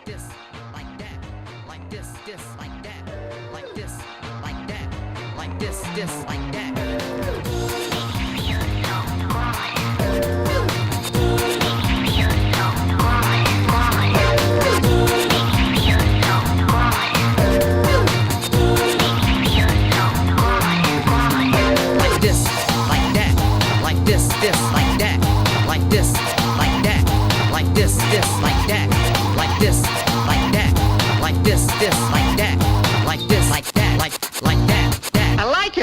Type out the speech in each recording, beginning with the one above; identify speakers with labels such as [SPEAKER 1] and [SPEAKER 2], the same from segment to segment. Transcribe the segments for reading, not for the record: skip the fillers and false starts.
[SPEAKER 1] this, like that, like this, like that, like this, like that, like this, like that.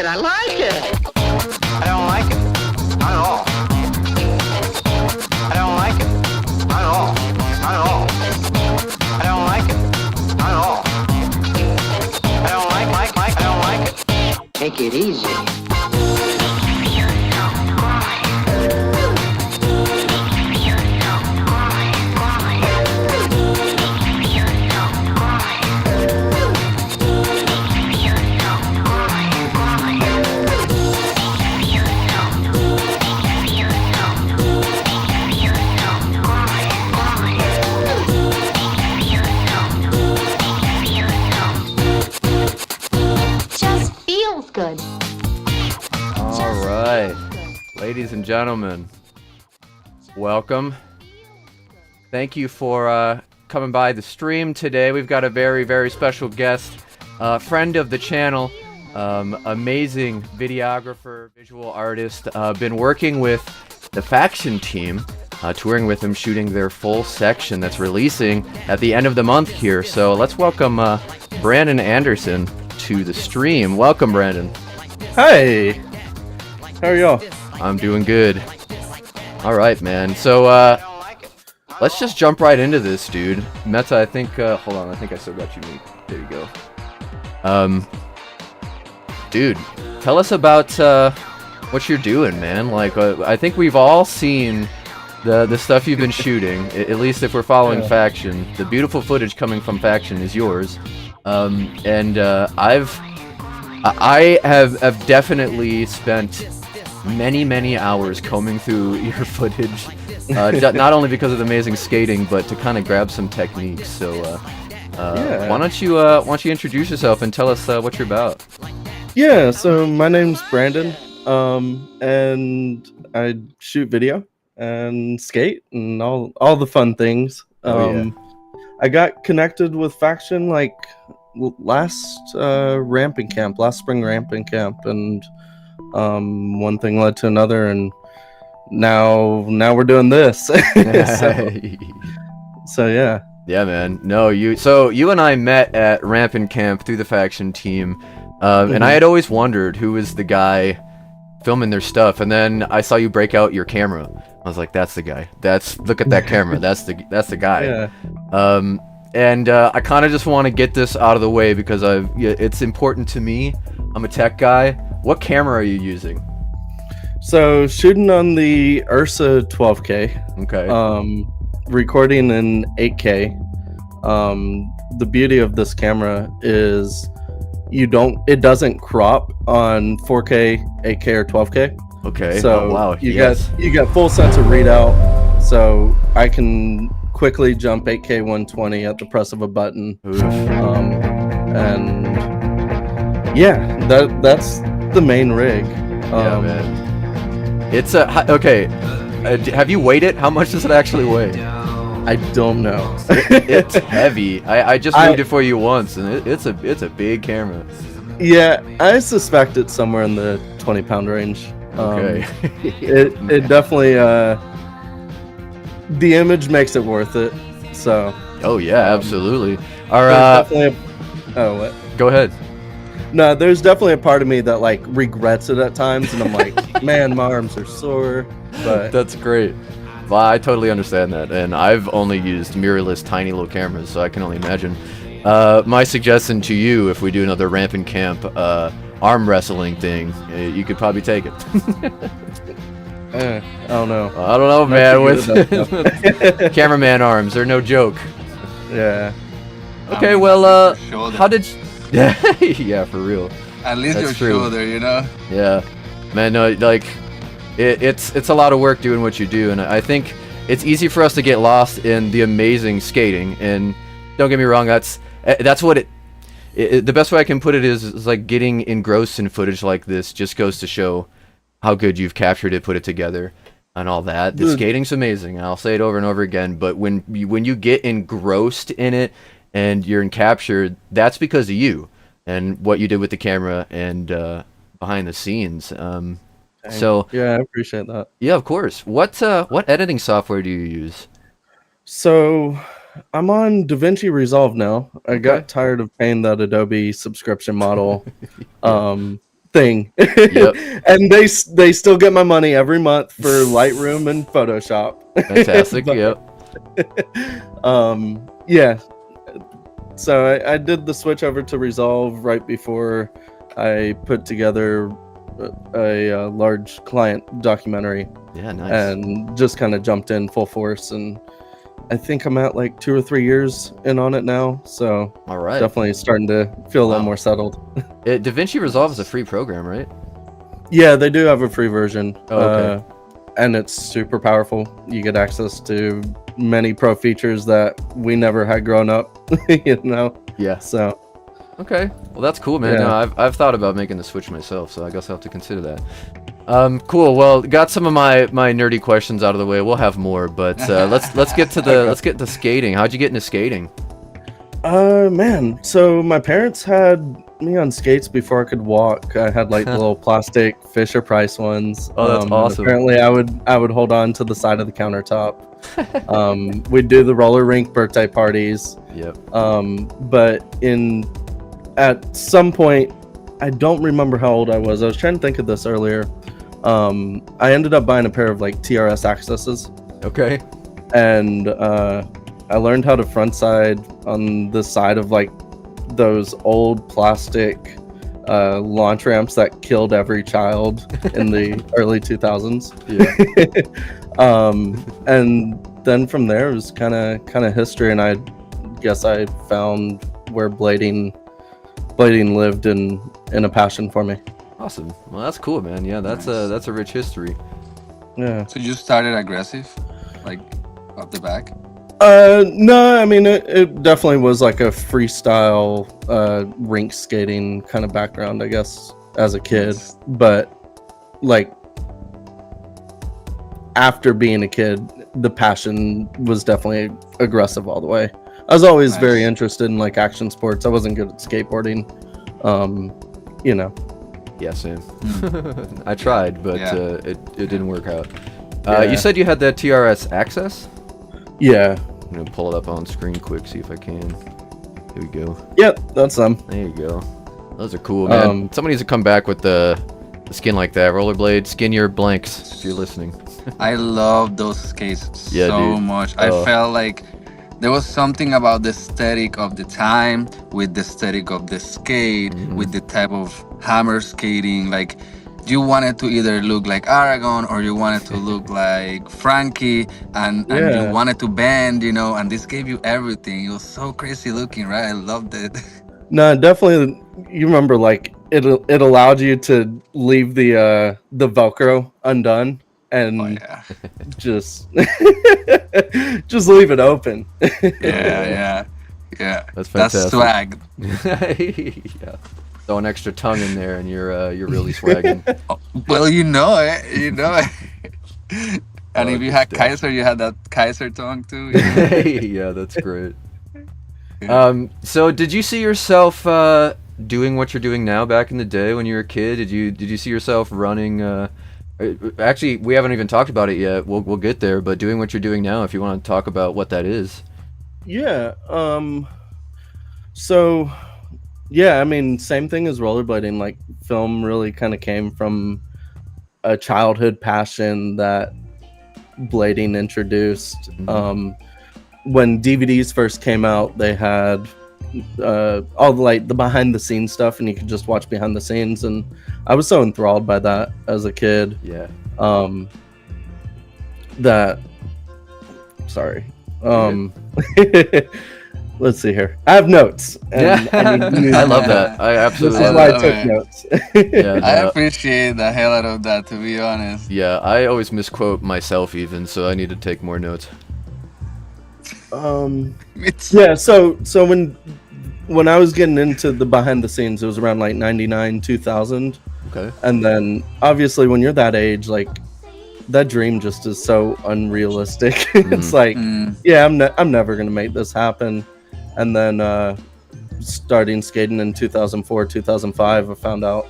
[SPEAKER 2] I like it. I don't like it. Not at all. I don't like it. Not at all. Not at all. I don't like it. Not at all. I don't I don't like it. Take it easy.
[SPEAKER 3] Good.
[SPEAKER 4] All right, ladies and gentlemen, welcome. Thank you for coming by the stream today. We've got a very, very special guest, friend of the channel, amazing videographer, visual artist, been working with the Faction team, touring with them, shooting their full section that's releasing at the end of the month here. So let's welcome Branden Andersen to the stream. Welcome, Branden.
[SPEAKER 5] Hey, how are y'all?
[SPEAKER 4] I'm doing good. All right, man. So let's just jump right into this, dude. Meta, I think. Hold on, I think I still got you. There you go. Dude, tell us about what you're doing, man. Like, I think we've all seen the stuff you've been shooting. At least if we're following Faction, the beautiful footage coming from Faction is yours. I have definitely spent many hours combing through your footage, not only because of the amazing skating, but to kind of grab some techniques. So, why don't you introduce yourself and tell us what you're about?
[SPEAKER 5] Yeah, so my name's Branden, and I shoot video and skate and all the fun things. I got connected with Faction like last spring ramping camp, and one thing led to another, and now we're doing this. so yeah.
[SPEAKER 4] Yeah, man. No, you and I met at ramping camp through the Faction team, and I had always wondered who was the guy filming their stuff, and then I saw you break out your camera. I was like, that's the guy. Look at that camera. That's the guy.
[SPEAKER 5] Yeah.
[SPEAKER 4] And I kind of just want to get this out of the way because it's important to me. I'm a tech guy. What camera are you using?
[SPEAKER 5] So shooting on the Ursa 12K.
[SPEAKER 4] Okay.
[SPEAKER 5] Recording in 8K. The beauty of this camera is it doesn't crop on 4K, 8K, or 12K.
[SPEAKER 4] Okay.
[SPEAKER 5] So
[SPEAKER 4] wow.
[SPEAKER 5] you got full sensor readout. So I can quickly jump 8K 120 at the press of a button. And yeah, that's the main rig.
[SPEAKER 4] Yeah, man. It's okay. Have you weighed it? How much does it actually weigh?
[SPEAKER 5] I don't know.
[SPEAKER 4] It's heavy. I just moved it for you once, and it's a big camera.
[SPEAKER 5] Yeah, I suspect it's somewhere in the 20-pound range.
[SPEAKER 4] Okay.
[SPEAKER 5] It definitely the image makes it worth it. So.
[SPEAKER 4] Oh yeah, absolutely.
[SPEAKER 5] What?
[SPEAKER 4] Go ahead.
[SPEAKER 5] No, there's definitely a part of me that like regrets it at times, and I'm like, man, my arms are sore. But
[SPEAKER 4] that's great. Well, I totally understand that, and I've only used mirrorless, tiny little cameras, so I can only imagine. My suggestion to you, if we do another ramping camp arm wrestling thing, you could probably take it.
[SPEAKER 5] I don't know.
[SPEAKER 4] I don't know, man. With cameraman arms, they're no joke.
[SPEAKER 5] Yeah.
[SPEAKER 4] Okay, well, how did? Yeah, for real.
[SPEAKER 6] At least
[SPEAKER 4] That's
[SPEAKER 6] your
[SPEAKER 4] true.
[SPEAKER 6] shoulder, you know.
[SPEAKER 4] Yeah, man. No, like, it's a lot of work doing what you do, and I think it's easy for us to get lost in the amazing skating and don't get me wrong. That's what the best way I can put it is like getting engrossed in footage like this just goes to show how good you've captured it, put it together, and all that. The skating's amazing, and I'll say it over and over again. But when you get engrossed in it and you're captured, that's because of you and what you did with the camera and behind the scenes. So
[SPEAKER 5] yeah, I appreciate that.
[SPEAKER 4] Yeah, of course. What editing software do you use?
[SPEAKER 5] So I'm on DaVinci Resolve now. I got tired of paying that Adobe subscription model thing.
[SPEAKER 4] Yep.
[SPEAKER 5] And they still get my money every month for Lightroom and Photoshop.
[SPEAKER 4] Fantastic.
[SPEAKER 5] But,
[SPEAKER 4] yep.
[SPEAKER 5] Yeah. So I did the switch over to Resolve right before I put together a large client documentary.
[SPEAKER 4] Yeah, nice.
[SPEAKER 5] And just kind of jumped in full force, and I think I'm at like 2 or 3 years in on it now, so
[SPEAKER 4] all right,
[SPEAKER 5] definitely starting to feel a little more settled.
[SPEAKER 4] DaVinci Resolve is a free program, right?
[SPEAKER 5] Yeah, they do have a free version.
[SPEAKER 4] Oh, okay.
[SPEAKER 5] And it's super powerful. You get access to many pro features that we never had grown up. You know.
[SPEAKER 4] Yeah.
[SPEAKER 5] So.
[SPEAKER 4] Okay. Well, that's cool, man.
[SPEAKER 5] Yeah.
[SPEAKER 4] No, I've thought about making the switch myself, so I guess I'll have to consider that. Cool. Well, got some of my nerdy questions out of the way. We'll have more, but let's get to skating. How'd you get into skating?
[SPEAKER 5] Man. So my parents had me on skates before I could walk. I had like the little plastic Fisher Price ones.
[SPEAKER 4] Oh, that's awesome.
[SPEAKER 5] Apparently, I would hold on to the side of the countertop. We'd do the roller rink birthday parties.
[SPEAKER 4] Yep.
[SPEAKER 5] But at some point, I don't remember how old I was. I was trying to think of this earlier. I ended up buying a pair of like TRS Accesses.
[SPEAKER 4] Okay.
[SPEAKER 5] And I learned how to frontside on the side of like those old plastic launch ramps that killed every child in the early 2000s.
[SPEAKER 4] Yeah.
[SPEAKER 5] And then from there it was kind of history, and I guess I found where blading lived in a passion for me.
[SPEAKER 4] Awesome. Well, that's cool, man. Yeah, that's a rich history.
[SPEAKER 5] Yeah.
[SPEAKER 6] So you started aggressive, like off the back?
[SPEAKER 5] No, I mean it definitely was like a freestyle rink skating kind of background, I guess, as a kid.
[SPEAKER 6] Yes.
[SPEAKER 5] But like after being a kid, the passion was definitely aggressive all the way. I was always very interested in like action sports. I wasn't good at skateboarding. You know.
[SPEAKER 4] Yeah, same. I tried, but it didn't work out.
[SPEAKER 5] Yeah.
[SPEAKER 4] You said you had that TRS Access?
[SPEAKER 5] Yeah.
[SPEAKER 4] I'm gonna pull it up on screen quick, see if I can. Here we go.
[SPEAKER 5] Yep, that's them.
[SPEAKER 4] There you go. Those are cool, man. Somebody needs to come back with the skin like that. Rollerblade, skin your blanks if you're listening.
[SPEAKER 6] I love those skates so much.
[SPEAKER 4] Oh.
[SPEAKER 6] I felt like there was something about the aesthetic of the time with the aesthetic of the skate, with the type of hammer skating. Like, you wanted to either look like Aragon or you wanted to look like Frankie, and you wanted to bend, you know, and this gave you everything. It was so crazy looking, right? I loved it.
[SPEAKER 5] No, definitely. You remember, like it allowed you to leave the Velcro undone and just just leave it open.
[SPEAKER 6] Yeah.
[SPEAKER 4] That's fantastic.
[SPEAKER 6] That's swag.
[SPEAKER 4] Yeah. Throw an extra tongue in there, and you're really swagging.
[SPEAKER 6] Well, you know it. And if you had Kaiser, you had that Kaiser tongue too. You know?
[SPEAKER 4] Yeah, that's great. So did you see yourself doing what you're doing now back in the day when you were a kid? Did you see yourself running? Actually, we haven't even talked about it yet. We'll get there, but doing what you're doing now, if you want to talk about what that is.
[SPEAKER 5] Yeah. So, yeah, I mean, same thing as rollerblading. Like, film really kind of came from a childhood passion that blading introduced. When DVDs first came out, they had all the behind the scenes stuff, and you could just watch behind the scenes, and I was so enthralled by that as a kid.
[SPEAKER 4] Yeah.
[SPEAKER 5] Let's see here. I have notes. And
[SPEAKER 4] I love that. I absolutely
[SPEAKER 5] this is
[SPEAKER 4] love
[SPEAKER 5] why I took notes.
[SPEAKER 4] Yeah,
[SPEAKER 6] I appreciate the hell out of that, to be honest.
[SPEAKER 4] Yeah, I always misquote myself even, so I need to take more notes.
[SPEAKER 6] It's
[SPEAKER 5] Yeah, so when I was getting into the behind the scenes, it was around like 99, 2000.
[SPEAKER 4] Okay.
[SPEAKER 5] And then obviously when you're that age, like that dream just is so unrealistic. It's like, yeah, I'm never gonna make this happen. And then starting skating in 2004, 2005, I found out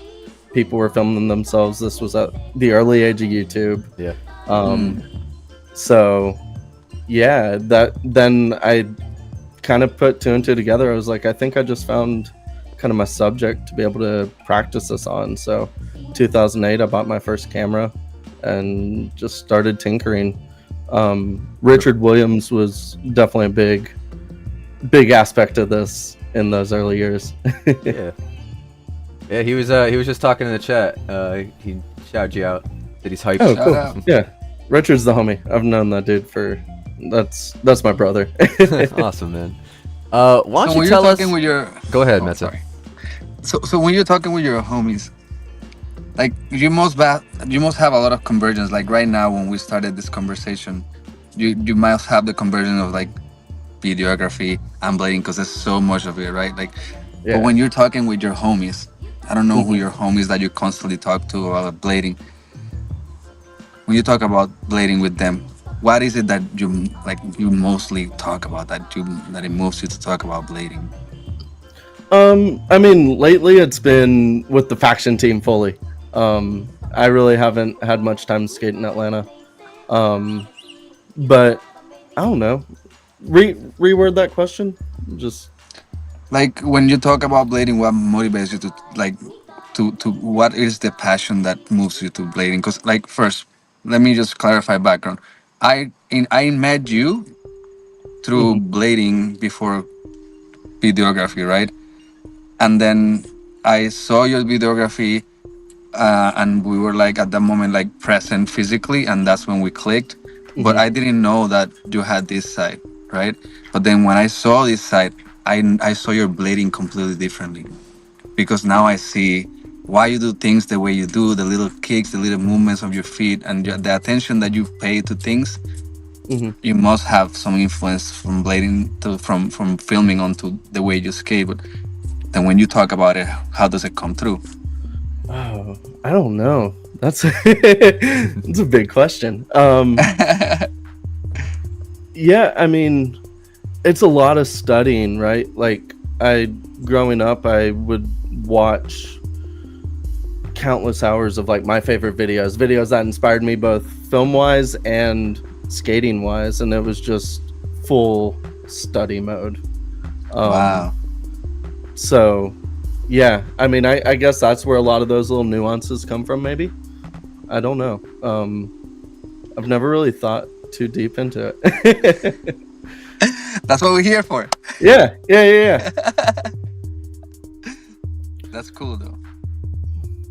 [SPEAKER 5] people were filming themselves. This was at the early age of YouTube.
[SPEAKER 4] Yeah.
[SPEAKER 5] So yeah, that then I kind of put two and two together. I was like, I think I just found kind of my subject to be able to practice this on. So 2008, I bought my first camera and just started tinkering. Richard Williams was definitely a big aspect of this in those early years.
[SPEAKER 4] Yeah. Yeah, he was just talking in the chat. He shouted you out that he's hyped.
[SPEAKER 5] Oh,
[SPEAKER 6] Shout
[SPEAKER 5] cool.
[SPEAKER 6] out.
[SPEAKER 5] Yeah, Richard's the homie. I've known that dude for that's my brother.
[SPEAKER 4] Awesome, man. Why don't
[SPEAKER 6] So
[SPEAKER 4] you
[SPEAKER 6] when
[SPEAKER 4] tell
[SPEAKER 6] you're
[SPEAKER 4] us?
[SPEAKER 6] talking with your
[SPEAKER 4] Go ahead,
[SPEAKER 6] oh,
[SPEAKER 4] Metza.
[SPEAKER 6] sorry. So when you're talking with your homies, like you must have a lot of convergence. Like right now, when we started this conversation, you must have the conversion of like videography and blading because there's so much of it, right? Like,
[SPEAKER 5] Yeah.
[SPEAKER 6] but when you're talking with your homies, I don't know who your homies that you constantly talk to about blading. When you talk about blading with them, what is it that you mostly talk about that it moves you to talk about blading?
[SPEAKER 5] I mean, lately it's been with the faction team fully. I really haven't had much time to skate in Atlanta. But I don't know. Reword that question. Just
[SPEAKER 6] Like when you talk about blading, what motivates you to like to what is the passion that moves you to blading? Because like first, let me just clarify background. I met you through blading before videography, right? And then I saw your videography, and we were like at that moment like present physically, and that's when we clicked. But I didn't know that you had this side, right? But then when I saw this side, I saw your blading completely differently because now I see why you do things the way you do, the little kicks, the little movements of your feet, and the attention that you pay to things. You must have some influence from blading from filming onto the way you skate. But then when you talk about it, how does it come through?
[SPEAKER 5] oh, I don't know. That's that's a big question. Yeah, I mean, it's a lot of studying, right? Like growing up, I would watch countless hours of like my favorite videos that inspired me both film wise and skating wise, and it was just full study mode.
[SPEAKER 6] Wow.
[SPEAKER 5] So yeah, I mean, I guess that's where a lot of those little nuances come from. Maybe, I don't know. I've never really thought too deep into it.
[SPEAKER 6] That's what we're here for.
[SPEAKER 5] Yeah.
[SPEAKER 6] That's cool though.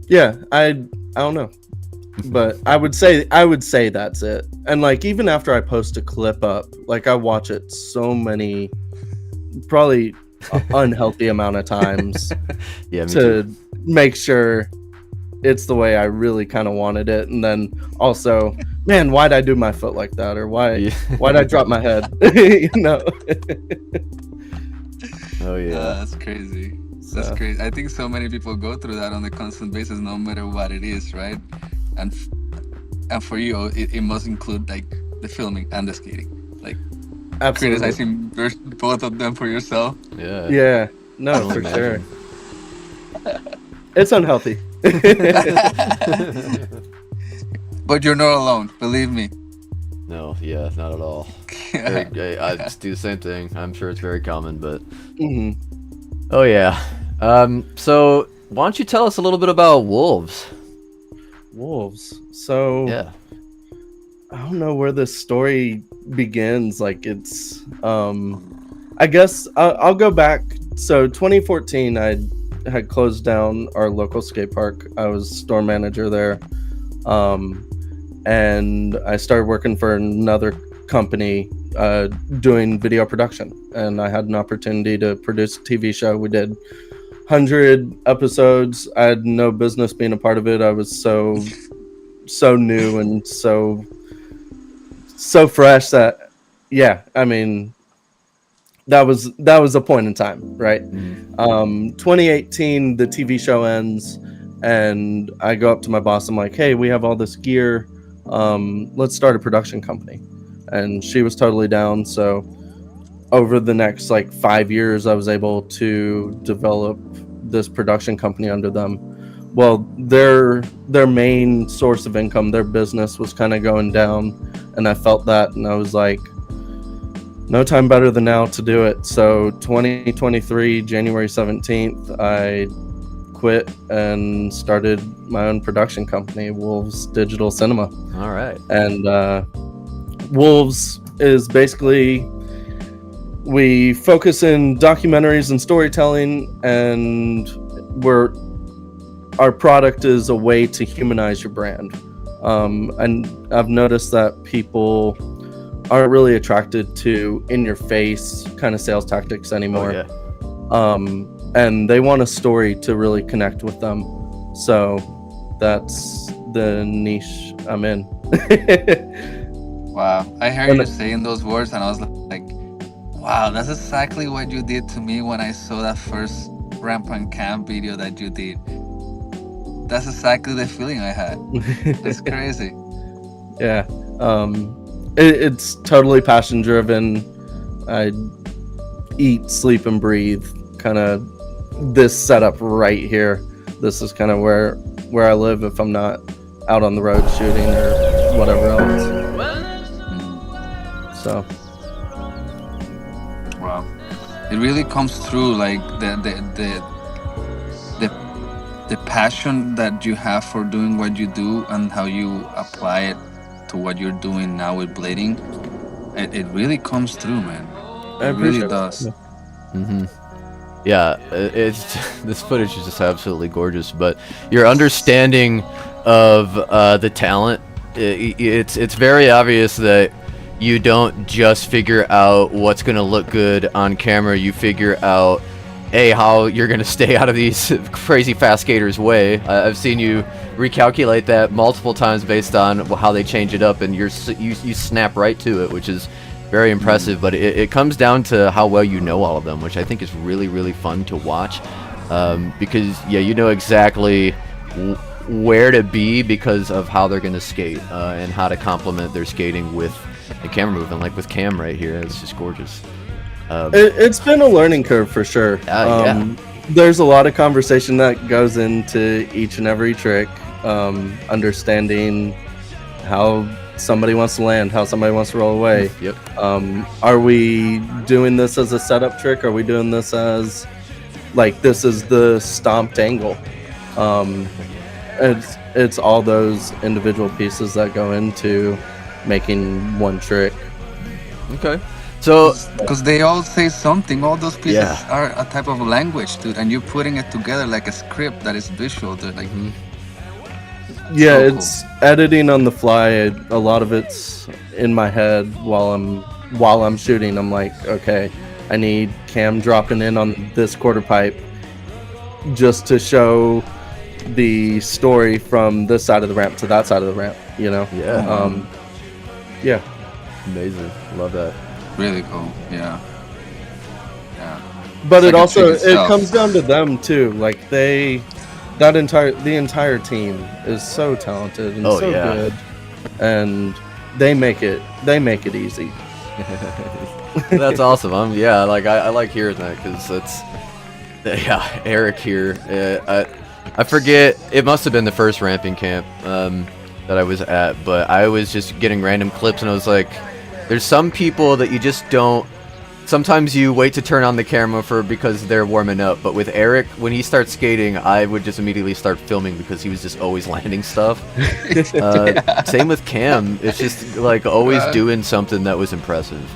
[SPEAKER 5] Yeah, I don't know, but I would say that's it. And like even after I post a clip up, like I watch it so many, probably unhealthy amount of times
[SPEAKER 4] Yeah, me
[SPEAKER 5] to
[SPEAKER 4] too.
[SPEAKER 5] make sure it's the way I really kind of wanted it. And then also, man, why'd I do my foot like that, or why'd I drop my head? You know.
[SPEAKER 4] Oh yeah.
[SPEAKER 6] That's crazy. That's
[SPEAKER 5] So.
[SPEAKER 6] crazy. I think so many people go through that on a constant basis, no matter what it is, right? And for you, it must include like the filming and the skating, like
[SPEAKER 5] Absolutely.
[SPEAKER 6] criticizing both of them for yourself.
[SPEAKER 4] Yeah.
[SPEAKER 5] Yeah. No,
[SPEAKER 4] can only
[SPEAKER 5] for sure.
[SPEAKER 4] imagine.
[SPEAKER 5] It's unhealthy.
[SPEAKER 6] But you're not alone, believe me.
[SPEAKER 4] No, yeah, not at all. I just do the same thing. I'm sure it's very common, but
[SPEAKER 5] Mhm.
[SPEAKER 4] oh yeah. So why don't you tell us a little bit about wolves?
[SPEAKER 5] Wolves. So
[SPEAKER 4] Yeah.
[SPEAKER 5] I don't know where this story begins. Like it's I guess I'll go back. So 2014, I had closed down our local skate park. I was store manager there, and I started working for another company doing video production. And I had an opportunity to produce a TV show. We did 100 episodes. I had no business being a part of it. I was so new and so fresh that, yeah, I mean, that was a point in time, right?
[SPEAKER 4] Mhm.
[SPEAKER 5] 2018, the TV show ends, and I go up to my boss. I'm like, hey, we have all this gear. Let's start a production company. And she was totally down. So over the next like 5 years, I was able to develop this production company under them. Well, their main source of income, their business was kind of going down, and I felt that, and I was like, no time better than now to do it. So 2023, January 17th, I quit and started my own production company, Wolves Digital Cinema.
[SPEAKER 4] All right.
[SPEAKER 5] And Wolves is basically, we focus in documentaries and storytelling, and our product is a way to humanize your brand. And I've noticed that people aren't really attracted to in-your-face kind of sales tactics anymore.
[SPEAKER 4] Oh, yeah.
[SPEAKER 5] And they want a story to really connect with them. So that's the niche I'm in.
[SPEAKER 6] Wow, I heard you saying those words, and I was like, wow, that's exactly what you did to me when I saw that first ramp and cam video that you did. That's exactly the feeling I had. It's crazy.
[SPEAKER 5] Yeah. It's totally passion driven. I eat, sleep, and breathe kind of this setup right here. This is kind of where I live if I'm not out on the road shooting or whatever else. So
[SPEAKER 6] wow, it really comes through, like the passion that you have for doing what you do and how you apply it to what you're doing now with blading. It really comes through, man.
[SPEAKER 5] I
[SPEAKER 6] It really
[SPEAKER 5] appreciate
[SPEAKER 6] does.
[SPEAKER 5] it.
[SPEAKER 4] Mm-hmm. Yeah, it's this footage is just absolutely gorgeous. But your understanding of the talent, it's very obvious that you don't just figure out what's going to look good on camera. You figure out, how you're going to stay out of these crazy fast skaters' way. I've seen you recalculate that multiple times based on how they change it up, and you snap right to it, which is very impressive. But it comes down to how well you know all of them, which I think is really, really fun to watch, because you know exactly where to be because of how they're going to skate, and how to complement their skating with the camera movement, like with Cam right here. It's just gorgeous.
[SPEAKER 5] It's been a learning curve for sure.
[SPEAKER 4] Yeah.
[SPEAKER 5] There's a lot of conversation that goes into each and every trick, understanding how somebody wants to land, how somebody wants to roll away.
[SPEAKER 4] Yep.
[SPEAKER 5] Are we doing this as a setup trick? Are we doing this as like this is the stomped angle? It's all those individual pieces that go into making one trick.
[SPEAKER 4] Okay. So,
[SPEAKER 6] because they all say something, all those pieces
[SPEAKER 4] Yeah.
[SPEAKER 6] are a type of language, dude, and you're putting it together like a script that is visual, dude. Like,
[SPEAKER 5] Yeah,
[SPEAKER 6] So
[SPEAKER 5] it's editing on the fly. A lot of it's in my head while I'm shooting. I'm like, okay, I need Cam dropping in on this quarter pipe just to show the story from this side of the ramp to that side of the ramp. You know?
[SPEAKER 4] Yeah.
[SPEAKER 5] Yeah.
[SPEAKER 4] Amazing. Love that.
[SPEAKER 6] really cool. Yeah.
[SPEAKER 5] But
[SPEAKER 6] It's
[SPEAKER 5] it
[SPEAKER 6] like a
[SPEAKER 5] also
[SPEAKER 6] trick itself.
[SPEAKER 5] comes down to them too. Like the entire team is so talented and
[SPEAKER 4] Oh,
[SPEAKER 5] so
[SPEAKER 4] yeah.
[SPEAKER 5] good, and they make it easy.
[SPEAKER 4] That's awesome. I like hearing that, because that's Eric here. I forget, it must have been the first ramping camp that I was at, but I was just getting random clips, and I was like, there's some people that you just don't. Sometimes you wait to turn on the camera because they're warming up, but with Eric, when he starts skating, I would just immediately start filming because he was just always landing stuff. Same with Cam. It's just like always doing something that was impressive.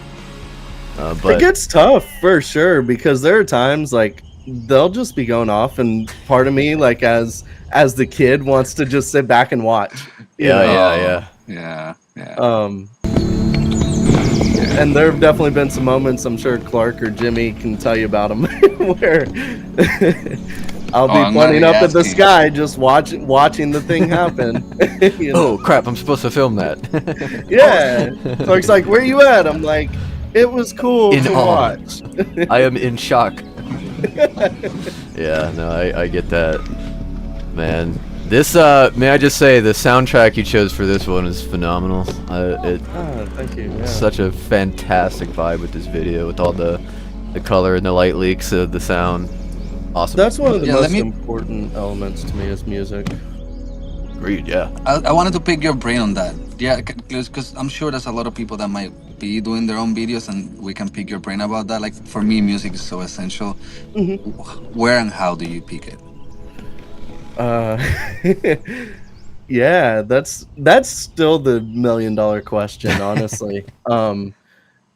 [SPEAKER 4] But
[SPEAKER 5] It gets tough for sure, because there are times like they'll just be going off, and part of me, like as the kid, wants to just sit back and watch. you know?
[SPEAKER 6] Yeah.
[SPEAKER 5] And there have definitely been some moments, I'm sure Clark or Jimmy can tell you about them, where I'll be
[SPEAKER 6] I'm
[SPEAKER 5] pointing
[SPEAKER 6] gonna
[SPEAKER 5] up at the
[SPEAKER 6] ask you.
[SPEAKER 5] sky, just watching the thing happen. You know?
[SPEAKER 4] oh crap, I'm supposed to film that.
[SPEAKER 5] Yeah. Clark's like, where you at? I'm like, It was cool
[SPEAKER 4] In
[SPEAKER 5] to
[SPEAKER 4] awe.
[SPEAKER 5] watch.
[SPEAKER 4] I am in shock. Yeah, no, I get that, man. This may I just say the soundtrack you chose for this one is phenomenal.
[SPEAKER 5] Thank you. Yeah.
[SPEAKER 4] Such a fantastic vibe with this video, with all the color and the light leaks of the sound. Awesome.
[SPEAKER 5] That's one of the
[SPEAKER 6] Yeah, let
[SPEAKER 5] most
[SPEAKER 6] me-
[SPEAKER 5] important elements to me is music.
[SPEAKER 4] Agreed, yeah.
[SPEAKER 6] I wanted to pick your brain on that. Yeah, because I'm sure there's a lot of people that might be doing their own videos, and we can pick your brain about that. Like for me, music is so essential. Where and how do you pick it?
[SPEAKER 5] Yeah, that's still the $1 million question, honestly.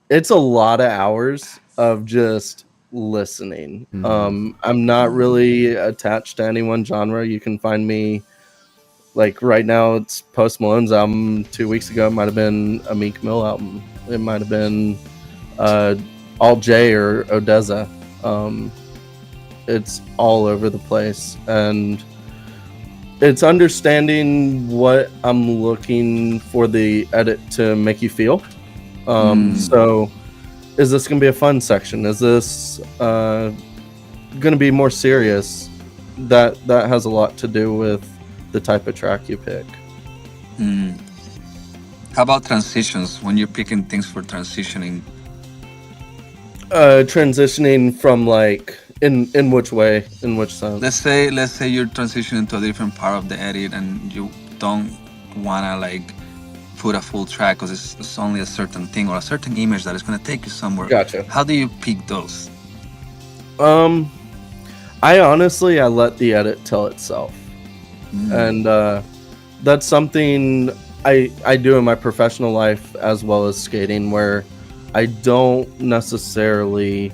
[SPEAKER 5] It's a lot of hours of just listening. I'm not really attached to any one genre. You can find me, like right now it's Post Malone's album. 2 weeks ago it might have been a Meek Mill album. It might have been Alt J or Odessa. It's all over the place, and it's understanding what I'm looking for the edit to make you feel. So is this gonna be a fun section? Is this gonna be more serious? That has a lot to do with the type of track you pick.
[SPEAKER 6] How about transitions? When you're picking things for transitioning,
[SPEAKER 5] Transitioning from like in which way, in which sense?
[SPEAKER 6] let's say you're transitioning to a different part of the edit, and you don't wanna like put a full track because it's only a certain thing or a certain image that is gonna take you somewhere.
[SPEAKER 5] Gotcha.
[SPEAKER 6] How do you pick those?
[SPEAKER 5] I honestly let the edit tell itself, and that's something I do in my professional life as well as skating, where I don't necessarily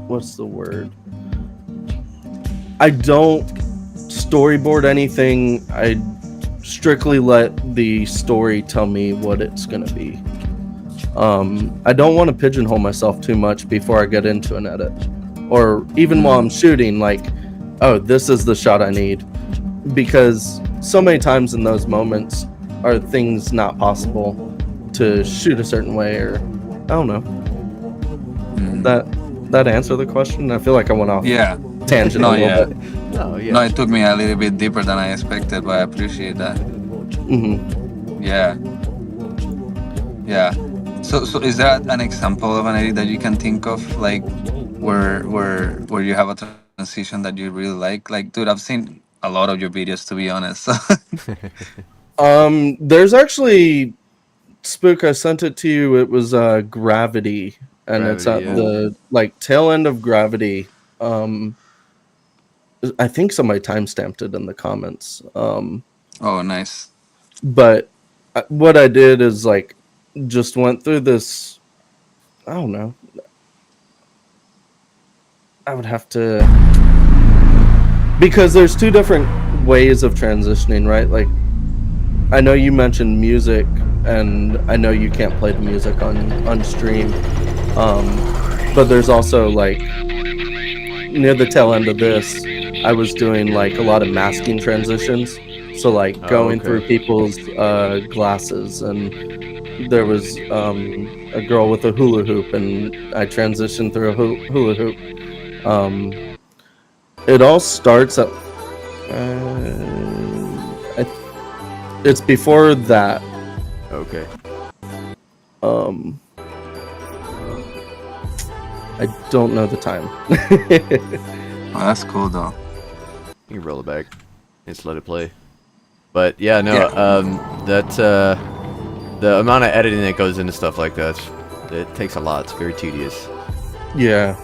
[SPEAKER 5] what's the word? I don't storyboard anything. I strictly let the story tell me what it's gonna be. I don't want to pigeonhole myself too much before I get into an edit, or even while I'm shooting, like, oh, this is the shot I need, because so many times in those moments are things not possible to shoot a certain way, or I don't know. That answer the question? I feel like I went off
[SPEAKER 6] Yeah.
[SPEAKER 5] tangent
[SPEAKER 6] No,
[SPEAKER 5] a little
[SPEAKER 6] yeah.
[SPEAKER 5] bit.
[SPEAKER 4] Oh, yeah.
[SPEAKER 6] No, it took me a little bit deeper than I expected, but I appreciate that. Yeah. Yeah. So is there an example of an edit that you can think of, like where you have a transition that you really like? Like, dude, I've seen a lot of your videos, to be honest.
[SPEAKER 5] There's actually, Spook, I sent it to you. It was Gravity, and it's at
[SPEAKER 4] Gravity, yeah.
[SPEAKER 5] the like tail end of Gravity. I think somebody timestamped it in the comments.
[SPEAKER 6] Oh, nice.
[SPEAKER 5] But what I did is like just went through this. I don't know. I would have to, because there's two different ways of transitioning, right? Like, I know you mentioned music, and I know you can't play the music on stream. But there's also like near the tail end of this, I was doing like a lot of masking transitions. So like going through people's glasses, and there was a girl with a hula hoop, and I transitioned through a hula hoop. It all starts at it's before that.
[SPEAKER 4] Okay.
[SPEAKER 5] I don't know the time.
[SPEAKER 6] Oh, that's cool though.
[SPEAKER 4] You can roll it back. Just let it play. But yeah, no,
[SPEAKER 6] Yeah.
[SPEAKER 4] the amount of editing that goes into stuff like that, it takes a lot. It's very tedious.
[SPEAKER 5] Yeah.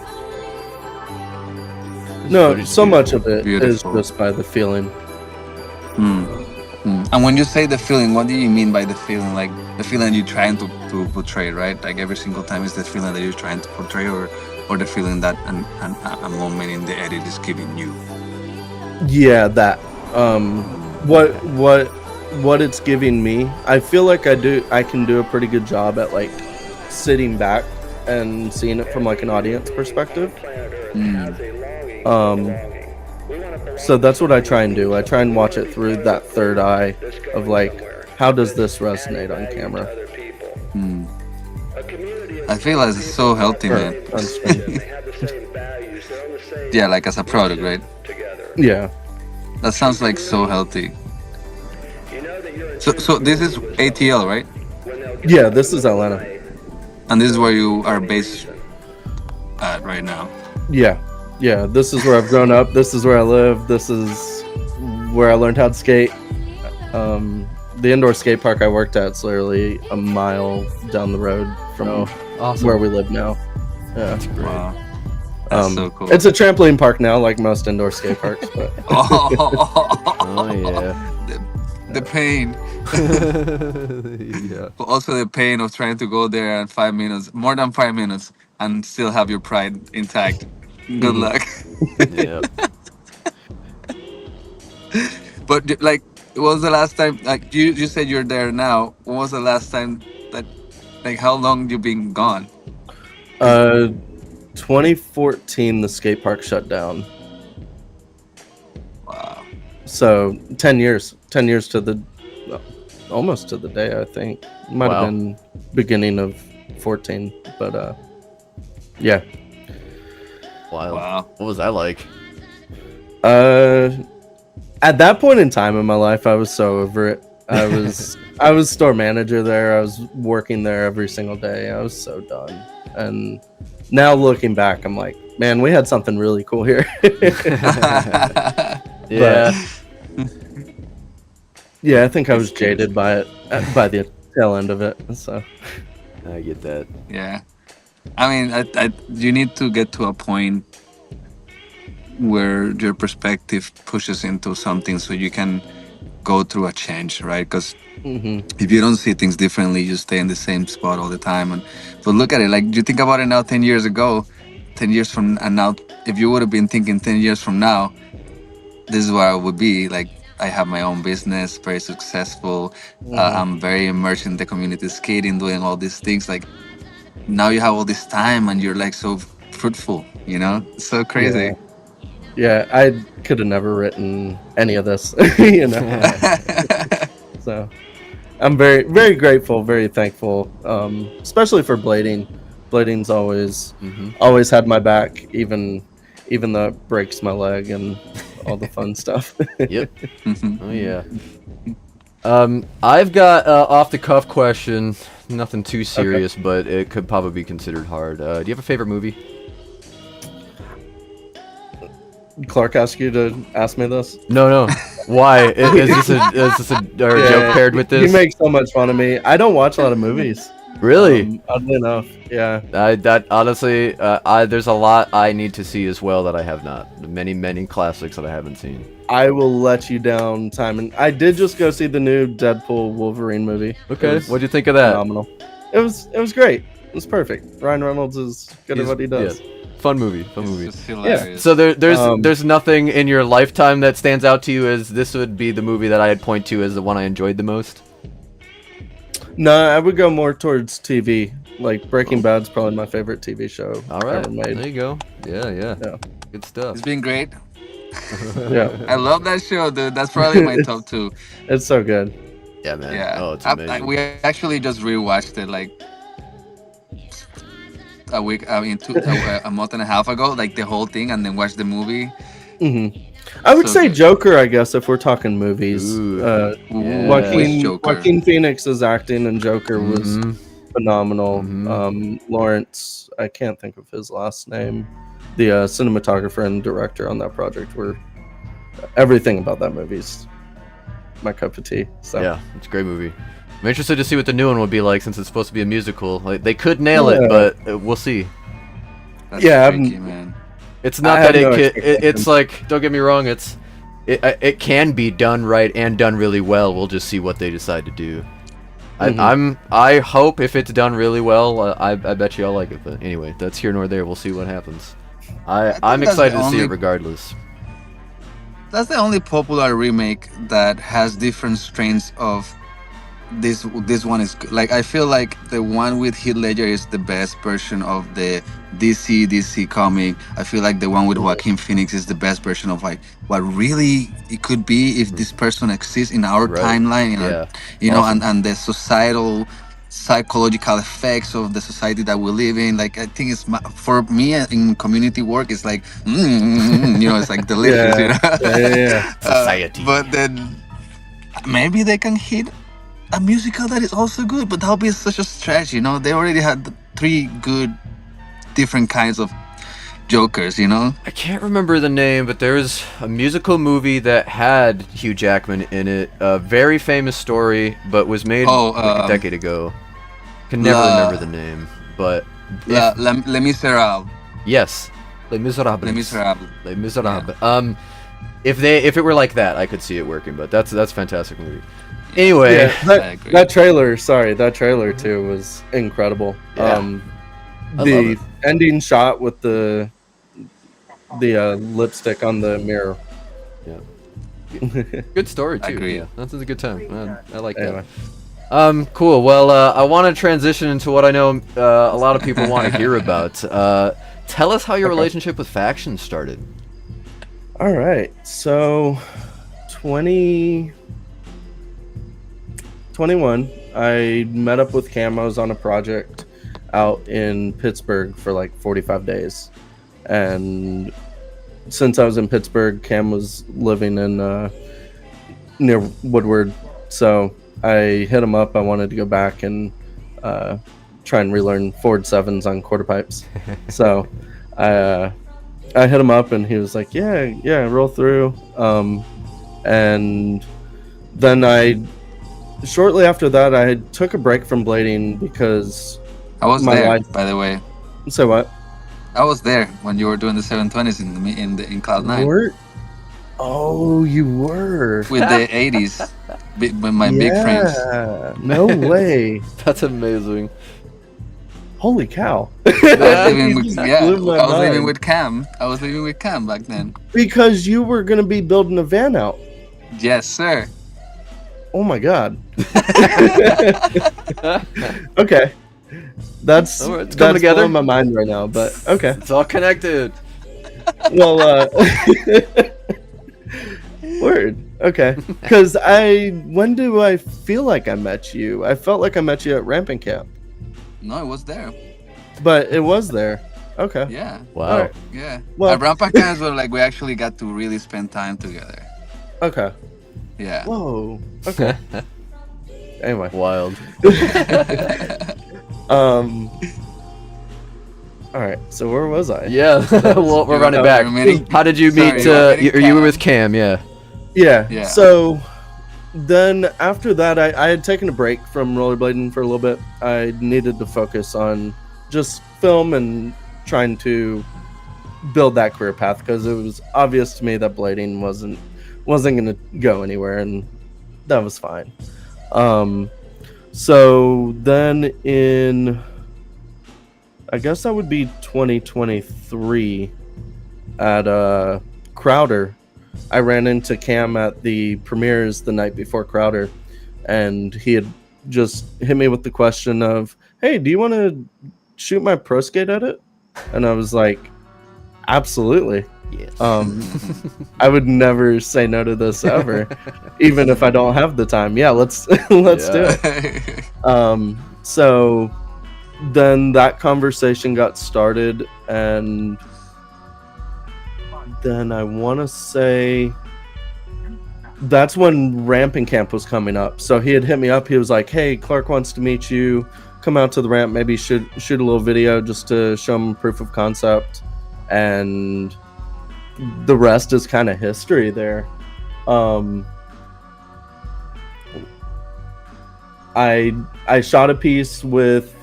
[SPEAKER 5] No,
[SPEAKER 4] Footage
[SPEAKER 5] so
[SPEAKER 4] is
[SPEAKER 5] much of it
[SPEAKER 6] Beautiful.
[SPEAKER 5] is just by the feeling.
[SPEAKER 6] And when you say the feeling, what do you mean by the feeling? Like the feeling you're trying to portray, right? Like every single time is the feeling that you're trying to portray, or the feeling that a moment in the edit is giving you.
[SPEAKER 5] Yeah, that. What it's giving me, I feel like I can do a pretty good job at like sitting back and seeing it from like an audience perspective. So that's what I try and do. I try and watch it through that third eye of like, how does this resonate on camera?
[SPEAKER 6] I feel like it's so healthy,
[SPEAKER 5] or
[SPEAKER 6] man.
[SPEAKER 5] on stream.
[SPEAKER 6] Yeah, like as a product, right?
[SPEAKER 5] Yeah.
[SPEAKER 6] That sounds like so healthy. So this is ATL, right?
[SPEAKER 5] Yeah, this is Atlanta.
[SPEAKER 6] And this is where you are based at right now.
[SPEAKER 5] Yeah. Yeah, this is where I've grown up. This is where I live. This is where I learned how to skate. The indoor skate park I worked at is literally a mile down the road from
[SPEAKER 4] Awesome.
[SPEAKER 5] where we live now. Yeah.
[SPEAKER 6] Wow, that's so cool.
[SPEAKER 5] It's a trampoline park now, like most indoor skate parks. But
[SPEAKER 4] Oh yeah.
[SPEAKER 6] The pain,
[SPEAKER 4] Yeah.
[SPEAKER 6] but also the pain of trying to go there in 5 minutes, more than 5 minutes, and still have your pride intact. Good luck.
[SPEAKER 4] Yeah.
[SPEAKER 6] But like, what was the last time? Like you said you're there now. When was the last time that? Like, how long you been gone?
[SPEAKER 5] 2014, the skate park shut down.
[SPEAKER 6] Wow.
[SPEAKER 5] So 10 years. 10 years to the almost to the day, I think. Might
[SPEAKER 4] Wow.
[SPEAKER 5] have been beginning of 14, but yeah.
[SPEAKER 4] Wild.
[SPEAKER 6] Wow.
[SPEAKER 4] What was that like?
[SPEAKER 5] At that point in time in my life, I was so over it. I was store manager there. I was working there every single day. I was so done. And now looking back, I'm like, man, we had something really cool here.
[SPEAKER 4] Yeah.
[SPEAKER 5] Yeah, I think I was jaded by it by the tail end of it. So
[SPEAKER 4] I get that.
[SPEAKER 6] Yeah. I mean, you need to get to a point where your perspective pushes into something so you can go through a change, right? Because if you don't see things differently, you stay in the same spot all the time. But look at it, like you think about it now, 10 years ago, 10 years from, and now, if you would have been thinking 10 years from now, this is where I would be. Like, I have my own business, very successful. I'm very immersed in the community skating, doing all these things. Like, now you have all this time and you're like so fruitful, you know? It's so crazy.
[SPEAKER 5] yeah, I could have never written any of this, you know. So I'm very, very grateful, very thankful, especially for blading. Blading's always had my back, even though it breaks my leg and all the fun stuff.
[SPEAKER 4] Yep. Oh yeah. I've got off the cuff question. Nothing too serious, but it could probably be considered hard. Do you have a favorite movie?
[SPEAKER 5] Clark asked you to ask me this.
[SPEAKER 4] No. Why? Is this a joke paired with this?
[SPEAKER 5] You make so much fun of me. I don't watch a lot of movies.
[SPEAKER 4] Really?
[SPEAKER 5] Oddly enough, yeah.
[SPEAKER 4] That honestly, there's a lot I need to see as well that I have not. Many classics that I haven't seen.
[SPEAKER 5] I will let you down, Simon. I did just go see the new Deadpool Wolverine movie.
[SPEAKER 4] Okay, what'd you think of that?
[SPEAKER 5] Phenomenal. It was great. It was perfect. Ryan Reynolds is good at what he does.
[SPEAKER 4] Yeah. Fun movie.
[SPEAKER 6] It's just hilarious.
[SPEAKER 4] So there's nothing in your lifetime that stands out to you as this would be the movie that I'd point to as the one I enjoyed the most?
[SPEAKER 5] No, I would go more towards TV. Like Breaking Bad's probably my favorite TV show
[SPEAKER 4] All right,
[SPEAKER 5] ever made.
[SPEAKER 4] there you go. Yeah. Good stuff.
[SPEAKER 6] It's been great.
[SPEAKER 5] Yeah,
[SPEAKER 6] I love that show, dude. That's probably my top two.
[SPEAKER 5] it's so good.
[SPEAKER 4] Yeah, man.
[SPEAKER 6] Yeah.
[SPEAKER 4] Oh, it's amazing.
[SPEAKER 6] We actually just rewatched it like a week, a month and a half ago, like the whole thing, and then watched the movie.
[SPEAKER 5] I would
[SPEAKER 6] So
[SPEAKER 5] say
[SPEAKER 6] good.
[SPEAKER 5] Joker, I guess, if we're talking movies.
[SPEAKER 4] Ooh.
[SPEAKER 6] Yeah.
[SPEAKER 5] Joaquin,
[SPEAKER 6] Joker.
[SPEAKER 5] Joaquin Phoenix's acting in Joker was phenomenal.
[SPEAKER 4] Mhm.
[SPEAKER 5] Lawrence, I can't think of his last name. The cinematographer and director on that project were everything about that movie's my cup of tea. So
[SPEAKER 4] Yeah, it's a great movie. I'm interested to see what the new one would be like since it's supposed to be a musical. Like they could nail it, but we'll see.
[SPEAKER 6] That's
[SPEAKER 5] Yeah,
[SPEAKER 6] tricky, man.
[SPEAKER 4] It's not
[SPEAKER 5] I
[SPEAKER 4] that
[SPEAKER 5] have no
[SPEAKER 4] it's
[SPEAKER 5] expectations.
[SPEAKER 4] like, don't get me wrong, it can be done right and done really well. We'll just see what they decide to do. I hope if it's done really well, I bet you I'll like it. But anyway, that's here nor there. We'll see what happens. I'm
[SPEAKER 6] that's
[SPEAKER 4] excited
[SPEAKER 6] the
[SPEAKER 4] to see it
[SPEAKER 6] only-
[SPEAKER 4] regardless.
[SPEAKER 6] That's the only popular remake that has different strains of this one is like, I feel like the one with Heath Ledger is the best version of the DC comic. I feel like the one with Joaquin Phoenix is the best version of like what really it could be if this person exists in our
[SPEAKER 4] Right.
[SPEAKER 6] timeline,
[SPEAKER 4] Yeah.
[SPEAKER 6] you know,
[SPEAKER 4] Awesome.
[SPEAKER 6] and the societal psychological effects of the society that we live in. Like I think it's for me in community work, it's like it's like delicious,
[SPEAKER 5] Yeah, yeah.
[SPEAKER 4] Society.
[SPEAKER 6] But then maybe they can hit a musical that is also good, but that'll be such a stretch. They already had 3 good different kinds of Jokers.
[SPEAKER 4] I can't remember the name, but there's a musical movie that had Hugh Jackman in it. A very famous story, but was made like a decade ago. Can never remember the name, but
[SPEAKER 6] Les Miserables.
[SPEAKER 4] yes, Les Miserables.
[SPEAKER 6] Les Miserables.
[SPEAKER 4] Les Miserables. If it were like that, I could see it working. But that's a fantastic movie. Anyway,
[SPEAKER 5] yeah, that trailer too was incredible.
[SPEAKER 4] Yeah.
[SPEAKER 5] The ending shot with the lipstick on the mirror.
[SPEAKER 4] Yeah. Good story too.
[SPEAKER 6] Agreed.
[SPEAKER 4] Yeah, that was a good time. I like
[SPEAKER 5] Anyway.
[SPEAKER 4] that. Cool. Well, I want to transition into what I know a lot of people want to hear about. Tell us how your relationship with factions started.
[SPEAKER 5] All right. So 2021, I met up with Camos on a project out in Pittsburgh for like 45 days. And since I was in Pittsburgh, Cam was living in near Woodward. So I hit him up. I wanted to go back and try and relearn Ford 7s on quarter pipes. So I hit him up and he was like, yeah, roll through. And then shortly after that, I took a break from blading because
[SPEAKER 6] I was
[SPEAKER 5] my
[SPEAKER 6] there,
[SPEAKER 5] wife...
[SPEAKER 6] by the way.
[SPEAKER 5] So what?
[SPEAKER 6] I was there when you were doing the 720s in Cloud 9
[SPEAKER 5] Oh, you were
[SPEAKER 6] with the 80s, with my big frames.
[SPEAKER 5] No way!
[SPEAKER 4] That's amazing.
[SPEAKER 5] Holy cow!
[SPEAKER 6] I was
[SPEAKER 5] blew my
[SPEAKER 6] living
[SPEAKER 5] mind.
[SPEAKER 6] with Cam. I was living with Cam back then.
[SPEAKER 5] Because you were gonna be building a van out.
[SPEAKER 6] Yes, sir.
[SPEAKER 5] Oh my god. Okay. That's
[SPEAKER 4] It's coming together.
[SPEAKER 5] blowing my mind right now, but okay.
[SPEAKER 4] It's all connected.
[SPEAKER 5] Well, word. Okay. Because when do I feel like I met you? I felt like I met you at ramping camp,
[SPEAKER 6] No, it was there.
[SPEAKER 5] but it was there. Okay.
[SPEAKER 6] Yeah.
[SPEAKER 4] Wow.
[SPEAKER 5] Alright.
[SPEAKER 6] Yeah.
[SPEAKER 5] Well-
[SPEAKER 6] At Rampa Camps were like we actually got to really spend time together.
[SPEAKER 5] Okay.
[SPEAKER 6] Yeah.
[SPEAKER 5] Whoa. Okay. Anyway.
[SPEAKER 4] Wild.
[SPEAKER 5] All right. So where was I?
[SPEAKER 4] Yeah. Well, we're running back. How did you meet? You were with Cam, yeah.
[SPEAKER 5] Yeah. So then after that, I had taken a break from rollerblading for a little bit. I needed to focus on just film and trying to build that career path because it was obvious to me that blading wasn't going to go anywhere, and that was fine. So then in, I guess that would be 2023 at Crowder, I ran into Cam at the premieres the night before Crowder, and he had just hit me with the question of, hey, do you want to shoot my pro skate edit? And I was like, absolutely.
[SPEAKER 4] Yes.
[SPEAKER 5] I would never say no to this ever, even if I don't have the time. Yeah, let's do it. So then that conversation got started, and then I want to say that's when ramping camp was coming up. So he had hit me up. He was like, hey, Clark wants to meet you. Come out to the ramp. Maybe shoot a little video just to show him proof of concept. And the rest is kind of history there. I shot a piece with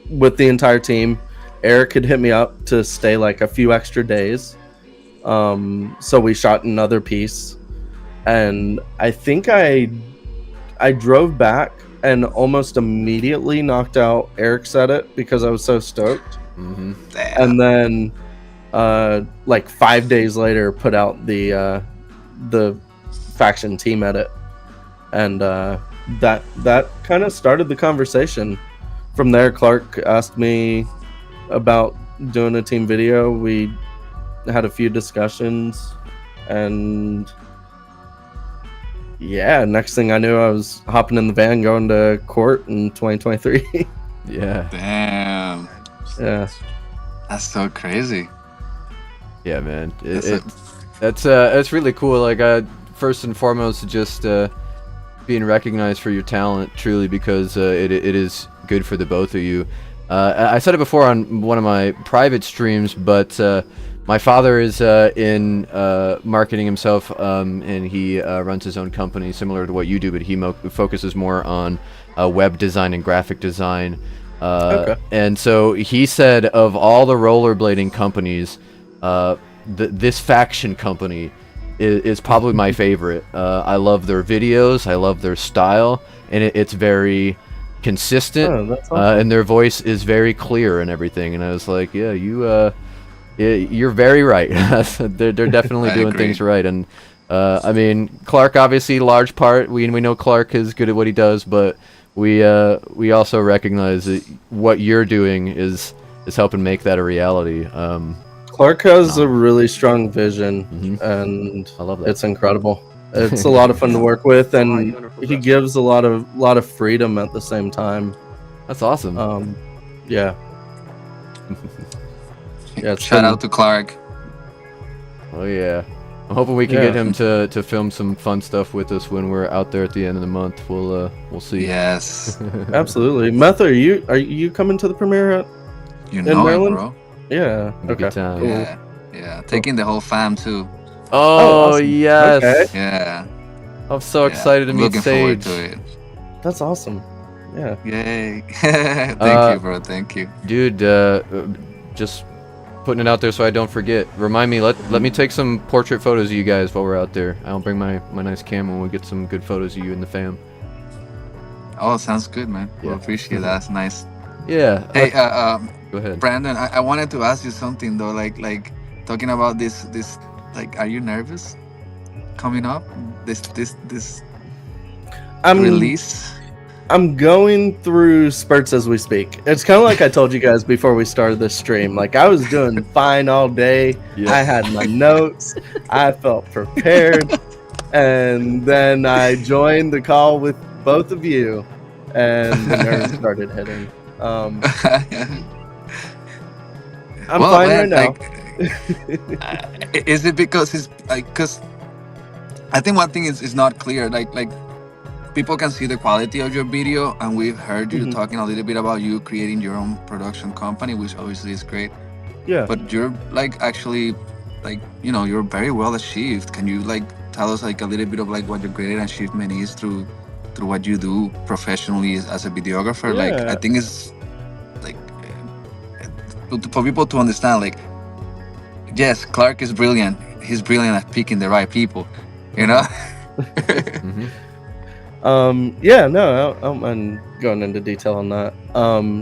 [SPEAKER 5] the entire team. Eric had hit me up to stay like a few extra days. So we shot another piece, and I think I drove back and almost immediately knocked out Eric's edit because I was so stoked.
[SPEAKER 4] Mm-hmm.
[SPEAKER 5] And then like 5 days later put out the faction team edit, and that kind of started the conversation. From there, Clark asked me about doing a team video. We had a few discussions, and yeah, next thing I knew, I was hopping in the van going to court in 2023.
[SPEAKER 4] Yeah.
[SPEAKER 6] Damn,
[SPEAKER 5] Yeah.
[SPEAKER 6] that's so crazy.
[SPEAKER 4] Yeah, man.
[SPEAKER 6] That's
[SPEAKER 4] That's really cool. Like, first and foremost, just being recognized for your talent, truly, because it is good for the both of you. I said it before on one of my private streams, but my father is in marketing himself, and he runs his own company, similar to what you do, but he focuses more on web design and graphic design.
[SPEAKER 5] Okay.
[SPEAKER 4] And so he said, of all the rollerblading companies, this faction company is probably my favorite. I love their videos, I love their style, and it's very consistent,
[SPEAKER 5] Oh, that's awesome.
[SPEAKER 4] and their voice is very clear and everything. And I was like, yeah, you're very right. they're definitely
[SPEAKER 6] I
[SPEAKER 4] doing
[SPEAKER 6] agree.
[SPEAKER 4] things right. And I mean, Clark, obviously, large part. We know Clark is good at what he does, but we also recognize that what you're doing is helping make that a reality.
[SPEAKER 5] Clark has a really strong vision,
[SPEAKER 4] Mhm.
[SPEAKER 5] and
[SPEAKER 4] I love that.
[SPEAKER 5] it's incredible. It's a lot of fun to work with, and he gives a lot of freedom at the same time.
[SPEAKER 4] That's awesome.
[SPEAKER 5] Yeah. Yeah, it's
[SPEAKER 6] Shout
[SPEAKER 5] been-
[SPEAKER 6] out to Clark.
[SPEAKER 4] Oh yeah. I'm hoping we can
[SPEAKER 5] Yeah.
[SPEAKER 4] get him to film some fun stuff with us when we're out there at the end of the month. We'll see.
[SPEAKER 6] Yes,
[SPEAKER 5] Absolutely. Meth, are you coming to the premiere at?
[SPEAKER 6] you
[SPEAKER 5] In
[SPEAKER 6] know it,
[SPEAKER 5] Maryland?
[SPEAKER 6] bro.
[SPEAKER 5] Yeah.
[SPEAKER 4] Have a good
[SPEAKER 5] Okay.
[SPEAKER 4] time.
[SPEAKER 5] Cool.
[SPEAKER 6] Yeah, taking the whole fam too.
[SPEAKER 4] Oh,
[SPEAKER 5] awesome.
[SPEAKER 4] yes.
[SPEAKER 5] Okay.
[SPEAKER 6] Yeah,
[SPEAKER 4] I'm so
[SPEAKER 6] yeah.
[SPEAKER 4] excited to
[SPEAKER 6] I'm
[SPEAKER 4] meet
[SPEAKER 6] looking forward
[SPEAKER 4] Sage.
[SPEAKER 6] to it.
[SPEAKER 5] That's awesome. Yeah.
[SPEAKER 6] Yay! Thank you, bro. Thank you.
[SPEAKER 4] Dude, just putting it out there so I don't forget. Remind me, let me take some portrait photos of you guys while we're out there. I'll bring my nice camera and we'll get some good photos of you and the fam.
[SPEAKER 6] Oh, sounds good, man.
[SPEAKER 4] Yeah.
[SPEAKER 6] We'll appreciate that. That's nice.
[SPEAKER 4] Yeah.
[SPEAKER 6] Hey,
[SPEAKER 4] go ahead.
[SPEAKER 6] Brandon, I wanted to ask you something though. Like talking about this. Like, are you nervous coming up? This release.
[SPEAKER 5] I'm going through spurts as we speak. It's kind of like I told you guys before we started this stream. Like, I was doing fine all day.
[SPEAKER 4] Yeah.
[SPEAKER 5] I had my notes. I felt prepared. And then I joined the call with both of you, and the nerves started hitting. I'm
[SPEAKER 6] Well,
[SPEAKER 5] fine
[SPEAKER 6] man,
[SPEAKER 5] right now.
[SPEAKER 6] Is it because it's like, because I think one thing is not clear. Like people can see the quality of your video, and we've heard you
[SPEAKER 5] Mhm.
[SPEAKER 6] talking a little bit about you creating your own production company, which obviously is great.
[SPEAKER 5] Yeah.
[SPEAKER 6] But you're like actually, like, you're very well achieved. Can you like tell us like a little bit of like what your great achievement is through what you do professionally as a videographer? Like,
[SPEAKER 5] Yeah.
[SPEAKER 6] I think it's like for people to understand, like, yes, Clark is brilliant. He's brilliant at picking the right people, you know.
[SPEAKER 4] Mhm.
[SPEAKER 5] Yeah, no, I don't mind going into detail on that.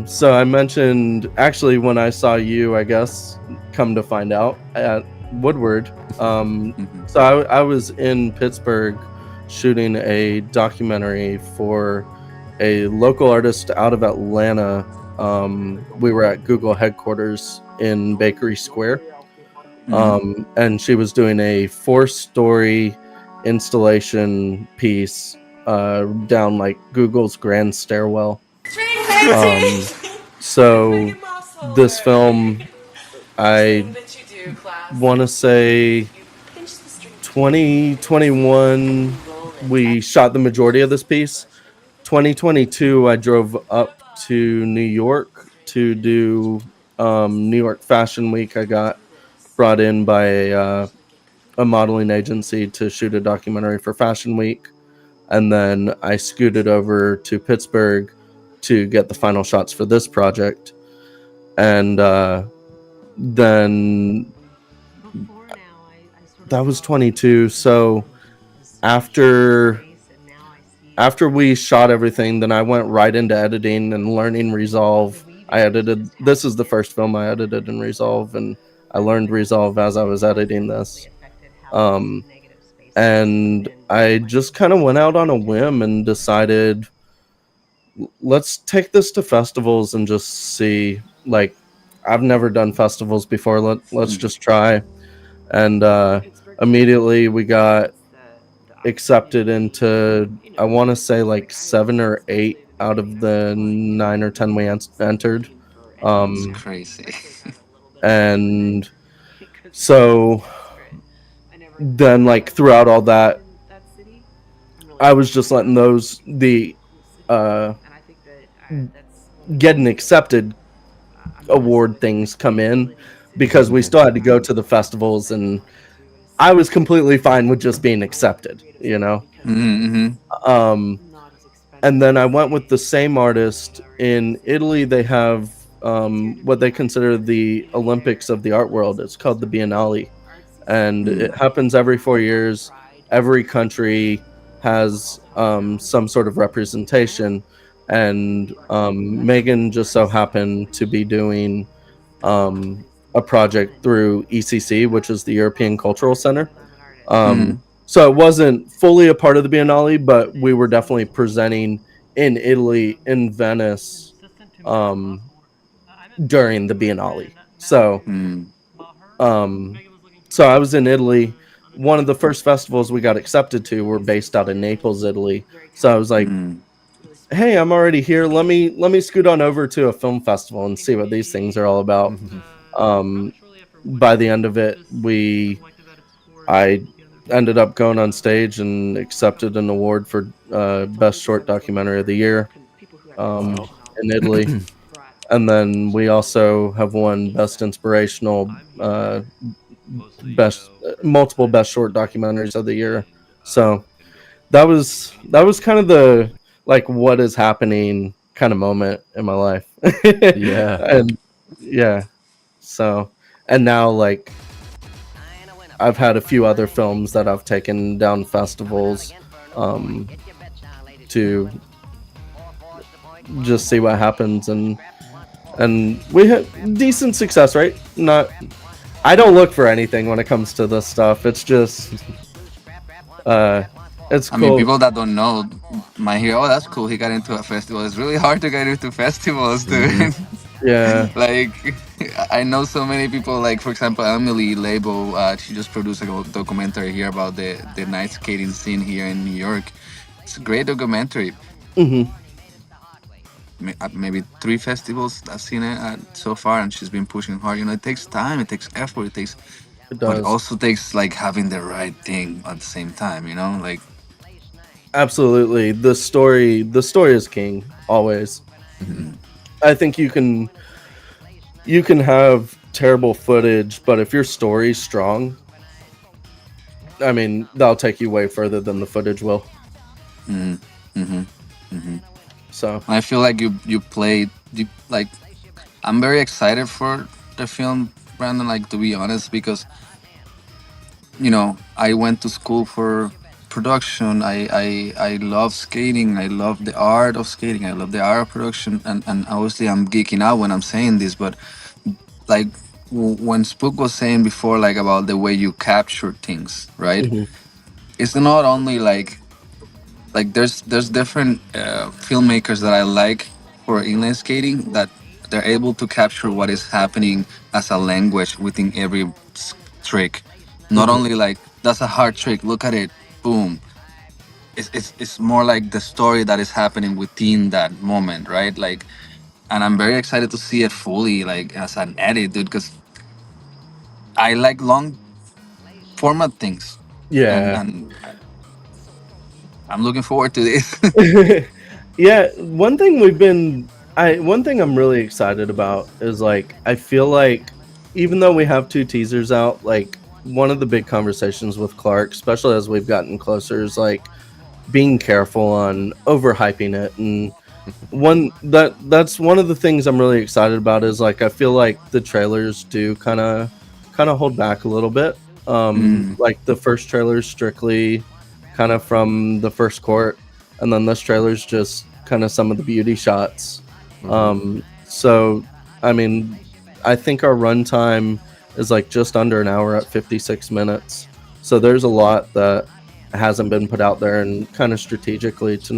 [SPEAKER 5] So I mentioned, actually, when I saw you, I guess, come to find out, at Woodward.
[SPEAKER 6] Mhm.
[SPEAKER 5] So I was in Pittsburgh shooting a documentary for a local artist out of Atlanta. We were at Google headquarters in Bakery Square. And she was doing a 4-story installation piece down like Google's grand stairwell. So this film, I want to say 2021, we shot the majority of this piece. 2022, I drove up to New York to do New York Fashion Week. I got brought in by a modeling agency to shoot a documentary for Fashion Week. And then I scooted over to Pittsburgh to get the final shots for this project. And then that was 22. So after we shot everything, then I went right into editing and learning Resolve. This is the first film I edited in Resolve, and I learned Resolve as I was editing this. And I just kind of went out on a whim and decided, let's take this to festivals and just see. Like, I've never done festivals before. Let's just try. And immediately we got accepted into, I want to say, like 7 or 8 out of the 9 or 10 we entered.
[SPEAKER 6] It's
[SPEAKER 5] Um,
[SPEAKER 6] crazy.
[SPEAKER 5] and so then, like, throughout all that, I was just letting the uh, getting accepted award things come in, because we still had to go to the festivals, and I was completely fine with just being accepted, you know.
[SPEAKER 6] Mm-hmm.
[SPEAKER 5] Um, and then I went with the same artist in Italy. They have what they consider the Olympics of the art world. It's called the Biennale, and it happens every 4 years. Every country has some sort of representation, and Megan just so happened to be doing a project through ECC, which is the European Cultural Center.
[SPEAKER 6] Mm-hmm.
[SPEAKER 5] So it wasn't fully a part of the Biennale, but we were definitely presenting in Italy, in Venice, um, during the Biennale.
[SPEAKER 6] Mm.
[SPEAKER 5] Um, so I was in Italy. One of the first festivals we got accepted to were based out in Naples, Italy. So I was like,
[SPEAKER 6] Mm.
[SPEAKER 5] "Hey, I'm already here. Let me scoot on over to a film festival and see what these things are all about." Um, by the end of it, I ended up going on stage and accepted an award for best short documentary of the year
[SPEAKER 4] Wow.
[SPEAKER 5] in Italy, and then we also have won best inspirational, best multiple best short documentaries of the year. So that was kind of the, like, what is happening kind of moment in my life.
[SPEAKER 4] Yeah.
[SPEAKER 5] And yeah, so, and now, like, I've had a few other films that I've taken down festivals to just see what happens, and we had decent success, right? Not, I don't look for anything when it comes to this stuff. It's just uh it's
[SPEAKER 6] I mean,
[SPEAKER 5] cool.
[SPEAKER 6] people that don't know might hear, "Oh, that's cool. He got into a festival." It's really hard to get into festivals, dude.
[SPEAKER 5] Yeah.
[SPEAKER 6] Like, I know so many people. Like, for example, Emily Labo. She just produced a documentary here about the night skating scene here in New York. It's a great documentary.
[SPEAKER 5] Hmm.
[SPEAKER 6] Maybe 3 festivals I've seen it so far, and she's been pushing hard. You know, it takes time, it takes effort, it takes,
[SPEAKER 5] It
[SPEAKER 6] but it
[SPEAKER 5] does.
[SPEAKER 6] also takes like having the right thing at the same time. You know, like.
[SPEAKER 5] Absolutely. The story is king always. I think you can have terrible footage, but if your story's strong, I mean, that'll take you way further than the footage will.
[SPEAKER 6] Mm-hmm, mm-hmm, mm-hmm.
[SPEAKER 5] So,
[SPEAKER 6] I feel like you played like I'm very excited for the film, Brandon. Like, to be honest, because I went to school for production. I love skating. I love the art of skating. I love the art of production. And obviously I'm geeking out when I'm saying this, but like when Spook was saying before, like about the way you capture things, right?
[SPEAKER 5] mhm,
[SPEAKER 6] It's not only like there's different filmmakers that I like for inline skating that they're able to capture what is happening as a language within every trick. Not
[SPEAKER 5] mhm.
[SPEAKER 6] only like that's a hard trick, look at it, boom. It's more like the story that is happening within that moment, right? Like, and I'm very excited to see it fully, like as an edit, dude, because I like long format things, and
[SPEAKER 5] Yeah.
[SPEAKER 6] and I'm looking forward to this.
[SPEAKER 5] Yeah, one thing I'm really excited about is, like, I feel like, even though we have 2 teasers out, like, one of the big conversations with Clark, especially as we've gotten closer, is like being careful on overhyping it. And that's one of the things I'm really excited about, is, like, I feel like the trailers do kind of hold back a little bit.
[SPEAKER 6] Mm,
[SPEAKER 5] Like, the first trailer is strictly kind of from the first court, and then this trailer's just kind of some of the beauty shots. So, I mean, I think our runtime is, like, just under an hour at 56 minutes. So there's a lot that hasn't been put out there, and kind of strategically to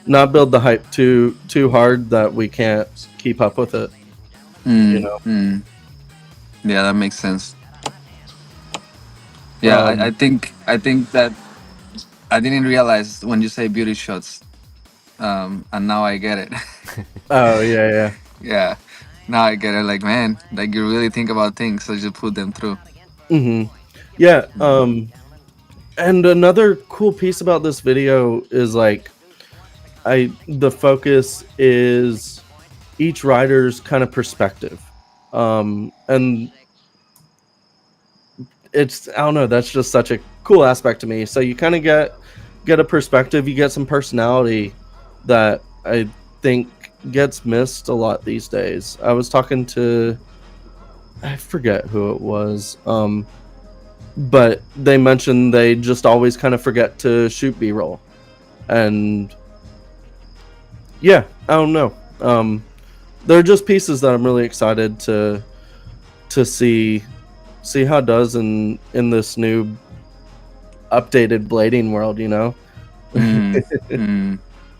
[SPEAKER 5] not build the hype too hard that we can't keep up with it, you
[SPEAKER 6] mm,
[SPEAKER 5] know.
[SPEAKER 6] mm. Yeah, that makes sense. Yeah, I
[SPEAKER 5] Um
[SPEAKER 6] think I think that I didn't realize when you say beauty shots, and now I get it.
[SPEAKER 5] Oh yeah.
[SPEAKER 6] Yeah, now I get it. Like, man, like you really think about things, so you put them through.
[SPEAKER 5] Yeah. And another cool piece about this video is like, the focus is each rider's kind of perspective, and it's, I don't know, that's just such a cool aspect to me. So you kind of get a perspective, you get some personality that I think gets missed a lot these days. I was talking to, I forget who it was, but they mentioned they just always kind of forget to shoot B-roll, and yeah, I don't know. They're just pieces that I'm really excited to see how it does in this new updated blading world, you know.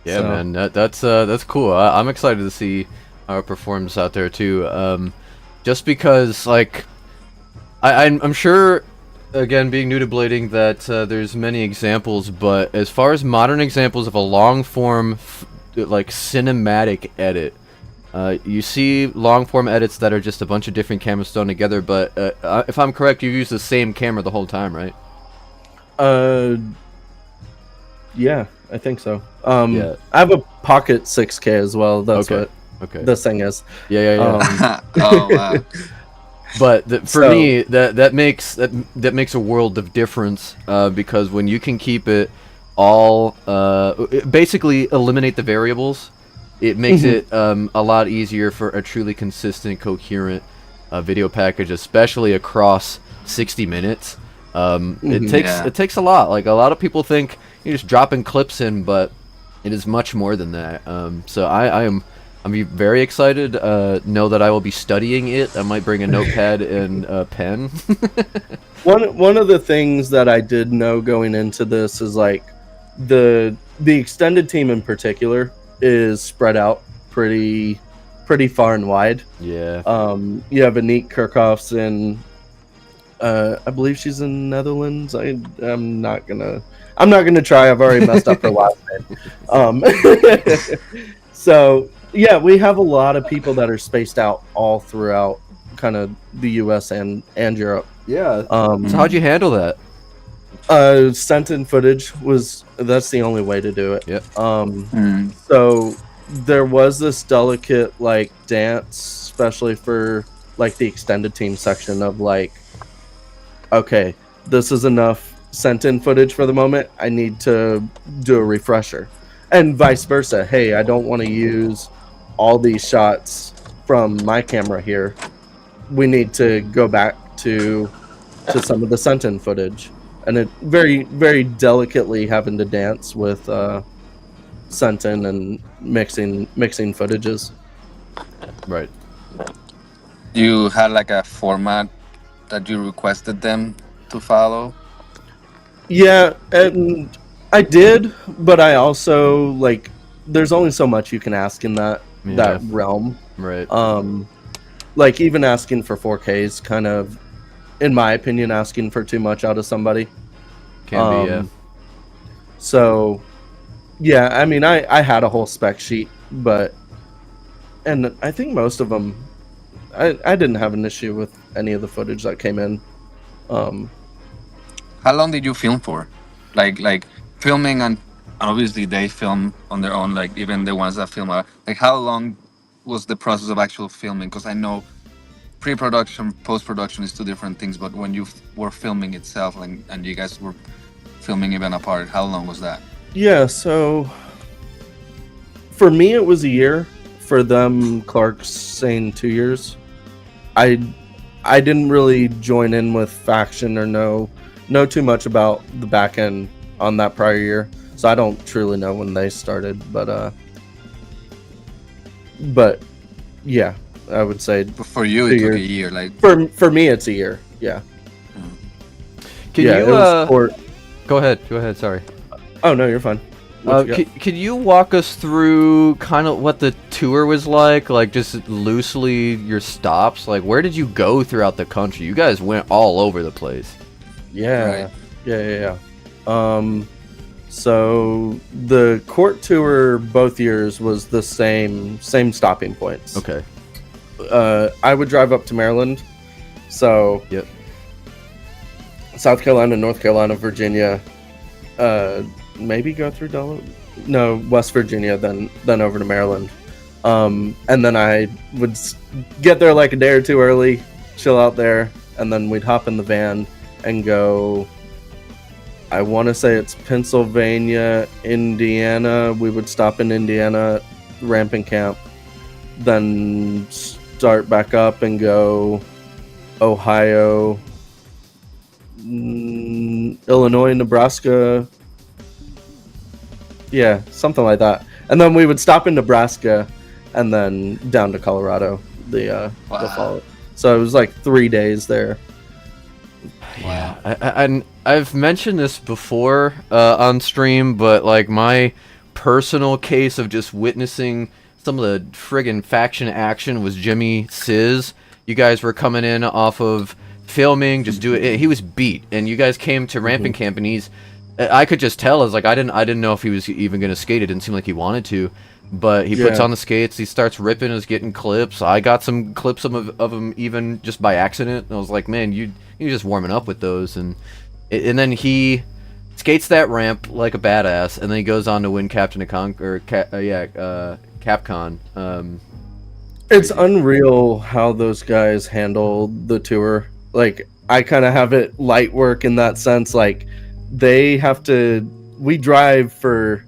[SPEAKER 4] Yeah,
[SPEAKER 5] So-
[SPEAKER 4] man, that's cool. I'm excited to see how it performs out there too. Just because, like, I'm sure, again, being new to blading, that there's many examples, but as far as modern examples of a long form, like cinematic edit, you see long form edits that are just a bunch of different cameras thrown together. But if I'm correct, you use the same camera the whole time, right?
[SPEAKER 5] Yeah, I think so.
[SPEAKER 4] Yeah.
[SPEAKER 5] I have a Pocket 6K as well. That's
[SPEAKER 4] Okay.
[SPEAKER 5] what
[SPEAKER 4] Okay.
[SPEAKER 5] this thing is.
[SPEAKER 4] Yeah.
[SPEAKER 6] Oh wow.
[SPEAKER 4] But for
[SPEAKER 5] So-
[SPEAKER 4] me, that makes a world of difference, because when you can keep it all, basically eliminate the variables, it makes it a lot easier for a truly consistent, coherent video package, especially across 60 minutes. It takes a lot. Like, a lot of people think you're just dropping clips in, but it is much more than that. So I'm very excited. Know that I will be studying it. I might bring a notepad and a pen.
[SPEAKER 5] One of the things that I did know going into this is like the extended team in particular is spread out pretty far and wide.
[SPEAKER 4] Yeah.
[SPEAKER 5] You have Aniek Kirchhoff's in, I believe she's in Netherlands. I'm not gonna try. I've already messed up her last name. So yeah, we have a lot of people that are spaced out all throughout kind of the US and Europe.
[SPEAKER 4] Yeah. So how'd you handle that?
[SPEAKER 5] Sent in footage that's the only way to do it.
[SPEAKER 4] Yep.
[SPEAKER 5] So there was this delicate like dance, especially for like the extended team section of like, okay, this is enough sent in footage for the moment. I need to do a refresher, and vice versa. Hey, I don't want to use all these shots from my camera here. We need to go back to some of the sent in footage, and it very, very delicately having to dance with sent in and mixing footages.
[SPEAKER 4] Right.
[SPEAKER 6] You had like a format that you requested them to follow.
[SPEAKER 5] Yeah, and I did, but I also like, there's only so much you can ask in that realm.
[SPEAKER 4] Right.
[SPEAKER 5] Like even asking for 4K is kind of, in my opinion, asking for too much out of somebody.
[SPEAKER 4] Can be, yeah.
[SPEAKER 5] So, yeah, I mean, I had a whole spec sheet, and I think most of them, I didn't have an issue with any of the footage that came in.
[SPEAKER 6] How long did you film for? Like filming, and obviously they film on their own. Like even the ones that film are like, how long was the process of actual filming? Because I know pre-production, post-production is two different things. But when you were filming itself, and you guys were filming even apart, how long was that?
[SPEAKER 5] Yeah, so for me it was a year. For them, Clark's saying 2 years. I didn't really join in with Faction or know too much about the back end on that prior year, so I don't truly know when they started. But yeah, I would say
[SPEAKER 6] But for you,
[SPEAKER 5] 2
[SPEAKER 6] it took
[SPEAKER 5] years.
[SPEAKER 6] a year. Like
[SPEAKER 5] For me, it's a year. Yeah.
[SPEAKER 4] Can
[SPEAKER 5] yeah,
[SPEAKER 4] you
[SPEAKER 5] it was for-
[SPEAKER 4] go ahead, sorry.
[SPEAKER 5] Oh no, you're fine. What you got?
[SPEAKER 4] Can you walk us through kind of what the tour was like just loosely your stops? Like, where did you go throughout the country? You guys went all over the place.
[SPEAKER 5] Yeah.
[SPEAKER 6] Right.
[SPEAKER 5] Yeah. So the court tour both years was the same stopping points.
[SPEAKER 4] Okay.
[SPEAKER 5] I would drive up to Maryland. So
[SPEAKER 4] Yep.
[SPEAKER 5] South Carolina, North Carolina, Virginia, maybe go through West Virginia, then over to Maryland. And then I would get there like a day or two early, chill out there, and then we'd hop in the van and go. I want to say it's Pennsylvania, Indiana. We would stop in Indiana, ramping camp, then start back up and go Ohio, Illinois, Nebraska. Yeah, something like that. And then we would stop in Nebraska and then down to Colorado the follow. So it was like 3 days there.
[SPEAKER 4] Wow. And I've mentioned this before on stream, but like my personal case of just witnessing some of the friggin' faction action was Jimmy Sizz. You guys were coming in off of filming, just do it. He was beat, and you guys came to ramping camp, and I could just tell. I was like, I didn't know if he was even gonna skate. It didn't seem like he wanted to, but he puts on the skates. He starts ripping. Is getting clips. I got some clips of him even just by accident. And I was like, man, you're just warming up with those, and then he skates that ramp like a badass, and then he goes on to win Capcom.
[SPEAKER 5] It's unreal how those guys handle the tour. Like, I kind of have it light work in that sense. Like, we drive for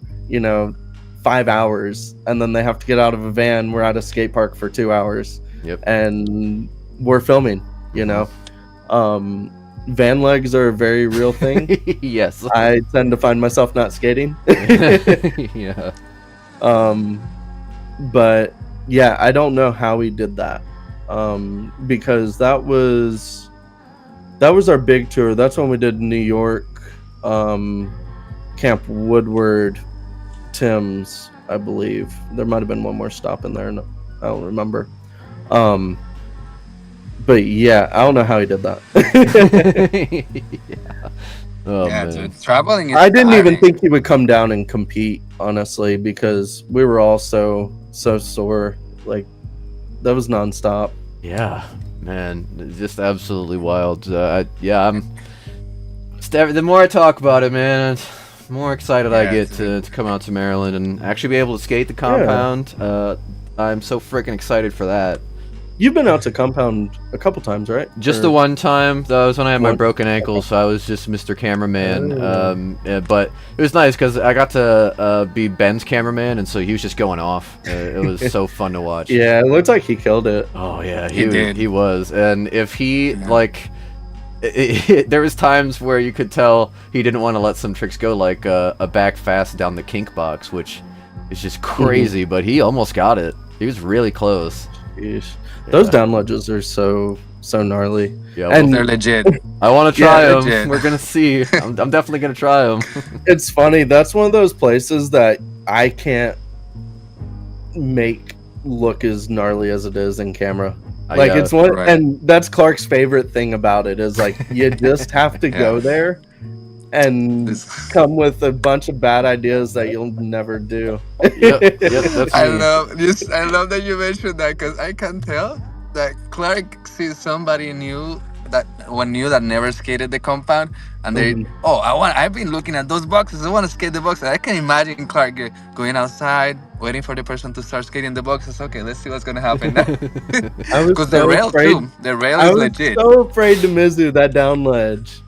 [SPEAKER 5] 5 hours, and then they have to get out of a van. We're at a skate park for 2 hours.
[SPEAKER 4] Yep.
[SPEAKER 5] And we're filming. Van legs are a very real thing.
[SPEAKER 4] Yes.
[SPEAKER 5] I tend to find myself not skating.
[SPEAKER 4] Yeah.
[SPEAKER 5] But yeah, I don't know how he did that. Because that was our big tour. That's when we did New York, Camp Woodward, Tim's, I believe. There might have been one more stop in there. No, I don't remember. But yeah, I don't know how he did that.
[SPEAKER 4] Yeah. Oh,
[SPEAKER 6] Yeah,
[SPEAKER 4] man.
[SPEAKER 6] dude, traveling is
[SPEAKER 5] I didn't even
[SPEAKER 6] tiring.
[SPEAKER 5] think he would come down and compete, honestly, because we were all so sore. Like, that was nonstop.
[SPEAKER 4] Yeah, man, just absolutely wild. The more I talk about it, man, the more excited I get to come out to Maryland and actually be able to skate the compound. I'm so freaking excited for that.
[SPEAKER 5] You've been out to Compound a couple times, right?
[SPEAKER 4] Just the one time. That was when I had my broken ankle, so I was just Mr. Cameraman. But it was nice because I got to be Ben's cameraman, and so he was just going off. It was so fun to watch.
[SPEAKER 5] Yeah, it looked like he killed it.
[SPEAKER 4] Oh yeah,
[SPEAKER 6] He did.
[SPEAKER 4] He was, and if he there was times where you could tell he didn't want to let some tricks go, like a back fast down the kink box, which is just crazy. But he almost got it. He was really close.
[SPEAKER 5] Sheesh. Those down ledges are so gnarly.
[SPEAKER 4] Yeah,
[SPEAKER 5] And
[SPEAKER 6] They're legit.
[SPEAKER 4] I want to try them.
[SPEAKER 6] legit.
[SPEAKER 4] We're gonna see. I'm definitely gonna try them.
[SPEAKER 5] it's funny. That's one of those places that I can't make look as gnarly as it is in camera. Like, it's one,
[SPEAKER 6] Right.
[SPEAKER 5] and that's Clark's favorite thing about it is like you just have to go there and come with a bunch of bad ideas that you'll never do.
[SPEAKER 4] Yep, that's
[SPEAKER 6] I
[SPEAKER 4] me.
[SPEAKER 6] love that you mentioned that because I can tell that Clark sees somebody new that never skated the compound, and they I've been looking at those boxes. I want to skate the boxes. I can imagine Clark going outside, waiting for the person to start skating the boxes. Okay, let's see what's gonna happen now.
[SPEAKER 5] I was
[SPEAKER 6] Because the
[SPEAKER 5] so
[SPEAKER 6] rail
[SPEAKER 5] afraid.
[SPEAKER 6] too. The rail
[SPEAKER 5] I
[SPEAKER 6] is
[SPEAKER 5] was
[SPEAKER 6] legit.
[SPEAKER 5] so afraid to Mizu that down ledge.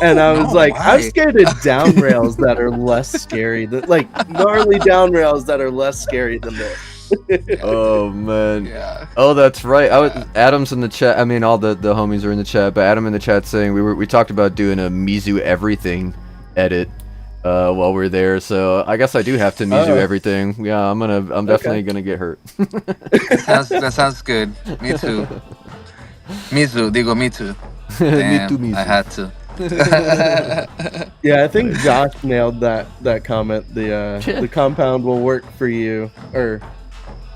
[SPEAKER 5] And I was like, I've skated down rails that are less scary, like gnarly down rails that are less scary than this.
[SPEAKER 4] Oh man.
[SPEAKER 6] Yeah.
[SPEAKER 4] Oh, that's right. Adam's in the chat. I mean, all the homies are in the chat, but Adam in the chat saying we talked about doing a Mizu everything edit while we're there. So I guess I do have to Mizu everything. Yeah, I'm definitely gonna get hurt.
[SPEAKER 6] That sounds good. Me too. Mizu, digo me too. Damn,
[SPEAKER 4] Me too, Mizu.
[SPEAKER 6] I had to.
[SPEAKER 5] Yeah, I think Josh nailed that comment. The compound will work for you, or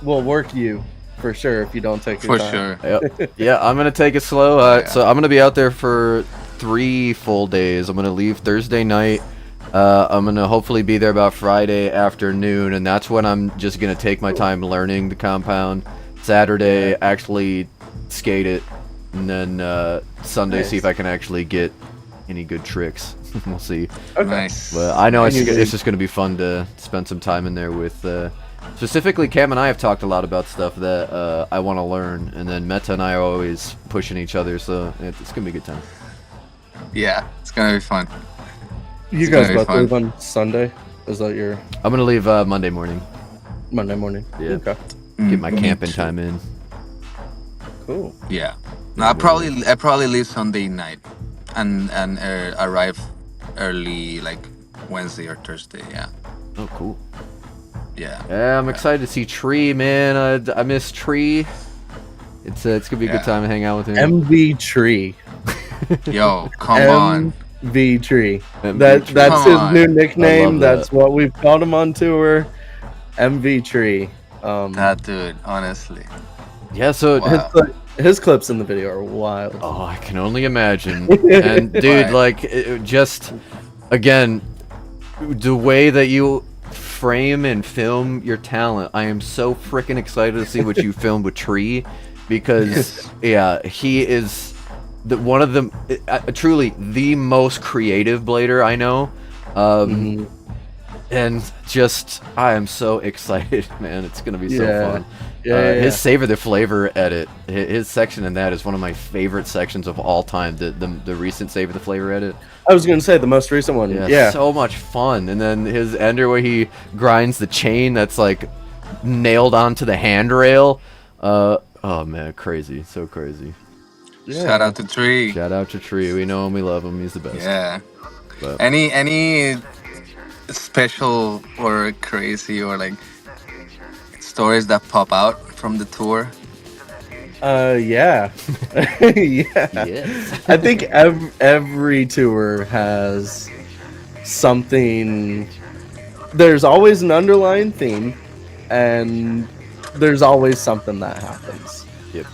[SPEAKER 5] will work you for sure if you don't take your
[SPEAKER 6] For
[SPEAKER 5] time.
[SPEAKER 6] sure.
[SPEAKER 4] Yep. Yeah, I'm gonna take it slow. So I'm gonna be out there for 3 full days. I'm gonna leave Thursday night, I'm gonna hopefully be there about Friday afternoon, and that's when I'm just gonna take my time learning the compound. Saturday, actually skate it, and then Sunday see if I can actually get any good tricks. We'll see.
[SPEAKER 6] Nice.
[SPEAKER 4] But I know
[SPEAKER 5] And you
[SPEAKER 4] it's just gonna be fun to spend some time in there with. Specifically, Cam and I have talked a lot about stuff that I want to learn, and then Meta and I are always pushing each other, so it's gonna be a good time.
[SPEAKER 6] Yeah, it's gonna be fun.
[SPEAKER 5] You
[SPEAKER 6] It's
[SPEAKER 5] guys
[SPEAKER 6] gonna be
[SPEAKER 5] both
[SPEAKER 6] fun.
[SPEAKER 5] leave on Sunday? Is that your
[SPEAKER 4] I'm gonna leave Monday morning.
[SPEAKER 5] Monday morning?
[SPEAKER 4] Yeah.
[SPEAKER 5] Okay.
[SPEAKER 4] Get my
[SPEAKER 6] Me
[SPEAKER 4] camping
[SPEAKER 6] too.
[SPEAKER 4] time in.
[SPEAKER 5] Cool.
[SPEAKER 6] Yeah. No, I probably leave Sunday night, and arrive early like Wednesday or Thursday. Yeah.
[SPEAKER 4] Oh, cool.
[SPEAKER 6] Yeah.
[SPEAKER 4] Yeah, I'm excited to see Tree, man. I miss Tree. It's gonna be a good
[SPEAKER 6] Yeah.
[SPEAKER 4] time to hang out with him.
[SPEAKER 5] MV Tree.
[SPEAKER 6] Yo, come on.
[SPEAKER 5] MV Tree.
[SPEAKER 4] MV
[SPEAKER 5] That's
[SPEAKER 4] Tree.
[SPEAKER 6] Come
[SPEAKER 5] his
[SPEAKER 6] on.
[SPEAKER 5] new
[SPEAKER 4] I
[SPEAKER 5] nickname.
[SPEAKER 4] love
[SPEAKER 5] That's
[SPEAKER 4] that.
[SPEAKER 5] what we've called him on tour. MV Tree.
[SPEAKER 6] That dude, honestly.
[SPEAKER 4] Yeah, so
[SPEAKER 6] Wow.
[SPEAKER 5] his clips in the video are wild.
[SPEAKER 4] oh, I can only imagine. And dude,
[SPEAKER 6] Right.
[SPEAKER 4] like, just again, the way that you frame and film your talent, I am so freaking excited to see what you filmed with Tree, because yeah, he is one of the truly the most creative blader I know.
[SPEAKER 5] Mhm.
[SPEAKER 4] And just, I am so excited, man. It's gonna be so
[SPEAKER 5] Yeah.
[SPEAKER 4] fun.
[SPEAKER 5] Yeah,
[SPEAKER 4] His Savor the Flavor edit, his section in that is one of my favorite sections of all time. The recent Savor the Flavor edit.
[SPEAKER 5] I was gonna say the most recent one.
[SPEAKER 4] Yeah,
[SPEAKER 5] Yeah.
[SPEAKER 4] so much fun. And then his ender where he grinds the chain that's like nailed onto the handrail. Oh man, crazy, so crazy.
[SPEAKER 5] Yeah.
[SPEAKER 6] Shout out to Tree.
[SPEAKER 4] Shout out to Tree. We know him, we love him. He's the best.
[SPEAKER 6] Yeah.
[SPEAKER 4] But-
[SPEAKER 6] Any special or crazy or like stories that pop out from the tour?
[SPEAKER 5] Yeah. Yeah.
[SPEAKER 4] Yes.
[SPEAKER 5] I think every tour has something. There's always an underlying theme, and there's always something that happens.
[SPEAKER 4] Yep.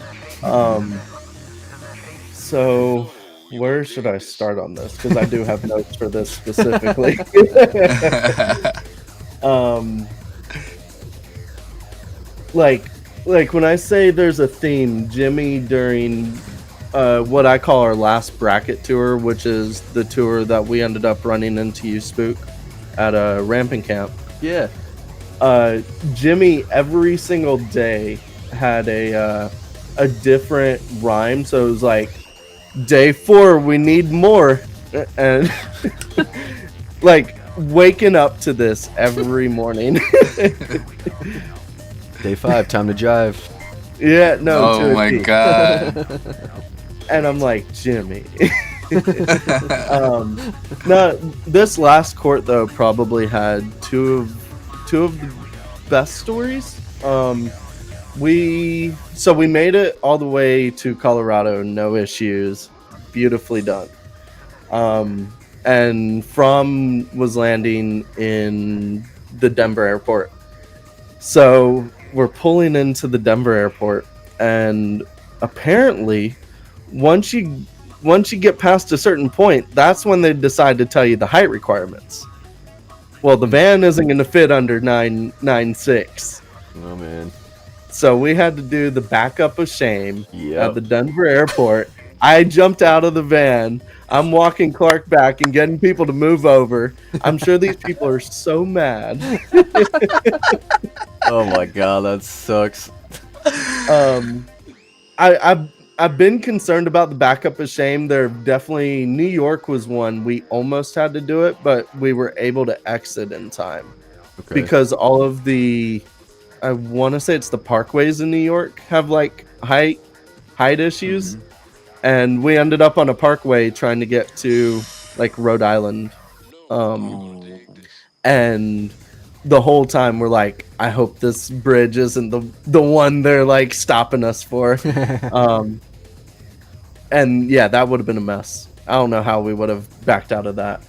[SPEAKER 5] So where should I start on this? Because I do have notes for this specifically. Like when I say there's a theme, Jimmy during what I call our last bracket tour, which is the tour that we ended up running into you, Spook, at a ramping camp.
[SPEAKER 4] Yeah.
[SPEAKER 5] Jimmy every single day had a different rhyme, so it was like day 4 we need more, and like waking up to this every morning.
[SPEAKER 4] Day 5, time to jive.
[SPEAKER 5] Yeah, no.
[SPEAKER 6] Oh my
[SPEAKER 5] Turkey.
[SPEAKER 6] god.
[SPEAKER 5] And I'm like, Jimmy. No, this last court though probably had two of the best stories. We made it all the way to Colorado, no issues, beautifully done. And From was landing in the Denver airport. So we're pulling into the Denver airport, and apparently once you get past a certain point, that's when they decide to tell you the height requirements. Well, the van isn't going to fit under 996.
[SPEAKER 4] Oh man.
[SPEAKER 5] So we had to do the backup of shame
[SPEAKER 4] Yep.
[SPEAKER 5] at the Denver airport. I jumped out of the van. I'm walking Clark back and getting people to move over. I'm sure these people are so mad.
[SPEAKER 4] Oh my god, that sucks.
[SPEAKER 5] I've been concerned about the backup of shame. There definitely New York was one we almost had to do it, but we were able to exit in time
[SPEAKER 4] Okay.
[SPEAKER 5] because all of the I want to say it's the parkways in New York have like height issues, and we ended up on a parkway trying to get to like Rhode Island, and the whole time we're like, I hope this bridge isn't the one they're like stopping us for. And yeah, that would have been a mess. I don't know how we would have backed out of that.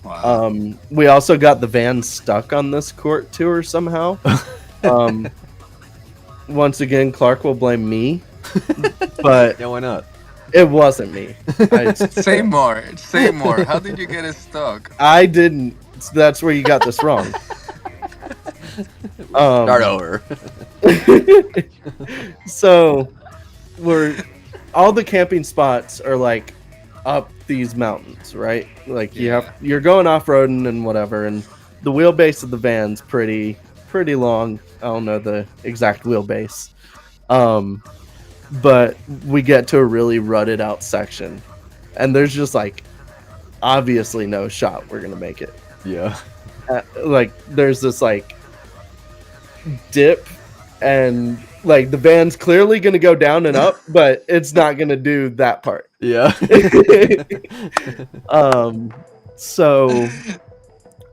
[SPEAKER 6] Wow.
[SPEAKER 5] We also got the van stuck on this court tour somehow. Once again, Clark will blame me, but
[SPEAKER 4] Yeah, why not?
[SPEAKER 5] it wasn't me.
[SPEAKER 6] Say more. Say more. How did you get it stuck?
[SPEAKER 5] I didn't that's where you got this wrong.
[SPEAKER 4] Start over.
[SPEAKER 5] So all the camping spots are like up these mountains, right? Like you're going off-roading and whatever, and the wheelbase of the van's pretty long. I don't know the exact wheelbase. But we get to a really rutted out section, and there's just like obviously no shot we're gonna make it.
[SPEAKER 4] Yeah.
[SPEAKER 5] Like there's this like dip, and like the van's clearly gonna go down and up, but it's not gonna do that part.
[SPEAKER 4] Yeah.
[SPEAKER 5] So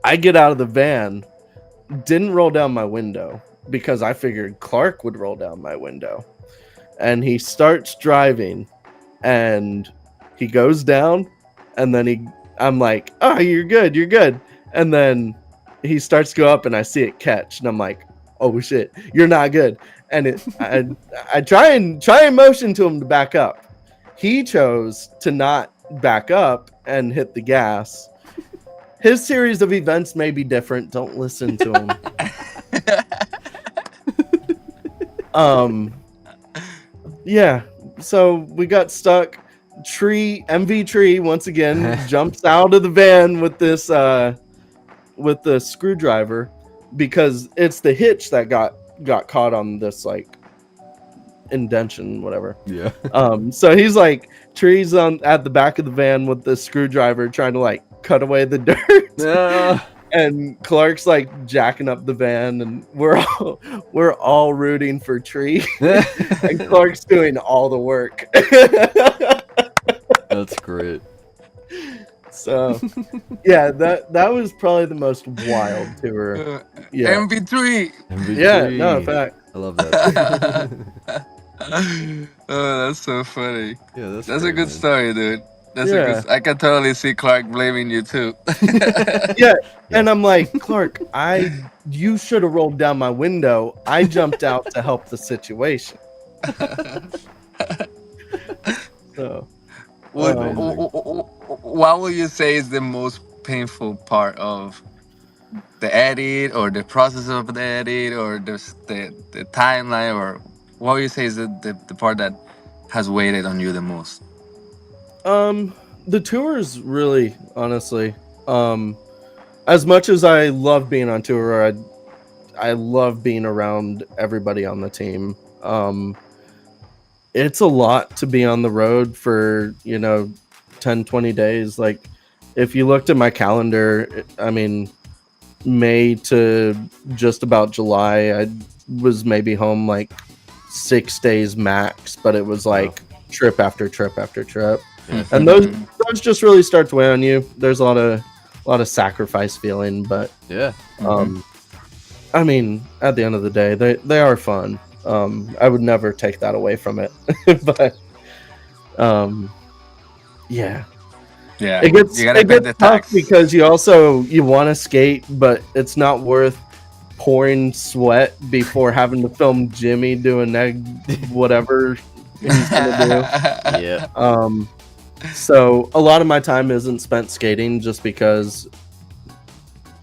[SPEAKER 5] I get out of the van, didn't roll down my window because I figured Clark would roll down my window. And he starts driving, and he goes down, and then I'm like, oh, you're good. And then he starts to go up, and I see it catch, and I'm like, oh shit, you're not good. And I try and motion to him to back up. He chose to not back up and hit the gas. His series of events may be different. Don't listen to him. Yeah, so we got stuck. MV Tree once again jumps out of the van with this with the screwdriver, because it's the hitch that got caught on this like indention, whatever.
[SPEAKER 4] Yeah.
[SPEAKER 5] So he's like, Tree's at the back of the van with the screwdriver trying to like cut away the dirt. And Clark's like jacking up the van, and we're all rooting for Tree, and Clark's doing all the work.
[SPEAKER 4] That's great.
[SPEAKER 5] So, yeah, that was probably the most wild tour. Yeah,
[SPEAKER 6] MV3.
[SPEAKER 5] yeah, no, in fact,
[SPEAKER 4] I love that.
[SPEAKER 6] Oh, that's so funny.
[SPEAKER 4] Yeah, that's
[SPEAKER 6] a
[SPEAKER 4] great,
[SPEAKER 6] good
[SPEAKER 4] man.
[SPEAKER 6] story, dude. That's
[SPEAKER 5] Yeah.
[SPEAKER 6] a good. I can totally see Clark blaming you too.
[SPEAKER 5] yeah. And I'm like, Clark, you should have rolled down my window. I jumped out to help the situation. So,
[SPEAKER 6] What would you say is the most painful part of the edit, or the process of the edit, or the timeline, or what would you say is the part that has weighted on you the most?
[SPEAKER 5] the tours really, honestly, as much as I love being on tour, I love being around everybody on the team. It's a lot to be on the road for, 10, 20 days. Like, if you looked at my calendar, I mean, May to just about July, I was maybe home like 6 days max, but it was like trip after trip after trip.
[SPEAKER 4] Yeah.
[SPEAKER 5] And those just really start to weigh on you. There's a lot of sacrifice feeling, but
[SPEAKER 4] Yeah.
[SPEAKER 5] I mean, at the end of the day, they are fun. I would never take that away from it. But yeah.
[SPEAKER 6] Yeah,
[SPEAKER 5] It gets
[SPEAKER 6] you gotta pay the
[SPEAKER 5] tough
[SPEAKER 6] tax.
[SPEAKER 5] because you want to skate, but it's not worth pouring sweat before having to film Jimmy doing whatever he's gonna do.
[SPEAKER 4] Yeah.
[SPEAKER 5] So a lot of my time isn't spent skating just because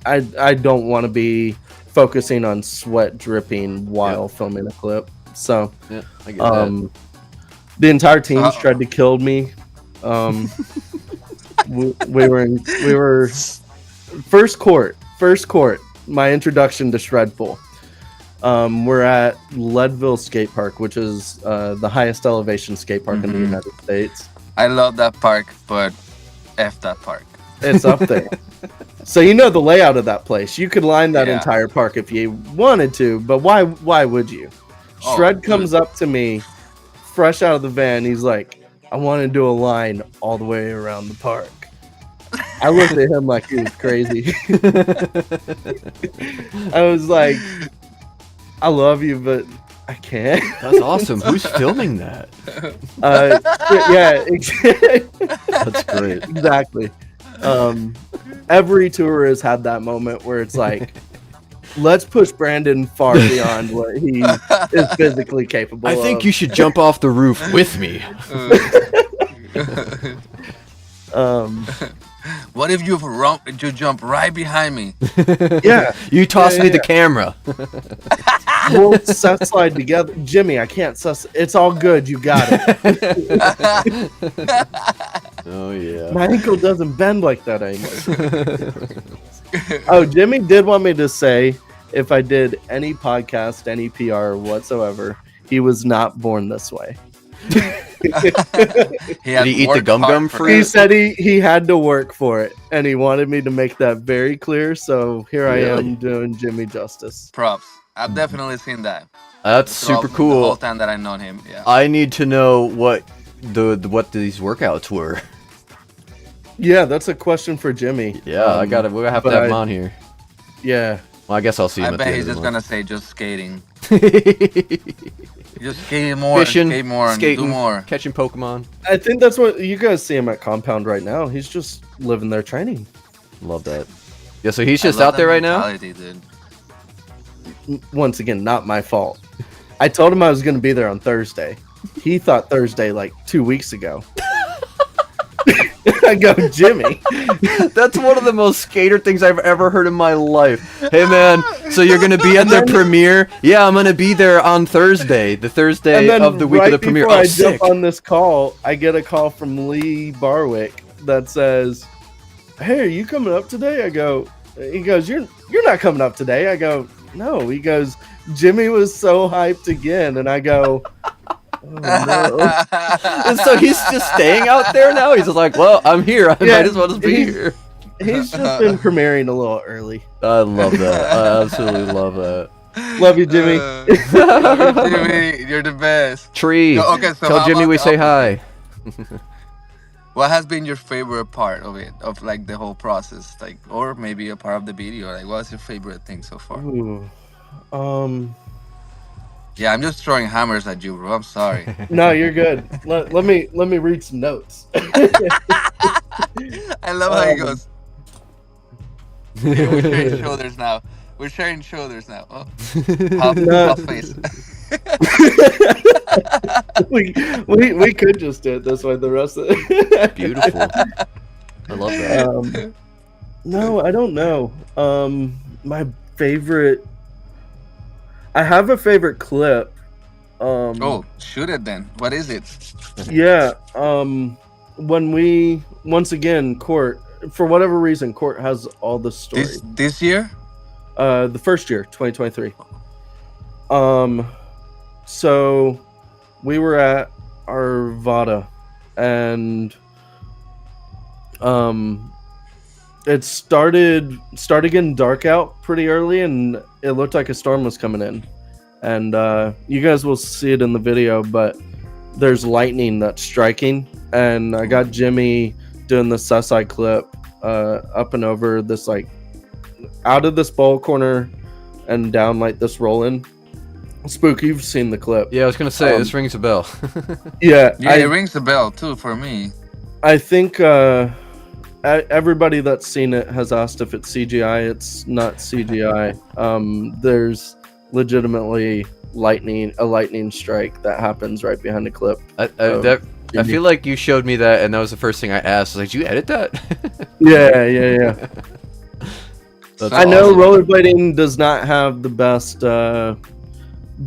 [SPEAKER 5] I don't want to be focusing on sweat dripping while filming a clip. So
[SPEAKER 4] Yeah. I get that.
[SPEAKER 5] the entire team's tried to kill me. We were first court. My introduction to Shredpool. We're at Leadville Skate Park, which is the highest elevation skate park in the United States.
[SPEAKER 6] I love that park, but F that park.
[SPEAKER 5] It's up there. So you know the layout of that place. You could line that
[SPEAKER 6] Yeah.
[SPEAKER 5] entire park if you wanted to, but why would you?
[SPEAKER 6] Oh,
[SPEAKER 5] Shred
[SPEAKER 6] dude.
[SPEAKER 5] comes up to me, fresh out of the van. He's like, I want to do a line all the way around the park. I looked at him like he was crazy. I was like, I love you, but I can't.
[SPEAKER 4] That's awesome. Who's filming that?
[SPEAKER 5] Yeah,
[SPEAKER 4] That's great.
[SPEAKER 5] exactly. Every tour has had that moment where it's like, let's push Brandon far beyond what he is physically capable
[SPEAKER 4] I
[SPEAKER 5] of.
[SPEAKER 4] think you should jump off the roof with me.
[SPEAKER 6] What What if you jump right behind me?
[SPEAKER 5] Yeah.
[SPEAKER 4] You toss
[SPEAKER 5] Yeah,
[SPEAKER 4] me
[SPEAKER 5] yeah,
[SPEAKER 4] the camera.
[SPEAKER 5] We'll sus slide together. Jimmy, I can't sus. It's all good. You got it.
[SPEAKER 4] Oh yeah.
[SPEAKER 5] My ankle doesn't bend like that anymore. Oh, Jimmy did want me to say if I did any podcast, any PR whatsoever, he was not born this way.
[SPEAKER 4] Did he eat the gum gum
[SPEAKER 6] for
[SPEAKER 4] fruit?
[SPEAKER 5] He said he had to work for it, and he wanted me to make that very clear. So here I
[SPEAKER 4] Really?
[SPEAKER 5] am doing Jimmy justice.
[SPEAKER 6] Props. I've definitely seen that.
[SPEAKER 4] That's
[SPEAKER 6] Throughout
[SPEAKER 4] super
[SPEAKER 6] The whole
[SPEAKER 4] cool.
[SPEAKER 6] time that I've known him. Yeah.
[SPEAKER 4] I need to know what these workouts were.
[SPEAKER 5] Yeah, that's a question for Jimmy.
[SPEAKER 4] Yeah, we'll have to
[SPEAKER 5] but
[SPEAKER 4] have him on here.
[SPEAKER 5] Yeah.
[SPEAKER 4] Well, I guess I'll see him
[SPEAKER 6] I
[SPEAKER 4] at the
[SPEAKER 6] bet
[SPEAKER 4] end
[SPEAKER 6] he's
[SPEAKER 4] of
[SPEAKER 6] just
[SPEAKER 4] the
[SPEAKER 6] gonna say just skating.
[SPEAKER 4] month.
[SPEAKER 6] Just skate more, and
[SPEAKER 4] Fishing,
[SPEAKER 6] skate more, and
[SPEAKER 4] skating,
[SPEAKER 6] do more.
[SPEAKER 4] catching Pokemon.
[SPEAKER 5] I think that's what you guys see him at Compound right now. He's just living their training.
[SPEAKER 4] Love that. Yeah, so he's
[SPEAKER 6] I
[SPEAKER 4] just
[SPEAKER 6] love
[SPEAKER 4] out there
[SPEAKER 6] that
[SPEAKER 4] right now?
[SPEAKER 6] mentality, dude.
[SPEAKER 5] Once again, not my fault. I told him I was going to be there on Thursday. He thought Thursday like 2 weeks ago. I go, Jimmy.
[SPEAKER 4] That's one of the most skater things I've ever heard in my life. Hey man, so you're gonna be at the premiere? Yeah, I'm gonna be there on Thursday, the Thursday
[SPEAKER 5] And then
[SPEAKER 4] of the week
[SPEAKER 5] right
[SPEAKER 4] of the premiere.
[SPEAKER 5] before
[SPEAKER 4] Oh,
[SPEAKER 5] I
[SPEAKER 4] sick.
[SPEAKER 5] jump on this call, I get a call from Lee Barwick that says, "Hey, are you coming up today?" He goes, "You're not coming up today." I go, "No." He goes, "Jimmy was so hyped again," and I go, "Oh no."
[SPEAKER 4] And so he's just staying out there now. He's just like, well, I'm here. I
[SPEAKER 5] Yeah,
[SPEAKER 4] might as well just be
[SPEAKER 5] he's-
[SPEAKER 4] here.
[SPEAKER 5] He's just been premiering a little early.
[SPEAKER 4] I love that. I absolutely love that.
[SPEAKER 5] Love you, Jimmy.
[SPEAKER 6] Love you, Jimmy, you're the best.
[SPEAKER 4] Tree.
[SPEAKER 6] No, okay, so
[SPEAKER 4] Tell
[SPEAKER 6] how
[SPEAKER 4] Jimmy
[SPEAKER 6] about
[SPEAKER 4] we
[SPEAKER 6] the
[SPEAKER 4] say
[SPEAKER 6] opposite?
[SPEAKER 4] hi.
[SPEAKER 6] What has been your favorite part of it, of like the whole process, like, or maybe a part of the video? Like, what's your favorite thing so far?
[SPEAKER 5] Ooh.
[SPEAKER 6] Yeah, I'm just throwing hammers at you, bro. I'm sorry.
[SPEAKER 5] No, you're good. Let me read some notes.
[SPEAKER 6] I love how he
[SPEAKER 5] Um,
[SPEAKER 6] goes. Okay, we're sharing shoulders now. We're sharing shoulders now. Oh, half face.
[SPEAKER 5] we could just do it this way. The rest of it.
[SPEAKER 4] Beautiful. I love that.
[SPEAKER 5] No, I don't know. My favorite. I have a favorite clip.
[SPEAKER 6] Oh, shoot it then. What is it?
[SPEAKER 5] Yeah. When we once again Court, for whatever reason, Court has all the story.
[SPEAKER 6] This year?
[SPEAKER 5] The first year, 2023. So we were at Arvada, and it started getting dark out pretty early, and it looked like a storm was coming in. And you guys will see it in the video, but there's lightning that's striking, and I got Jimmy doing the suicide clip up and over this, like, out of this bowl corner and down like this rolling. Spook, you've seen the clip.
[SPEAKER 4] Yeah, I was gonna say this rings a bell.
[SPEAKER 5] Yeah,
[SPEAKER 6] Yeah, it rings a bell too for me.
[SPEAKER 5] I think everybody that's seen it has asked if it's CGI. It's not CGI. There's legitimately a lightning strike that happens right behind the clip.
[SPEAKER 4] I feel like you showed me that, and that was the first thing I asked. I was like, did you edit that?
[SPEAKER 5] Yeah.
[SPEAKER 4] That's
[SPEAKER 5] I know
[SPEAKER 4] awesome.
[SPEAKER 5] rollerblading does not have the best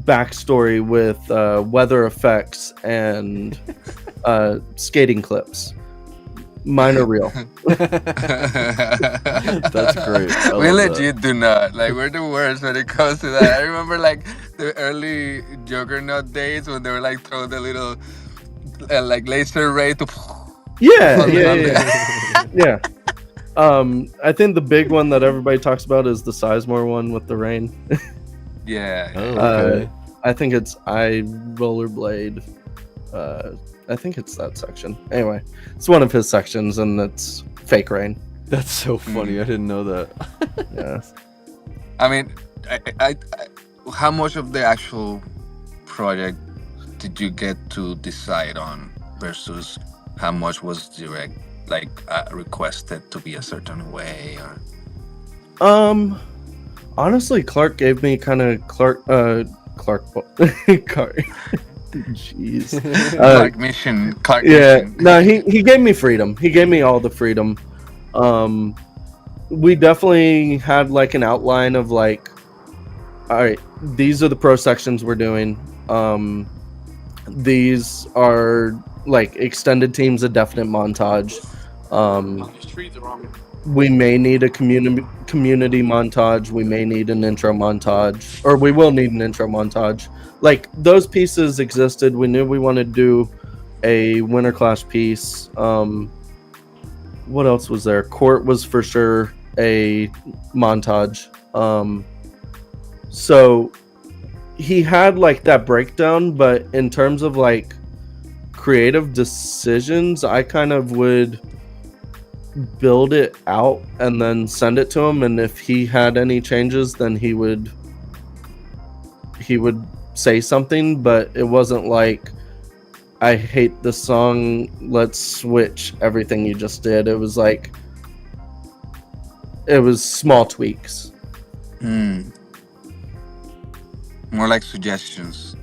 [SPEAKER 5] backstory with weather effects and skating clips. Mine are real.
[SPEAKER 4] That's great. I
[SPEAKER 6] We
[SPEAKER 4] love
[SPEAKER 6] legit do not. Like, we're the worst when it comes to that. I remember like the early Juggernaut days when they were like throw the little like laser ray to.
[SPEAKER 5] Yeah. Yeah. I think the big one that everybody talks about is the Sizemore one with the rain.
[SPEAKER 6] Yeah.
[SPEAKER 4] Oh, okay.
[SPEAKER 5] I think it's I rollerblade. I think it's that section. Anyway, it's one of his sections, and it's fake rain.
[SPEAKER 4] That's so funny. I didn't know that.
[SPEAKER 5] Yeah.
[SPEAKER 6] I mean, I how much of the actual project did you get to decide on versus how much was direct, like requested to be a certain way? Or
[SPEAKER 5] Honestly, Clark gave me kind of Clark. Jeez.
[SPEAKER 6] Clark Mission.
[SPEAKER 5] Yeah. No, he gave me freedom. He gave me all the freedom. We definitely had like an outline of like, all right, these are the pro sections we're doing. These are like extended teams, a definite montage. We may need a community montage. We may need an intro montage, or we will need an intro montage. Like those pieces existed. We knew we wanted to do a winter class piece. What else was there? Court was for sure a montage. So he had like that breakdown, but in terms of like creative decisions, I kind of would build it out and then send it to him, and if he had any changes, then he would say something, but it wasn't like, I hate the song, let's switch everything you just did. It was like, it was small tweaks.
[SPEAKER 6] More like suggestions.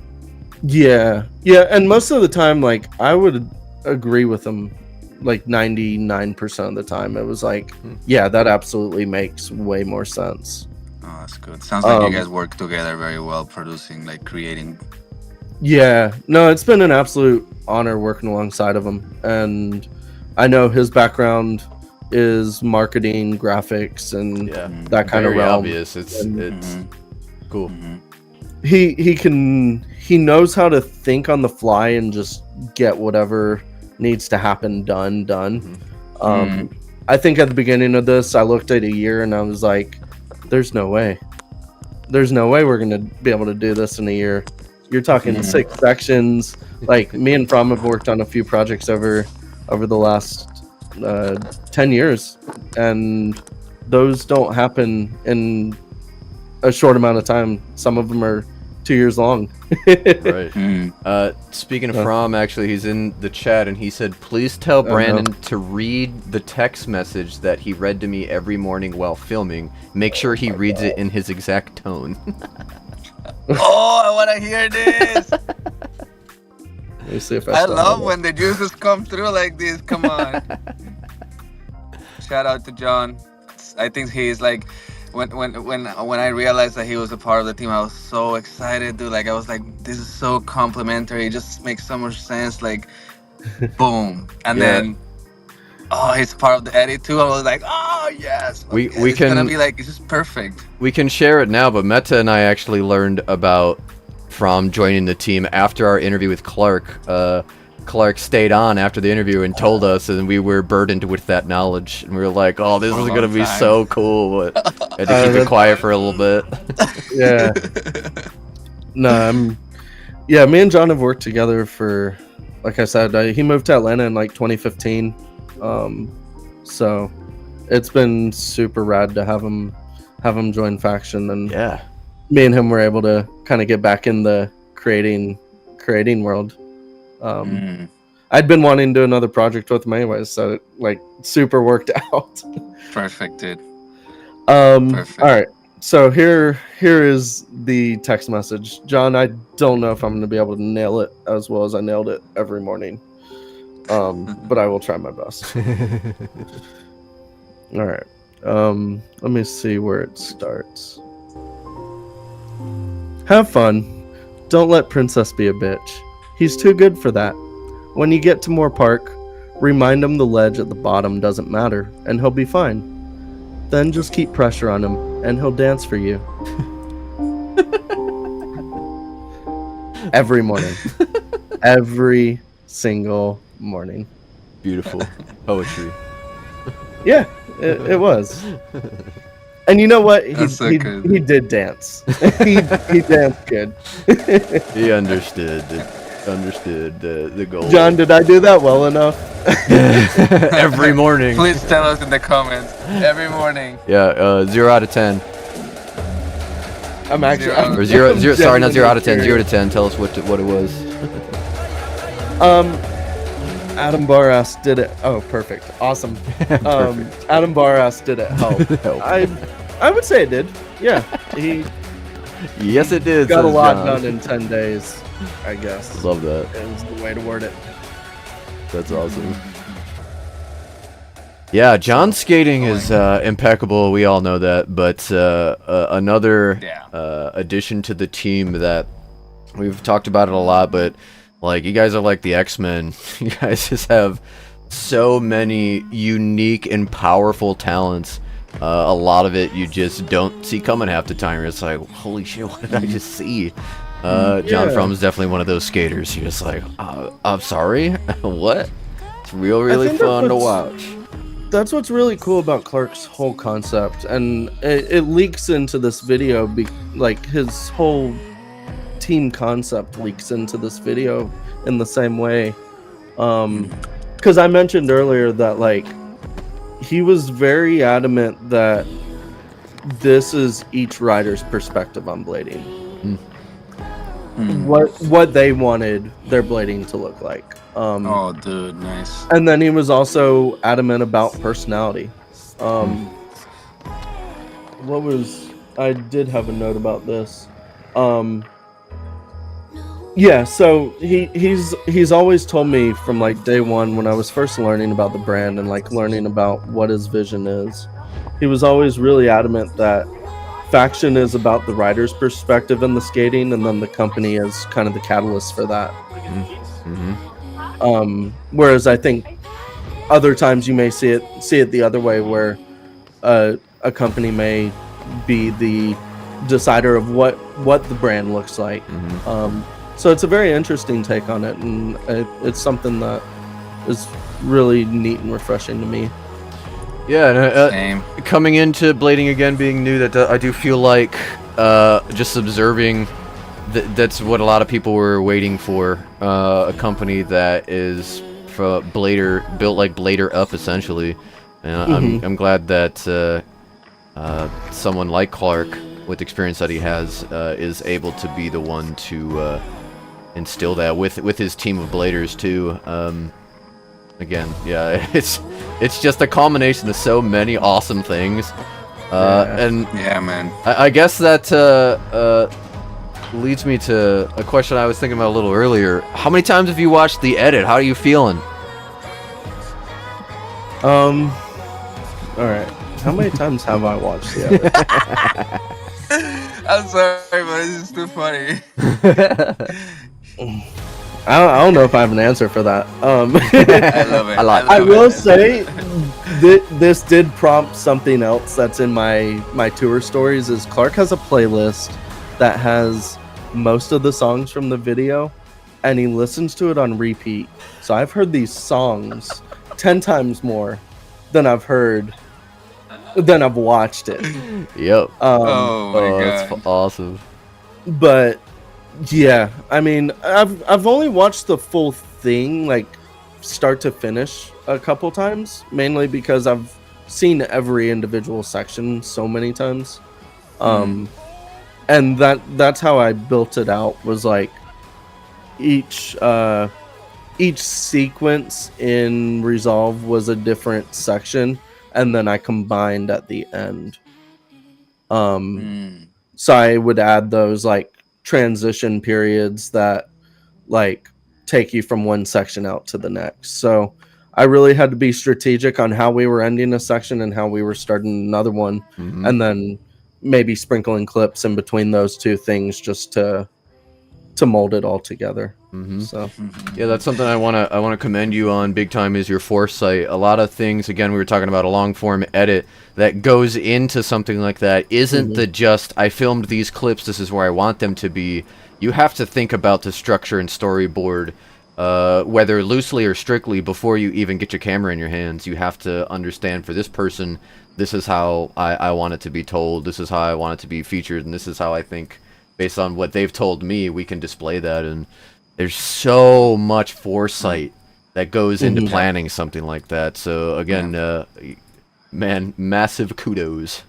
[SPEAKER 5] Yeah, and most of the time, like, I would agree with him, like 99% of the time. It was like, yeah, that absolutely makes way more sense.
[SPEAKER 6] Oh, that's good. Sounds like you guys work together very well, producing, like creating.
[SPEAKER 5] Yeah, no, it's been an absolute honor working alongside of him, and I know his background is marketing, graphics, and that kind of
[SPEAKER 4] Very
[SPEAKER 5] realm.
[SPEAKER 4] obvious. It's cool.
[SPEAKER 5] He knows how to think on the fly and just get whatever needs to happen done. I think at the beginning of this, I looked at a year and I was like, there's no way we're gonna be able to do this in a year. You're talking 6 sections. Like, me and Fromm have worked on a few projects over the last 10 years, and those don't happen in a short amount of time. Some of them are 2 years long.
[SPEAKER 4] Right. Speaking of Fromm, actually, he's in the chat and he said, please tell Brandon to read the text message that he read to me every morning while filming. Make sure he reads it in his exact tone.
[SPEAKER 6] Oh, I want to hear this.
[SPEAKER 5] Let me see if
[SPEAKER 6] I love when the juices come through like this. Come on. Shout out to John. I think he's like, when I realized that he was a part of the team, I was so excited, dude. Like, I was like, this is so complimentary. It just makes so much sense. Like, boom. And then, oh, he's part of the edit too. I was like, oh yes.
[SPEAKER 4] We
[SPEAKER 6] it's
[SPEAKER 4] can
[SPEAKER 6] gonna be like, it's just perfect.
[SPEAKER 4] We can share it now, but Meta and I actually learned about Fromm joining the team after our interview with Clark. Clark stayed on after the interview and told us, and we were burdened with that knowledge. And we were like, "Oh, this is gonna be so cool!" But had to keep it quiet for a little bit.
[SPEAKER 5] Yeah. No, yeah. Me and John have worked together for, like I said, he moved to Atlanta in like 2015. So it's been super rad to have him join Faction, and me and him were able to kind of get back in the creating world. I'd been wanting to do another project with him anyways, so it, like, super worked out.
[SPEAKER 6] Perfect, dude.
[SPEAKER 5] Perfect. All right, so here is the text message. John, I don't know if I'm going to be able to nail it as well as I nailed it every morning, but I will try my best. All right, let me see where it starts. Have fun. Don't let Princess be a bitch. He's too good for that. When you get to Moore Park, remind him the ledge at the bottom doesn't matter, and he'll be fine. Then just keep pressure on him, and he'll dance for you. Every morning. Every single morning.
[SPEAKER 4] Beautiful poetry.
[SPEAKER 5] Yeah, it was. And you know what? He did dance. he danced good.
[SPEAKER 4] He understood the goal.
[SPEAKER 5] John, did I do that well enough?
[SPEAKER 4] Every morning.
[SPEAKER 6] Please tell us in the comments. Every morning.
[SPEAKER 4] Yeah, 0 out of 10.
[SPEAKER 5] I'm actually...
[SPEAKER 4] Or zero, sorry, not 0 out of 10. 0 to 10. Tell us what it was.
[SPEAKER 5] Adam Barras did it. Oh, perfect. Awesome. Adam Barras did it help. I would say it did. Yeah.
[SPEAKER 4] Yes, it did.
[SPEAKER 5] Got a lot done in 10 days, I guess.
[SPEAKER 4] Love that.
[SPEAKER 5] It was the way to word it.
[SPEAKER 4] That's awesome. Yeah, John's skating is impeccable. We all know that. But another
[SPEAKER 6] Yeah.
[SPEAKER 4] addition to the team that we've talked about it a lot, but like you guys are like the X-Men. You guys just have so many unique and powerful talents. A lot of it you just don't see coming half the time. It's like, holy shit, what did I just see? John
[SPEAKER 5] Yeah.
[SPEAKER 4] Frum is definitely one of those skaters. You're just like, I'm sorry, what? It's really
[SPEAKER 5] think
[SPEAKER 4] fun to
[SPEAKER 5] that's
[SPEAKER 4] watch.
[SPEAKER 5] That's what's really cool about Clark's whole concept, and it leaks into this video. Like his whole team concept leaks into this video in the same way. Because I mentioned earlier that like he was very adamant that this is each rider's perspective on blading. What they wanted their blading to look like.
[SPEAKER 6] Oh, dude, nice.
[SPEAKER 5] And then he was also adamant about personality. What was I did have a note about this. Yeah, so he's always told me from like day one when I was first learning about the brand and like learning about what his vision is. He was always really adamant that faction is about the rider's perspective in the skating, and then the company is kind of the catalyst for that. Whereas I think other times you may see it the other way, where a company may be the decider of what the brand looks like. So it's a very interesting take on it, and it's something that is really neat and refreshing to me.
[SPEAKER 4] Yeah, and,
[SPEAKER 6] Same.
[SPEAKER 4] coming into blading again being new, that I do feel like just observing that's what a lot of people were waiting for. A company that is for blader, built like Blader up essentially, and I'm glad that someone like Clark, with the experience that he has, is able to be the one to instill that with his team of bladers too. Again, yeah, it's just a combination of so many awesome things, and
[SPEAKER 6] Yeah, man.
[SPEAKER 4] I guess that leads me to a question I was thinking about a little earlier. How many times have you watched the edit? How are you feeling?
[SPEAKER 5] All right. How many times have I watched the edit?
[SPEAKER 6] I'm sorry, but this is too funny.
[SPEAKER 5] I don't know if I have an answer for that.
[SPEAKER 6] I love it.
[SPEAKER 4] I like
[SPEAKER 5] I
[SPEAKER 6] love
[SPEAKER 5] will
[SPEAKER 6] it.
[SPEAKER 5] say this did prompt something else that's in my tour stories. Is Clark has a playlist that has most of the songs from the video, and he listens to it on repeat. So I've heard these songs 10 times more than I've watched it.
[SPEAKER 4] Yep.
[SPEAKER 6] Oh my god.
[SPEAKER 4] That's awesome.
[SPEAKER 5] But yeah, I mean, I've only watched the full thing, like start to finish, a couple times, mainly because I've seen every individual section so many times. And that's how I built it out, was like each sequence in Resolve was a different section, and then I combined at the end. So I would add those like transition periods that like take you from one section out to the next. So I really had to be strategic on how we were ending a section and how we were starting another one, and then maybe sprinkling clips in between those two things just to mold it all together. So
[SPEAKER 4] Yeah, that's something I wanna commend you on big time, is your foresight. A lot of things, again, we were talking about a long form edit that goes into something like that isn't the just I filmed these clips, this is where I want them to be. You have to think about the structure and storyboard, whether loosely or strictly, before you even get your camera in your hands. You have to understand, for this person, this is how I want it to be told, this is how I want it to be featured, and this is how I think, based on what they've told me, we can display that. And there's so much foresight that goes into planning something like that. So again, man, massive kudos.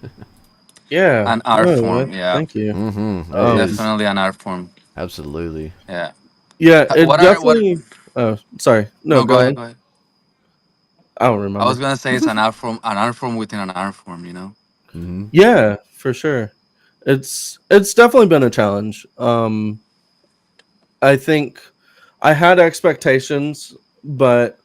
[SPEAKER 5] yeah,
[SPEAKER 6] An art
[SPEAKER 5] no,
[SPEAKER 6] form, yeah.
[SPEAKER 5] Thank you.
[SPEAKER 6] Definitely an art form.
[SPEAKER 4] Absolutely.
[SPEAKER 6] Yeah.
[SPEAKER 5] Yeah, it
[SPEAKER 6] What
[SPEAKER 5] definitely. Oh, sorry. No, go ahead.
[SPEAKER 6] Go ahead.
[SPEAKER 5] I don't
[SPEAKER 6] I
[SPEAKER 5] remember.
[SPEAKER 6] was gonna say it's an art form within an art form, you know?
[SPEAKER 5] Yeah, for sure. It's definitely been a challenge. I think I had expectations, but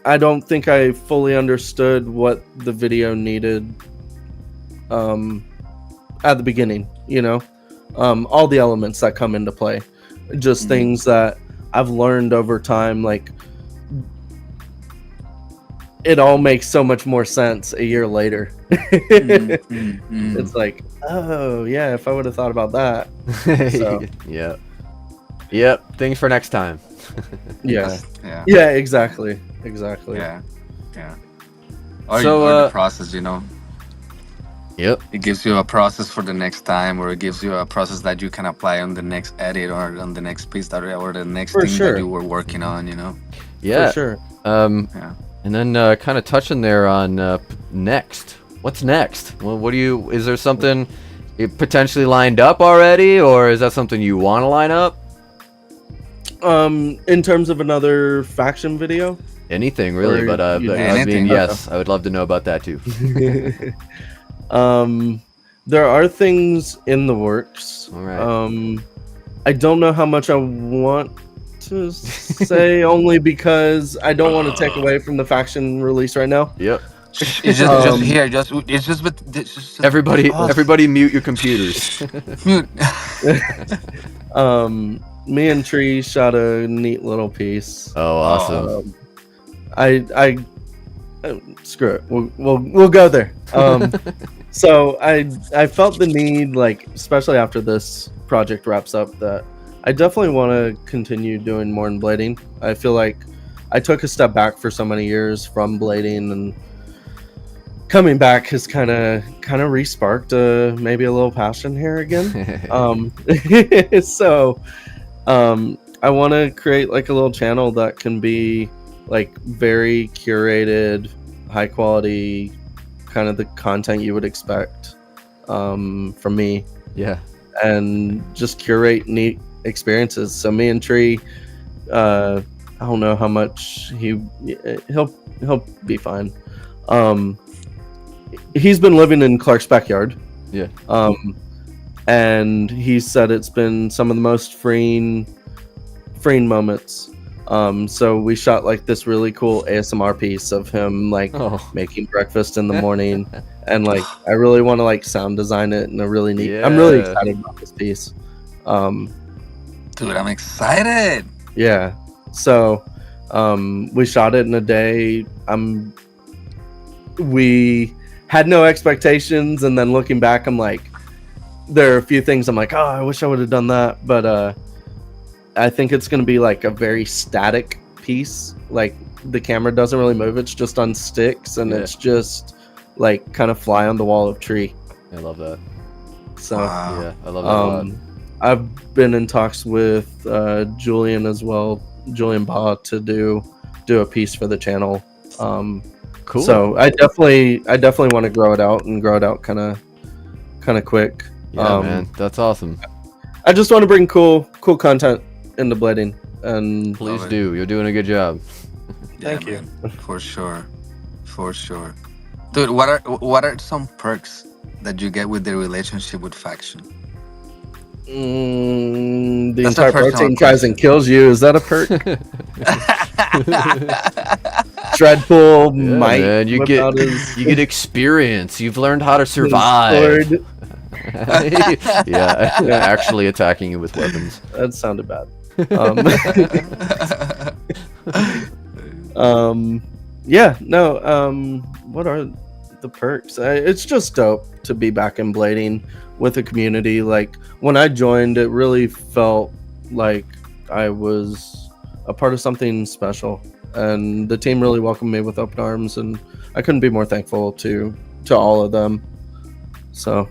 [SPEAKER 5] I don't think I fully understood what the video needed at the beginning, all the elements that come into play, just things that I've learned over time. Like, it all makes so much more sense a year later. It's like, oh yeah, if I would have thought about that. So.
[SPEAKER 4] Yep. Things for next time.
[SPEAKER 5] Yeah, exactly.
[SPEAKER 6] Yeah. Or
[SPEAKER 4] So,
[SPEAKER 6] you learn the process,
[SPEAKER 4] Yep.
[SPEAKER 6] It gives you a process for the next time, or it gives you a process that you can apply on the next edit or on the next piece or the next
[SPEAKER 5] For
[SPEAKER 6] thing
[SPEAKER 5] sure.
[SPEAKER 6] that you were working on,
[SPEAKER 4] Yeah.
[SPEAKER 5] For sure.
[SPEAKER 6] Yeah.
[SPEAKER 4] And then kind of touching there on next. What's next? Well, is there something potentially lined up already, or is that something you want to line up?
[SPEAKER 5] In terms of another faction video?
[SPEAKER 4] Anything really,
[SPEAKER 5] Or
[SPEAKER 4] but I mean,
[SPEAKER 6] anything.
[SPEAKER 4] yes, I would love to know about that too.
[SPEAKER 5] There are things in the works.
[SPEAKER 4] All right.
[SPEAKER 5] I don't know how much I want to say, only because I don't want to take away from the faction release right now.
[SPEAKER 4] Yep.
[SPEAKER 6] It's just here. It's just
[SPEAKER 4] Everybody mute your computers.
[SPEAKER 6] mute.
[SPEAKER 5] Me and Tree shot a neat little piece.
[SPEAKER 4] Oh, awesome.
[SPEAKER 5] I screw it. We'll go there. So I felt the need, like, especially after this project wraps up, that I definitely want to continue doing more in blading. I feel like I took a step back for so many years from blading, and coming back has kind of re-sparked maybe a little passion here again. So I want to create like a little channel that can be like very curated, high quality, kind of the content you would expect from me.
[SPEAKER 4] Yeah.
[SPEAKER 5] And just curate neat experiences. So me and Tree, I don't know how much he'll be fine. He's been living in Clark's backyard.
[SPEAKER 4] Yeah.
[SPEAKER 5] And he said it's been some of the most freeing moments. So we shot like this really cool ASMR piece of him like making breakfast in the morning, and like I really want to like sound design it in a really neat. I'm really excited about this piece.
[SPEAKER 6] Dude, I'm excited.
[SPEAKER 5] Yeah. So we shot it in a day. We had no expectations, and then looking back, I'm like, there are a few things I'm like, oh, I wish I would have done that, but I think it's going to be like a very static piece. Like the camera doesn't really move. It's just on sticks, and it's just like kind of fly on the wall of Tree.
[SPEAKER 4] I love that.
[SPEAKER 5] So
[SPEAKER 4] yeah, I love that a lot.
[SPEAKER 5] I've been in talks with Julian as well, Julian Baugh, to do a piece for the channel.
[SPEAKER 4] Cool.
[SPEAKER 5] So I definitely want to grow it out kind of quick.
[SPEAKER 4] Yeah, man, that's awesome.
[SPEAKER 5] I just want to bring cool content into blading, and
[SPEAKER 4] Please do. You're doing a good job.
[SPEAKER 5] Thank you.
[SPEAKER 6] Man. For sure. Dude, what are some perks that you get with the relationship with faction?
[SPEAKER 5] The
[SPEAKER 6] That's
[SPEAKER 5] entire
[SPEAKER 6] a personal
[SPEAKER 5] protein tries and kills you. Is that a perk? Dreadpool might.
[SPEAKER 4] Man, you
[SPEAKER 5] whip
[SPEAKER 4] get
[SPEAKER 5] out his
[SPEAKER 4] you get experience. You've learned how to survive.
[SPEAKER 5] sword.
[SPEAKER 4] yeah, actually attacking you with weapons.
[SPEAKER 5] That sounded bad. Yeah, no. What are the perks? It's just dope to be back in blading with a community. Like when I joined, it really felt like I was a part of something special, and the team really welcomed me with open arms, and I couldn't be more thankful to all of them. So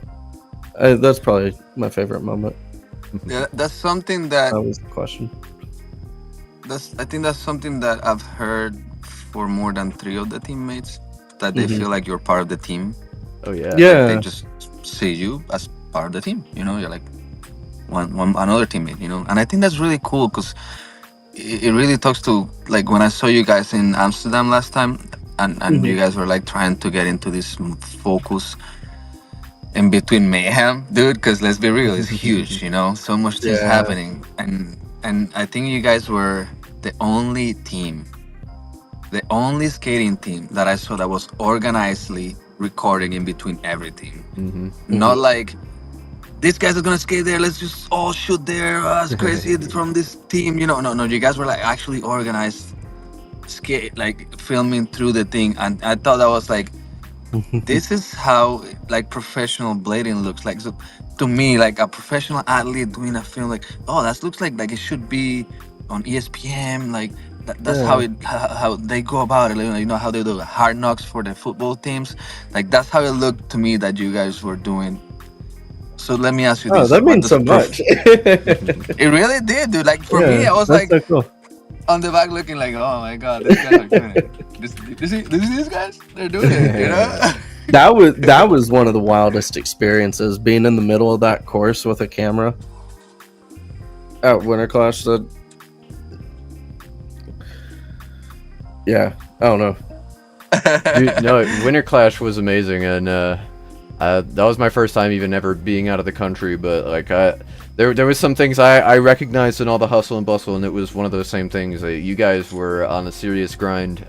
[SPEAKER 5] that's probably my favorite moment.
[SPEAKER 6] Yeah, that's something that
[SPEAKER 5] That was the question.
[SPEAKER 6] I think that's something that I've heard for more than 3 of the teammates, that they feel like you're part of the team.
[SPEAKER 4] Oh yeah.
[SPEAKER 5] Yeah.
[SPEAKER 6] They just see you as part of the team. You're like one another teammate. And I think that's really cool, because it really talks to, like, when I saw you guys in Amsterdam last time, and you guys were like trying to get into this focus in between mayhem, dude, because let's be real, it's huge. So much things happening, and I think you guys were the only team the only skating team that I saw that was organizedly recording in between everything. Not like these guys are gonna skate there. Let's just all shoot there. It's crazy from this team. No. You guys were like actually organized skate, like filming through the thing, and I thought that was like, this is how like professional blading looks like. So to me, like a professional athlete doing a film, like, oh, that looks like it should be on ESPN. Like that's how how they go about it. How they do hard knocks for the football teams. Like that's how it looked to me that you guys were doing. So let me ask you this.
[SPEAKER 5] That means so much.
[SPEAKER 6] It really did, dude. Like for me, I was like
[SPEAKER 5] so cool.
[SPEAKER 6] on the back looking like, oh my god, these guys are doing it. You see these guys? They're doing it,
[SPEAKER 5] That was one of the wildest experiences, being in the middle of that course with a camera at Winter Clash. Yeah, I don't know.
[SPEAKER 4] Dude, no, Winter Clash was amazing, and that was my first time even ever being out of the country. But like, there was some things I recognized in all the hustle and bustle, and it was one of those same things that you guys were on a serious grind.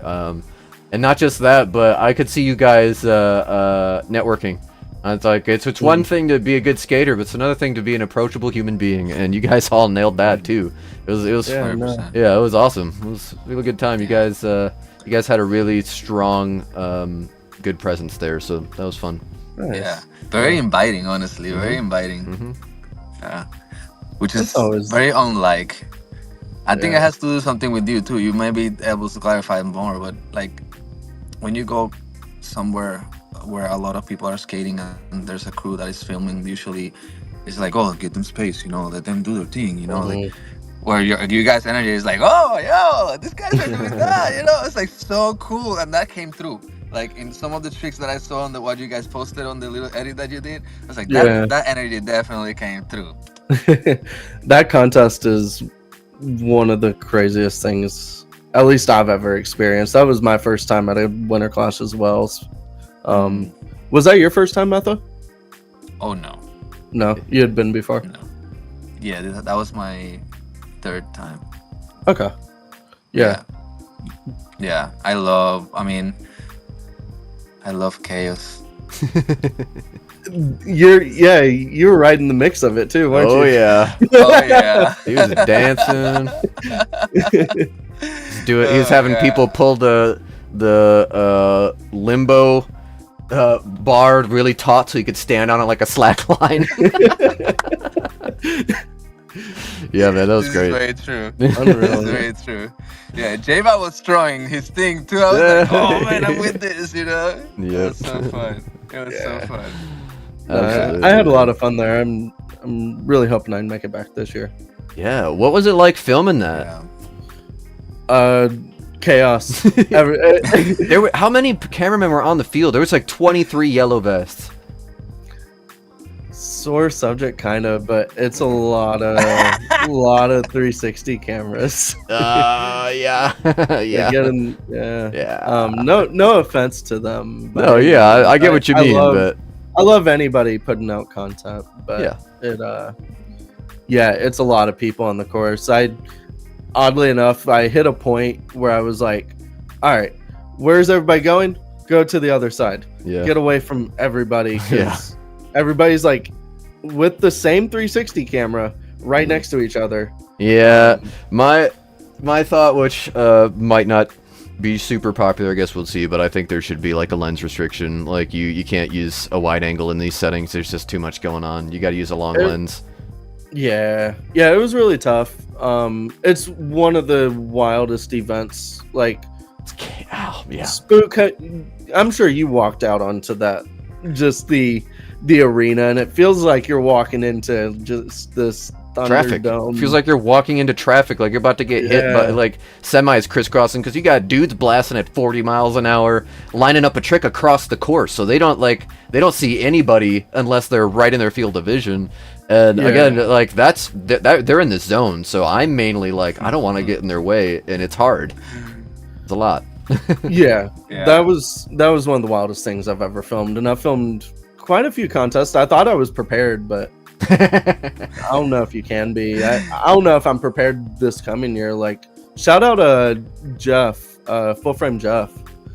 [SPEAKER 4] And not just that, but I could see you guys networking. It's like it's one thing to be a good skater, but it's another thing to be an approachable human being, and you guys all nailed that too. It was it was awesome. It was a really good time. You guys had a really strong, good presence there, so that was fun.
[SPEAKER 5] Nice.
[SPEAKER 6] Yeah, very inviting, honestly. Very inviting. Yeah, which is
[SPEAKER 5] always
[SPEAKER 6] very unlike. I think it has to do something with you too. You may be able to clarify more, but like when you go somewhere where a lot of people are skating and there's a crew that is filming, usually it's like, oh, give them space, let them do their thing, like where you guys' energy is like, oh, yo, these guys are doing that, it's like so cool, and that came through. Like in some of the tricks that I saw on what you guys posted on the little edit that you did, I was like, that energy definitely came through.
[SPEAKER 5] That contest is one of the craziest things, at least I've ever experienced. That was my first time at a Winter Clash as well. Was that your first time, Metha?
[SPEAKER 6] Oh no.
[SPEAKER 5] No, you had been before?
[SPEAKER 6] No. Yeah, that was my third time.
[SPEAKER 5] Okay. Yeah.
[SPEAKER 6] I love chaos.
[SPEAKER 5] You were right in the mix of it too, weren't you?
[SPEAKER 4] Oh yeah. He was dancing. He was having people pull the limbo bar really taut so you could stand on it like a slack line. Yeah, man, that was great.
[SPEAKER 6] Very true. That's very true. Yeah, J-Bot was throwing his thing too. I was like, oh man, I'm with this,
[SPEAKER 4] Yeah.
[SPEAKER 6] It was so fun. So fun.
[SPEAKER 5] I had a lot of fun there. I'm really hoping I can make it back this year.
[SPEAKER 4] Yeah, what was it like filming that?
[SPEAKER 5] Chaos.
[SPEAKER 4] How many cameramen were on the field? There was like 23 yellow vests.
[SPEAKER 5] Sore subject, kind of, but it's a lot of 360 cameras.
[SPEAKER 4] Yeah.
[SPEAKER 5] No offense to them. But
[SPEAKER 4] No, yeah, I get what you mean, but
[SPEAKER 5] I love anybody putting out content, but it's a lot of people on the course. Oddly enough, I hit a point where I was like, all right, where's everybody going? Go to the other side.
[SPEAKER 4] Yeah.
[SPEAKER 5] Get away from everybody, because everybody's like with the same 360 camera right next to each other.
[SPEAKER 4] Yeah, my thought, which might not be super popular, I guess we'll see, but I think there should be like a lens restriction. Like you can't use a wide angle in these settings. There's just too much going on. You got to use a long lens. Yeah,
[SPEAKER 5] it was really tough. It's one of the wildest events. Like, Spook. I'm sure you walked out onto that, just the arena, and it feels like you're walking into just this
[SPEAKER 4] traffic.
[SPEAKER 5] Thunderdome.
[SPEAKER 4] Feels like you're walking into traffic, like you're about to get hit by like semis crisscrossing, because you got dudes blasting at 40 miles an hour, lining up a trick across the course, so they don't see anybody unless they're right in their field of vision. And again, like they're in the zone, so I'm mainly like, I don't want to get in their way, and it's hard. It's a lot. That was one of the wildest things I've ever filmed, and I filmed quite a few contests. I thought I was prepared, but I don't know if you can be. I don't know if I'm prepared this coming year. Like, shout out Jeff
[SPEAKER 5] Full Frame Jeff.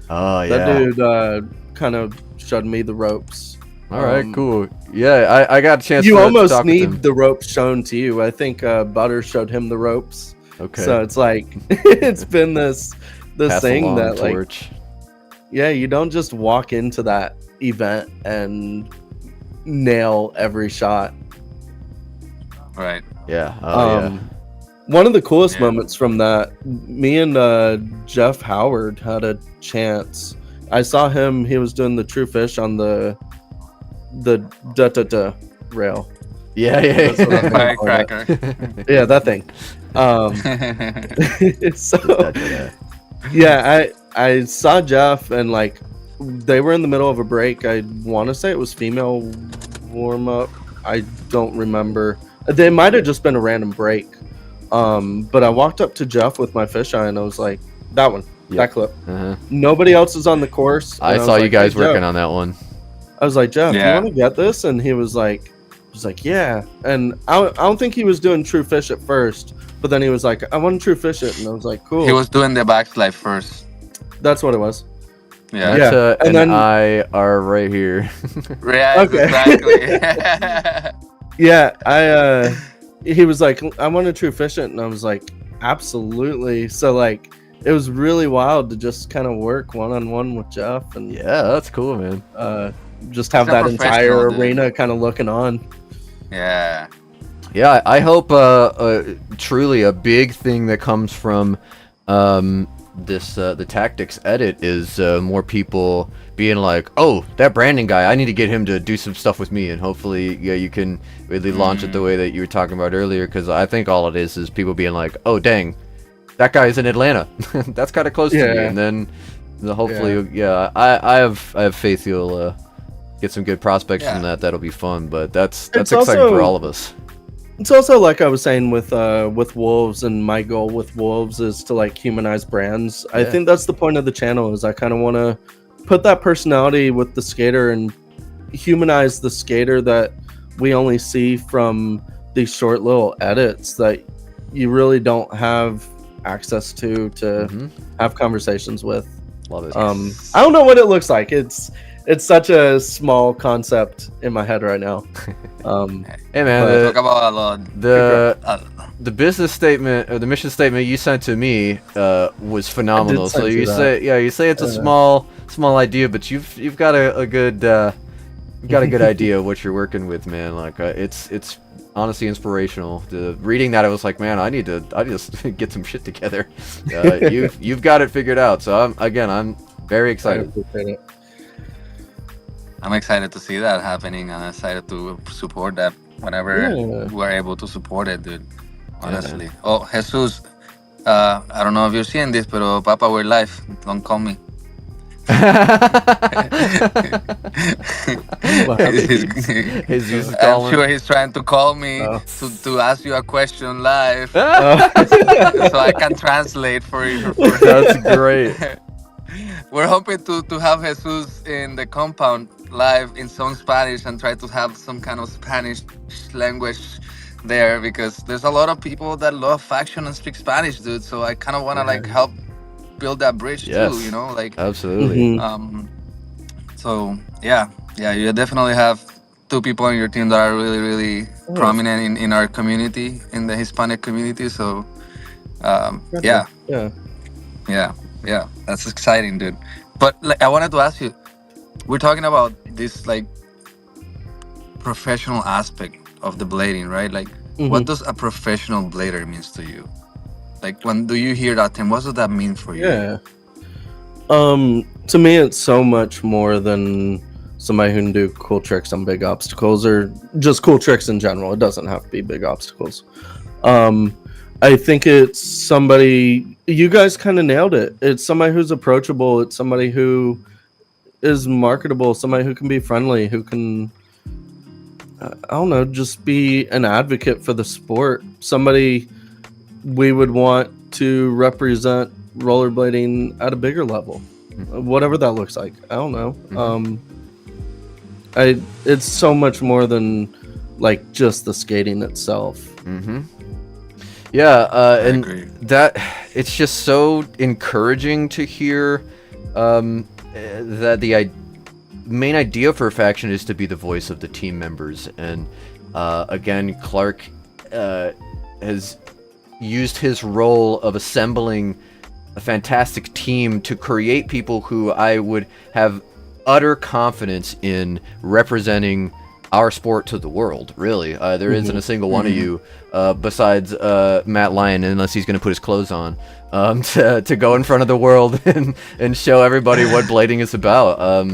[SPEAKER 4] Oh
[SPEAKER 5] That
[SPEAKER 4] yeah.
[SPEAKER 5] dude kind of showed me the ropes.
[SPEAKER 4] All right, cool. Yeah, I got a chance
[SPEAKER 5] You
[SPEAKER 4] to
[SPEAKER 5] almost
[SPEAKER 4] talk with him.
[SPEAKER 5] need the ropes shown to you. I think Butter showed him the ropes.
[SPEAKER 4] Okay.
[SPEAKER 5] So it's like it's been this
[SPEAKER 4] Pass
[SPEAKER 5] thing
[SPEAKER 4] along
[SPEAKER 5] that like
[SPEAKER 4] torch.
[SPEAKER 5] yeah, you don't just walk into that event and nail every shot.
[SPEAKER 6] Right.
[SPEAKER 4] Yeah. Oh yeah.
[SPEAKER 5] One of the coolest
[SPEAKER 6] Yeah.
[SPEAKER 5] moments from that, me and Jeff Howard had a chance. I saw him. He was doing the True Fish on the da rail.
[SPEAKER 4] Yeah, yeah.
[SPEAKER 5] That's what I'm gonna call it.
[SPEAKER 6] Firecracker.
[SPEAKER 5] Yeah, that thing. So yeah, I saw Jeff and like they were in the middle of a break. I want to say it was female warm up. I don't remember. They might have just been a random break. But I walked up to Jeff with my fisheye and I was like, that one, that clip.
[SPEAKER 4] Uh-huh.
[SPEAKER 5] Nobody else is on the course.
[SPEAKER 4] I
[SPEAKER 5] And
[SPEAKER 4] saw
[SPEAKER 5] was
[SPEAKER 4] you
[SPEAKER 5] like,
[SPEAKER 4] guys
[SPEAKER 5] "Hey,
[SPEAKER 4] working
[SPEAKER 5] Jeff."
[SPEAKER 4] on that one.
[SPEAKER 5] I was like, Jeff,
[SPEAKER 6] Yeah.
[SPEAKER 5] you want to get this? And he was like, yeah. And I don't think he was doing True Fish at first, but then he was like, I want to True Fish it. And I was like, cool.
[SPEAKER 6] He was doing the backslide first.
[SPEAKER 5] That's what it was.
[SPEAKER 6] Yeah.
[SPEAKER 5] Yeah.
[SPEAKER 4] Netta
[SPEAKER 5] and
[SPEAKER 4] and
[SPEAKER 5] then-
[SPEAKER 4] I are right here.
[SPEAKER 6] Yeah,
[SPEAKER 5] Okay.
[SPEAKER 6] exactly.
[SPEAKER 5] Yeah, he was like, I want to True Fish it. And I was like, absolutely. So like, it was really wild to just kind of work one-on-one with Jeff and
[SPEAKER 4] Yeah, that's cool, man.
[SPEAKER 5] just have
[SPEAKER 6] He's a
[SPEAKER 5] that entire
[SPEAKER 6] professional, dude.
[SPEAKER 5] arena kind of looking on.
[SPEAKER 6] Yeah.
[SPEAKER 4] Yeah, I hope truly a big thing that comes from this the tactics edit is more people being like, oh, that Brandon guy, I need to get him to do some stuff with me, and hopefully you can really launch it the way that you were talking about earlier, because I think all it is people being like, oh dang, that guy's in Atlanta. That's kind of close to me,
[SPEAKER 5] Yeah.
[SPEAKER 4] and then hopefully I have faith you'll get some good prospects from that. That'll be fun, but that's
[SPEAKER 5] It's
[SPEAKER 4] exciting
[SPEAKER 5] also-
[SPEAKER 4] for all of us.
[SPEAKER 5] It's also like I was saying with Wolves, and my goal with Wolves is to like humanize brands. I
[SPEAKER 4] Yeah.
[SPEAKER 5] think that's the point of the channel, is I kind of want to put that personality with the skater and humanize the skater that we only see from these short little edits that you really don't have access to have conversations with.
[SPEAKER 4] Love it.
[SPEAKER 5] I don't know what it looks like. It's such a small concept in my head right now.
[SPEAKER 4] Hey man,
[SPEAKER 6] Talk about a lot.
[SPEAKER 4] the business statement or the mission statement you sent to me was phenomenal. So
[SPEAKER 5] send you
[SPEAKER 4] you
[SPEAKER 5] that.
[SPEAKER 4] say it's a small idea, but you've got a good idea of what you're working with, man. Like it's honestly inspirational. Reading that, I was like, man, I need to get some shit together. You've got it figured out. So I'm very
[SPEAKER 5] I
[SPEAKER 4] excited.
[SPEAKER 5] appreciate it.
[SPEAKER 6] I'm excited to see that happening, and I'm excited to support that whenever
[SPEAKER 5] Yeah.
[SPEAKER 6] we're able to support it, dude. Honestly. Oh, Jesus. I don't know if you're seeing this, but Papa, we're live. Don't call me.
[SPEAKER 4] Jesus is
[SPEAKER 6] I'm
[SPEAKER 4] calling.
[SPEAKER 6] sure he's trying to call me
[SPEAKER 5] Oh.
[SPEAKER 6] to ask you a question live,
[SPEAKER 5] Oh.
[SPEAKER 6] so I can translate for you.
[SPEAKER 4] That's great.
[SPEAKER 6] We're hoping to have Jesus in the compound live in some Spanish and try to have some kind of Spanish language there, because there's a lot of people that love faction and speak Spanish, dude. So I kind of want to like help build that bridge
[SPEAKER 4] Yes.
[SPEAKER 6] too, you know, like
[SPEAKER 4] Absolutely.
[SPEAKER 5] Mhm.
[SPEAKER 6] so yeah, you definitely have two people on your team that are really, really prominent in our community, in the Hispanic community. So yeah,
[SPEAKER 5] Yeah.
[SPEAKER 6] that's exciting, dude. But like, I wanted to ask you, we're talking about this like professional aspect of the blading, right? Like, what
[SPEAKER 5] Mhm.
[SPEAKER 6] does a professional blader means to you? Like, when do you hear that term? What does that mean for you?
[SPEAKER 5] Yeah. To me, it's so much more than somebody who can do cool tricks on big obstacles, or just cool tricks in general. It doesn't have to be big obstacles. I think it's somebody, you guys kind of nailed it. It's somebody who's approachable. It's somebody who is marketable, somebody who can be friendly, who can, I don't know, just be an advocate for the sport. Somebody we would want to represent rollerblading at a bigger level, whatever that looks like. I don't know. It's so much more than like just the skating itself.
[SPEAKER 4] Mm-hmm. Yeah,
[SPEAKER 6] I
[SPEAKER 4] and
[SPEAKER 6] agree.
[SPEAKER 4] that it's just so encouraging to hear that the main idea for a faction is to be the voice of the team members, and again, Clark has used his role of assembling a fantastic team to create people who I would have utter confidence in representing our sport to the world. Really, there isn't a single one of you besides Matt Lyon, unless he's going to put his clothes on, to go in front of the world and show everybody what blading is about.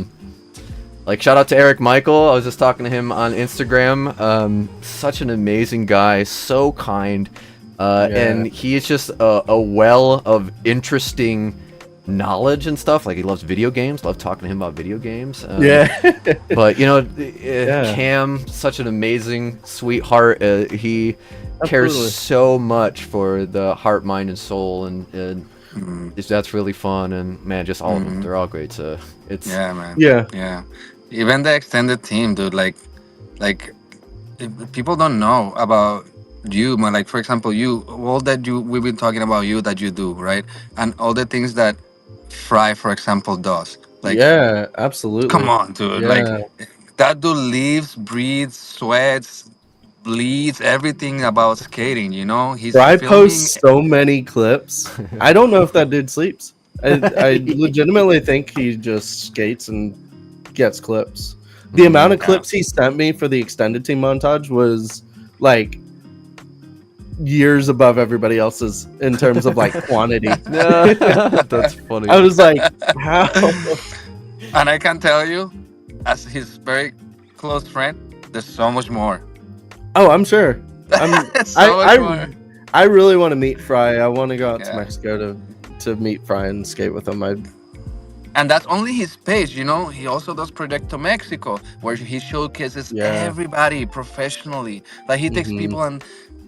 [SPEAKER 4] Like, shout out to Eric Michael. I was just talking to him on Instagram. Such an amazing guy, so kind, and he is just a well of interesting knowledge and stuff. Like, he loves video games. Love talking to him about video games. But you know, Cam, such an amazing sweetheart. He cares
[SPEAKER 5] Absolutely.
[SPEAKER 4] so much for the heart, mind, and soul, and that's really fun. And man, just all of them, they're all great. So it's
[SPEAKER 6] Yeah, man.
[SPEAKER 5] Yeah.
[SPEAKER 6] Yeah. Even the extended team, dude. Like if people don't know about you, man. Like for example, you all that we've been talking about you that you do, right? And all the things that Fry, for example, does. Like,
[SPEAKER 5] Yeah,
[SPEAKER 6] come
[SPEAKER 5] absolutely.
[SPEAKER 6] on, dude. Like
[SPEAKER 5] Yeah.
[SPEAKER 6] that dude lives, breathes, sweats, bleeds everything about skating. You know, he's
[SPEAKER 5] Fry
[SPEAKER 6] filming.
[SPEAKER 5] posts so many clips. I don't know if that dude sleeps. I legitimately think he just skates and gets clips. The amount of
[SPEAKER 6] Yeah.
[SPEAKER 5] clips he sent me for the extended team montage was like years above everybody else's in terms of like quantity.
[SPEAKER 4] that's funny.
[SPEAKER 5] I was like, how?
[SPEAKER 6] And I can tell you, as his very close friend, there's so much more.
[SPEAKER 5] Oh, I'm sure.
[SPEAKER 6] So much more.
[SPEAKER 5] I really want to meet Fry. I want to go out to
[SPEAKER 6] Yeah.
[SPEAKER 5] Mexico to meet Fry and skate with him.
[SPEAKER 6] And that's only his page, you know. He also does Proyecto Mexico, where he showcases
[SPEAKER 5] Yeah.
[SPEAKER 6] everybody professionally. Like he takes
[SPEAKER 5] Mhm.
[SPEAKER 6] people and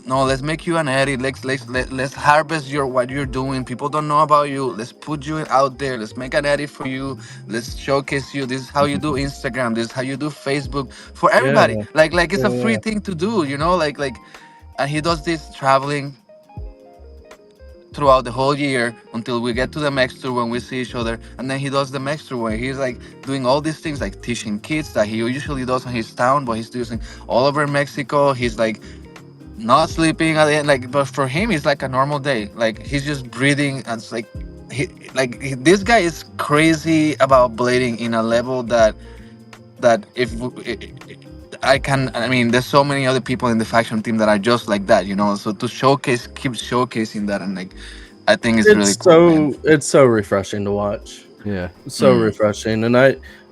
[SPEAKER 6] no, let's make you an edit. Let's harvest what you're doing. People don't know about you. Let's put you out there. Let's make an edit for you. Let's showcase you. This is how you do Instagram. This is how you do Facebook for everybody.
[SPEAKER 5] Yeah.
[SPEAKER 6] Like it's a
[SPEAKER 5] Yeah.
[SPEAKER 6] free thing to do, you know. Like and he does this traveling throughout the whole year until we get to the next tour when we see each other, and then he does the next tour where he's like doing all these things like teaching kids that he usually does in his town, but he's doing all over Mexico. He's like not sleeping at the end, like, but for him it's like a normal day. Like he's just breathing, and it's like this guy is crazy about blading in a level that if I mean, there's so many other people in the faction team that are just like that, you know. So to keep showcasing that, and like, I think it's really cool, man.
[SPEAKER 5] It's so refreshing to watch.
[SPEAKER 4] Yeah.
[SPEAKER 5] So refreshing, and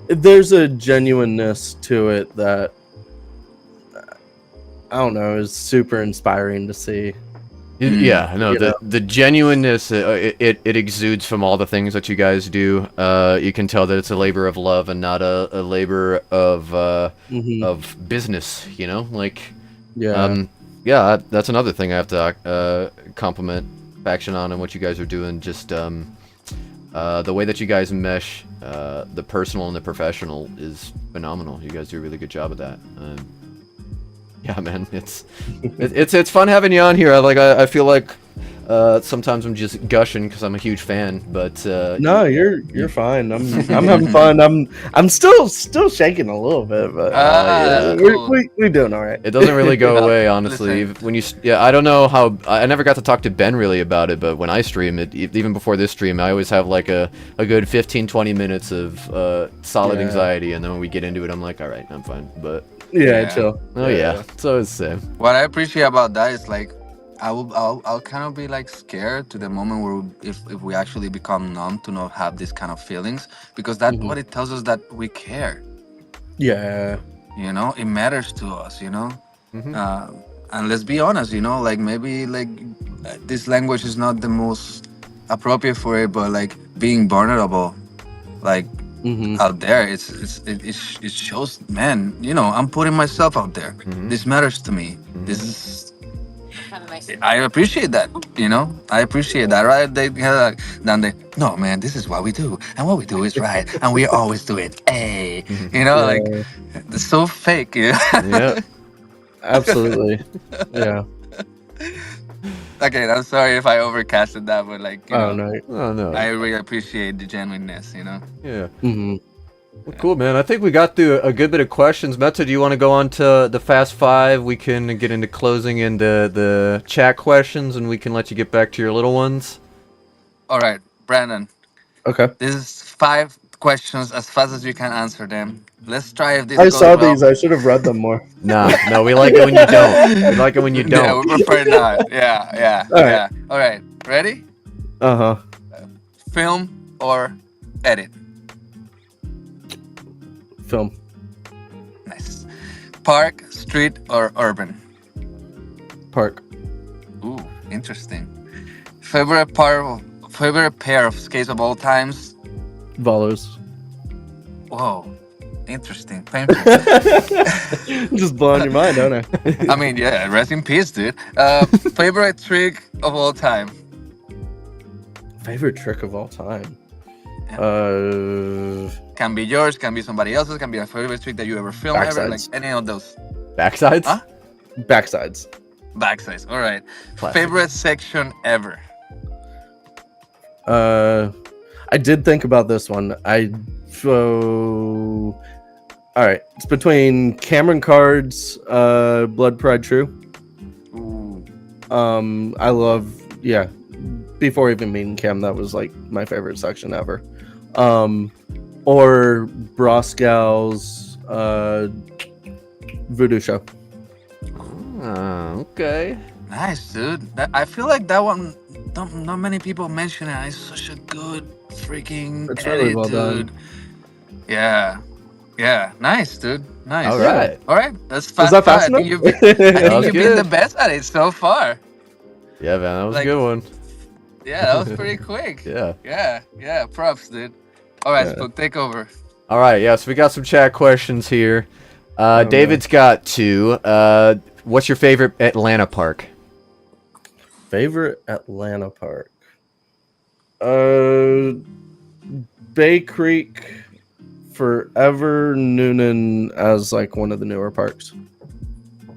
[SPEAKER 5] there's a genuineness to it that I don't know, is super inspiring to see.
[SPEAKER 4] Yeah, no,
[SPEAKER 5] You know?
[SPEAKER 4] the genuineness, it exudes from all the things that you guys do. You can tell that it's a labor of love and not a labor of business, you know? Like,
[SPEAKER 5] Yeah.
[SPEAKER 4] that's another thing I have to compliment Faction on and what you guys are doing. Just the way that you guys mesh the personal and the professional is phenomenal. You guys do a really good job of that. Yeah, man, it's fun having you on here. I feel like sometimes I'm just gushing because I'm a huge fan, but
[SPEAKER 5] No, you're fine. I'm having fun. I'm still shaking a little bit, but
[SPEAKER 6] cool.
[SPEAKER 5] we're doing all right.
[SPEAKER 4] it doesn't really go away, honestly.
[SPEAKER 6] Listen.
[SPEAKER 4] When I don't know how. I never got to talk to Ben really about it, but when I stream it, even before this stream, I always have like a good 15-20 minutes of solid anxiety, and then when we get into it, I'm like, all right, I'm fine. But
[SPEAKER 5] Yeah, chill.
[SPEAKER 4] oh yeah, it's always the same.
[SPEAKER 6] What I appreciate about that is like, I'll kind of be like scared to the moment where if we actually become numb to not have these kind of feelings, because that's what it tells us, that we care.
[SPEAKER 5] Yeah.
[SPEAKER 6] You know, it matters to us. You know, and let's be honest. You know, like maybe like this language is not the most appropriate for it, but like being vulnerable, like out there, it shows, man. You know, I'm putting myself out there. This matters to me. This is. I appreciate that, you know. I appreciate that, right? No, man, this is what we do, and what we do is right, and we always do it. Hey, you know, like it's so fake. You know?
[SPEAKER 4] Yeah.
[SPEAKER 5] Absolutely. Yeah.
[SPEAKER 6] Again, I'm sorry if I overcasted that, but like, you
[SPEAKER 5] Oh
[SPEAKER 6] know,
[SPEAKER 5] no.
[SPEAKER 4] Oh no.
[SPEAKER 6] I really appreciate the genuineness, you know.
[SPEAKER 4] Yeah.
[SPEAKER 5] Hmm.
[SPEAKER 4] Well, cool, man. I think we got through a good bit of questions. Meta, do you want to go on to the Fast Five? We can get into closing and the chat questions, and we can let you get back to your little ones.
[SPEAKER 6] All right, Brandon.
[SPEAKER 5] Okay.
[SPEAKER 6] This is 5 questions as fast as you can answer them. Let's try if this
[SPEAKER 5] I
[SPEAKER 6] goes
[SPEAKER 5] saw
[SPEAKER 6] well.
[SPEAKER 5] these. I should have read them more.
[SPEAKER 4] Nah, no, we like it when you don't. We like it when you
[SPEAKER 6] Yeah,
[SPEAKER 4] don't.
[SPEAKER 6] we prefer not. Yeah.
[SPEAKER 5] All right.
[SPEAKER 6] Yeah. All right. Ready?
[SPEAKER 5] Uh huh.
[SPEAKER 6] Film or edit?
[SPEAKER 5] Film.
[SPEAKER 6] Nice. Park, street, or urban?
[SPEAKER 5] Park.
[SPEAKER 6] Ooh, interesting. Favorite pair of skates of all times?
[SPEAKER 5] Volos.
[SPEAKER 6] Whoa, interesting. Painful.
[SPEAKER 5] Just blowing your mind, don't I?
[SPEAKER 6] I mean, yeah, rest in peace, dude. Favorite trick of all time?
[SPEAKER 5] Favorite trick of all time.
[SPEAKER 6] Can be yours, can be somebody else's, can be a favorite trick that you ever filmed, ever, like
[SPEAKER 5] Backsides.
[SPEAKER 6] any of those.
[SPEAKER 4] Backsides?
[SPEAKER 6] Huh?
[SPEAKER 5] Backsides.
[SPEAKER 6] Backsides. All right.
[SPEAKER 4] Classic.
[SPEAKER 6] Favorite section ever?
[SPEAKER 5] I did think about this one. All right. It's between Cameron Card's Blood Pride True.
[SPEAKER 6] Ooh.
[SPEAKER 5] I love, yeah. Before even meeting Cam, that was like my favorite section ever. Or Broscow's Voodoo Show.
[SPEAKER 4] Okay.
[SPEAKER 6] Nice, dude. I feel like that one, not many people mention it. It's such a good freaking
[SPEAKER 5] It's
[SPEAKER 6] edit,
[SPEAKER 5] really well
[SPEAKER 6] dude.
[SPEAKER 5] done.
[SPEAKER 6] Yeah. Yeah. Nice, dude. Nice.
[SPEAKER 4] All right.
[SPEAKER 6] All right. That's
[SPEAKER 5] Was
[SPEAKER 6] fast.
[SPEAKER 5] that fast
[SPEAKER 6] I think
[SPEAKER 5] enough?
[SPEAKER 6] you've
[SPEAKER 4] was
[SPEAKER 6] been
[SPEAKER 4] good.
[SPEAKER 6] the best at it so far.
[SPEAKER 4] Yeah, man, that was
[SPEAKER 6] Like-
[SPEAKER 4] a good one.
[SPEAKER 6] Yeah, that was pretty quick.
[SPEAKER 4] Yeah.
[SPEAKER 6] Yeah. Props, dude. All right,
[SPEAKER 5] Yeah.
[SPEAKER 6] Spook, take over.
[SPEAKER 4] All right, yeah, so we got some chat questions here.
[SPEAKER 5] Oh, no.
[SPEAKER 4] David's got 2. What's your favorite Atlanta park?
[SPEAKER 5] Favorite Atlanta park. Bay Creek, forever Noonan as like one of the newer parks.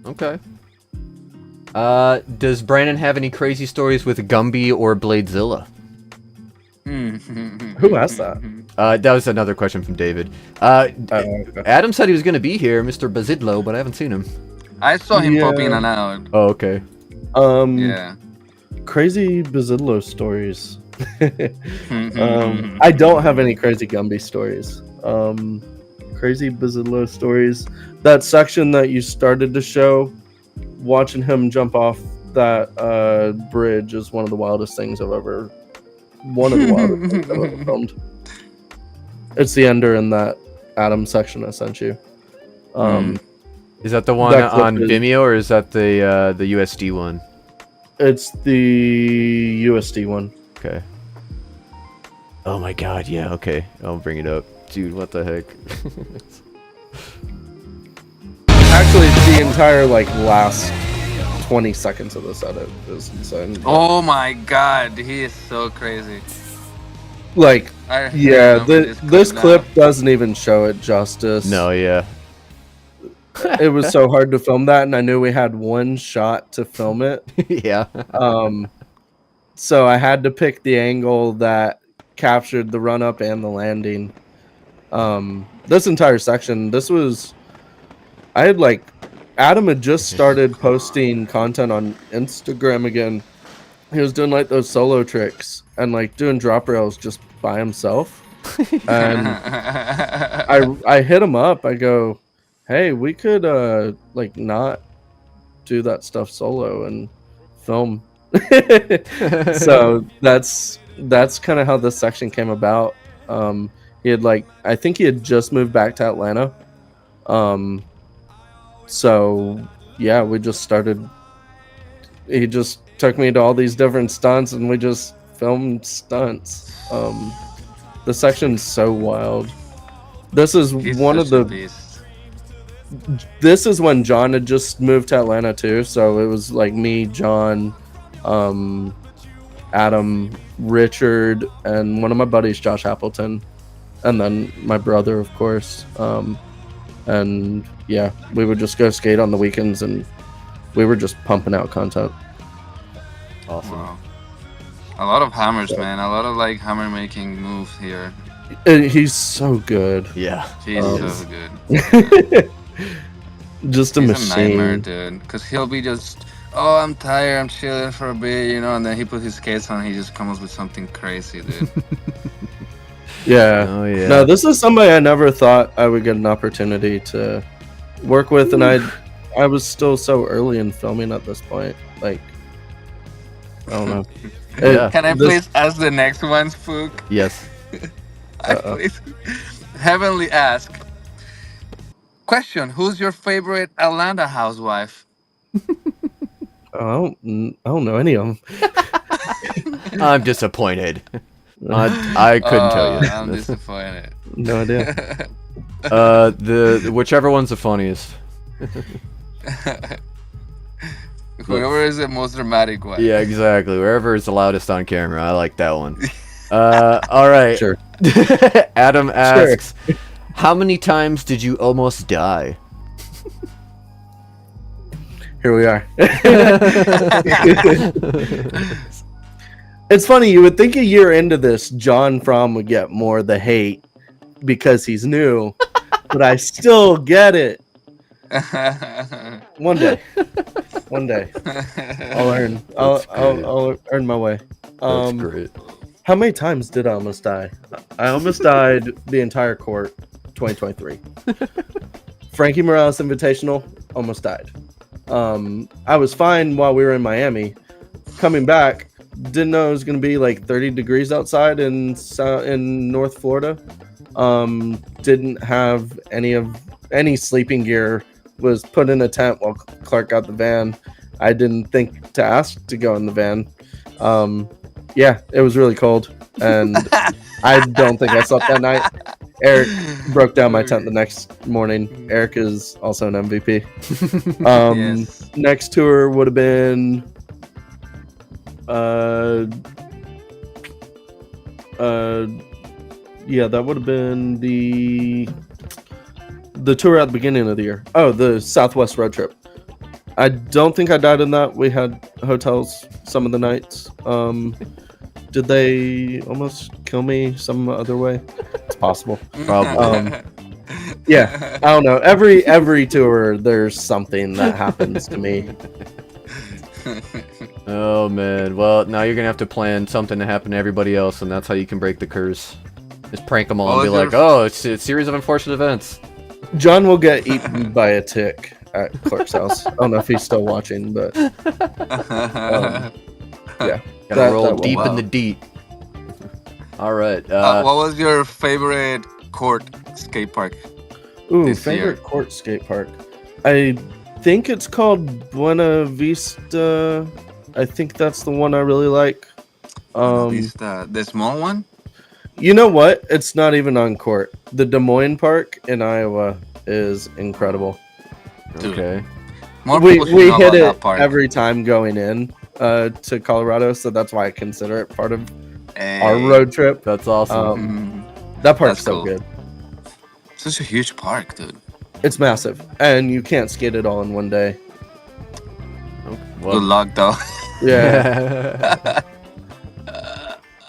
[SPEAKER 4] Okay. Does Brandon have any crazy stories with Gumby or Bladezilla?
[SPEAKER 5] Who asked that?
[SPEAKER 4] That was another question from David.
[SPEAKER 5] Okay.
[SPEAKER 4] Adam said he was going to be here, Mr. Bazidlo, but I haven't seen him.
[SPEAKER 6] I saw him pop in
[SPEAKER 5] Yeah.
[SPEAKER 6] and out.
[SPEAKER 4] Oh, okay.
[SPEAKER 6] Yeah.
[SPEAKER 5] Crazy Bazidlo stories. I don't have any crazy Gumby stories. Crazy Bazidlo stories. That section that you started to show, watching him jump off that bridge is one of the wildest things I've ever. One of the wildest things I've ever filmed. It's the ender in that Adam section I sent you.
[SPEAKER 4] Is that the one
[SPEAKER 5] That clip
[SPEAKER 4] on
[SPEAKER 5] is-
[SPEAKER 4] Vimeo, or is that the USD one?
[SPEAKER 5] It's the USD one.
[SPEAKER 4] Okay. Oh my god, yeah, okay. I'll bring it up. Dude, what the heck?
[SPEAKER 5] Actually, the entire like last 20 seconds of this edit is insane.
[SPEAKER 6] Oh my god, he is so crazy.
[SPEAKER 5] Like,
[SPEAKER 6] I
[SPEAKER 5] yeah,
[SPEAKER 6] remember
[SPEAKER 5] this
[SPEAKER 6] now.
[SPEAKER 5] clip doesn't even show it justice.
[SPEAKER 4] No, yeah.
[SPEAKER 5] It was so hard to film that, and I knew we had one shot to film it.
[SPEAKER 4] Yeah.
[SPEAKER 5] So I had to pick the angle that captured the run up and the landing. This entire section, Adam had just started posting content on Instagram again. He was doing like those solo tricks and like doing drop rails just by himself. And I hit him up. I go, hey, we could like not do that stuff solo and film. So that's kind of how this section came about. He had I think he had just moved back to Atlanta. So yeah, we just started. He just took me to all these different stunts, and we just filmed stunts. The section's so wild. This is
[SPEAKER 6] He's
[SPEAKER 5] one of
[SPEAKER 6] such a
[SPEAKER 5] the.
[SPEAKER 6] beast.
[SPEAKER 5] This is when John had just moved to Atlanta too, so it was like me, John, Adam, Richard, and one of my buddies, Josh Appleton, and then my brother, of course. And yeah, we would just go skate on the weekends, and we were just pumping out content.
[SPEAKER 4] Awesome.
[SPEAKER 6] Wow. A lot of hammers, man. A lot of like hammer making moves here.
[SPEAKER 5] And he's so good.
[SPEAKER 4] Yeah.
[SPEAKER 6] He's
[SPEAKER 5] Um,
[SPEAKER 6] so good.
[SPEAKER 5] Just a
[SPEAKER 6] He's a nightmare,
[SPEAKER 5] machine.
[SPEAKER 6] dude. Cause he'll be just, oh, I'm tired, I'm chilling for a bit, you know, and then he puts his skates on, he just comes with something crazy, dude.
[SPEAKER 5] Yeah.
[SPEAKER 4] Oh yeah.
[SPEAKER 5] No, this is somebody I never thought I would get an opportunity to work with, and I was still so early in filming at this point. Like, I don't know.
[SPEAKER 4] Yeah.
[SPEAKER 6] Can I
[SPEAKER 5] This-
[SPEAKER 6] please ask the next one, Spook?
[SPEAKER 4] Yes.
[SPEAKER 6] I please. Heavenly ask. Question: who's your favorite Atlanta housewife?
[SPEAKER 5] I don't know any of them.
[SPEAKER 4] I'm disappointed. I couldn't tell you.
[SPEAKER 6] I'm disappointed.
[SPEAKER 5] No idea.
[SPEAKER 4] The whichever one's the funniest.
[SPEAKER 6] Whoever is the most dramatic one.
[SPEAKER 4] Yeah, exactly. Wherever is the loudest on camera. I like that one. All right.
[SPEAKER 5] Sure.
[SPEAKER 4] Adam asks, how many times did you almost die?
[SPEAKER 5] Here we are. It's funny, you would think a year into this, John Fromm would get more of the hate because he's new, but I still get it. One day. I'll earn my way.
[SPEAKER 4] That's great.
[SPEAKER 5] How many times did I almost die? I almost died the entire court 2023. Frankie Morales Invitational, almost died. I was fine while we were in Miami. Coming back, didn't know it was going to be like 30 degrees outside in North Florida. Didn't have any sleeping gear. Was put in a tent while Clark got the van. I didn't think to ask to go in the van. Yeah, it was really cold, and I don't think I slept that night. Eric broke down my tent the next morning. Eric is also an MVP.
[SPEAKER 6] Yes.
[SPEAKER 5] Next tour would have been yeah, that would have been the tour at the beginning of the year. Oh, the Southwest road trip. I don't think I died in that. We had hotels some of the nights. Did they almost kill me some other way? It's possible.
[SPEAKER 4] Probably.
[SPEAKER 5] Yeah, I don't know. Every tour, there's something that happens to me.
[SPEAKER 4] Oh man. Well, now you're gonna have to plan something to happen to everybody else, and that's how you can break the curse. Just prank them all and be like, "Oh, it's a series of unfortunate events."
[SPEAKER 5] John will get eaten by a tick at Clark's house. I don't know if he's still watching, but yeah.
[SPEAKER 4] Gotta roll
[SPEAKER 5] that
[SPEAKER 4] deep
[SPEAKER 6] will-
[SPEAKER 4] in the deep. All right.
[SPEAKER 6] What was your favorite court skate park?
[SPEAKER 5] Ooh,
[SPEAKER 6] this
[SPEAKER 5] favorite
[SPEAKER 6] year?
[SPEAKER 5] court skate park. I think it's called Buena Vista. I think that's the one I really like.
[SPEAKER 6] Is the small one?
[SPEAKER 5] You know what? It's not even on court. The Des Moines Park in Iowa is incredible.
[SPEAKER 4] Okay.
[SPEAKER 6] More
[SPEAKER 5] We
[SPEAKER 6] people should know
[SPEAKER 5] hit
[SPEAKER 6] about that
[SPEAKER 5] it
[SPEAKER 6] park.
[SPEAKER 5] every time going in to Colorado, so that's why I consider it part of
[SPEAKER 6] Hey.
[SPEAKER 5] our road trip.
[SPEAKER 4] That's awesome.
[SPEAKER 5] That park's
[SPEAKER 6] That's
[SPEAKER 5] so
[SPEAKER 6] cool.
[SPEAKER 5] good.
[SPEAKER 6] Such a huge park, dude.
[SPEAKER 5] It's massive, and you can't skate it all in one day.
[SPEAKER 6] Good luck, though.
[SPEAKER 5] Yeah.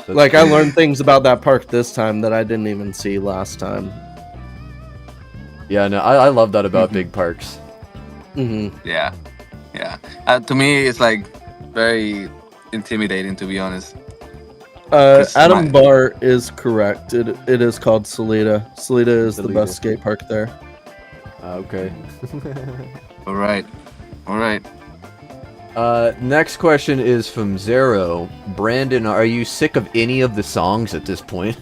[SPEAKER 5] Like, I learned things about that park this time that I didn't even see last time.
[SPEAKER 4] Yeah, no, I love that about big parks.
[SPEAKER 5] Hmm
[SPEAKER 6] Yeah. To me, it's like very intimidating, to be honest.
[SPEAKER 5] Adam
[SPEAKER 6] my-
[SPEAKER 5] Barr is correct. It is called Salida. Salida is the
[SPEAKER 4] Salida.
[SPEAKER 5] best skate park there.
[SPEAKER 4] Okay.
[SPEAKER 6] All right.
[SPEAKER 4] Next question is from Zero. Brandon, are you sick of any of the songs at this point?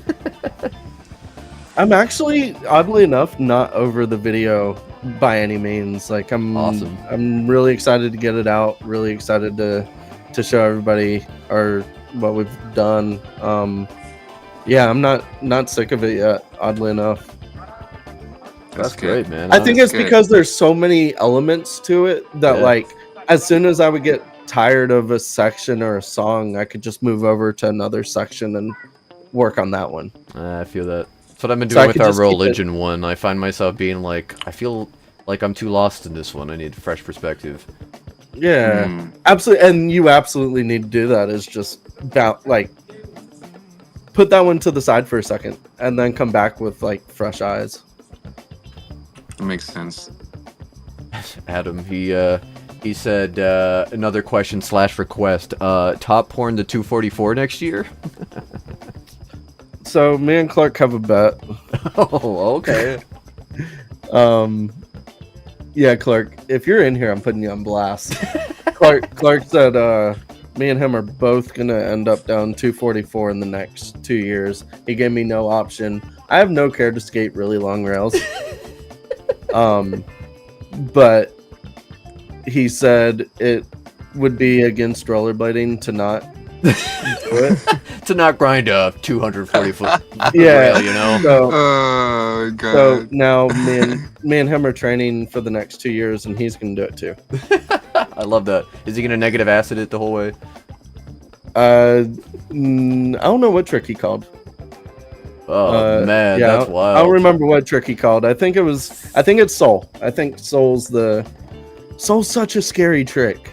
[SPEAKER 5] I'm actually, oddly enough, not over the video by any means. Like,
[SPEAKER 4] Awesome.
[SPEAKER 5] I'm really excited to get it out. Really excited to show everybody what we've done. Yeah, I'm not sick of it yet. Oddly enough,
[SPEAKER 4] That's
[SPEAKER 6] good.
[SPEAKER 4] great, man.
[SPEAKER 5] I think
[SPEAKER 6] that's
[SPEAKER 5] it's
[SPEAKER 6] good.
[SPEAKER 5] because there's so many elements to it that
[SPEAKER 4] Yeah.
[SPEAKER 5] like as soon as I would get tired of a section or a song, I could just move over to another section and work on that one.
[SPEAKER 4] I feel that. That's what I've been
[SPEAKER 5] So I
[SPEAKER 4] doing with
[SPEAKER 5] could
[SPEAKER 4] our
[SPEAKER 5] just keep it-
[SPEAKER 4] religion one. I find myself being like, I feel like I'm too lost in this one. I need fresh perspective.
[SPEAKER 5] Yeah, absolutely. And you absolutely need to do that. Is just like put that one to the side for a second, and then come back with like fresh eyes.
[SPEAKER 6] Makes sense.
[SPEAKER 4] Adam, he said another question / request. Top porn to 244 next year.
[SPEAKER 5] So me and Clark have a bet.
[SPEAKER 4] Oh, okay.
[SPEAKER 5] Yeah, Clark, if you're in here, I'm putting you on blast. Clark said me and him are both gonna end up down 244 in the next 2 years. He gave me no option. I have no care to skate really long rails. But he said it would be against rollerblading to not do it.
[SPEAKER 4] To not grind up 240 foot
[SPEAKER 5] Yeah,
[SPEAKER 4] rail, you know.
[SPEAKER 5] So,
[SPEAKER 6] Oh god.
[SPEAKER 5] so now me and him are training for the next 2 years, and he's gonna do it too.
[SPEAKER 4] I love that. Is he gonna negative acid it the whole way?
[SPEAKER 5] I don't know what trick he called.
[SPEAKER 4] Oh man,
[SPEAKER 5] Yeah,
[SPEAKER 4] that's wild.
[SPEAKER 5] I don't remember what trick he called. I think it's Soul. I think Soul's such a scary trick.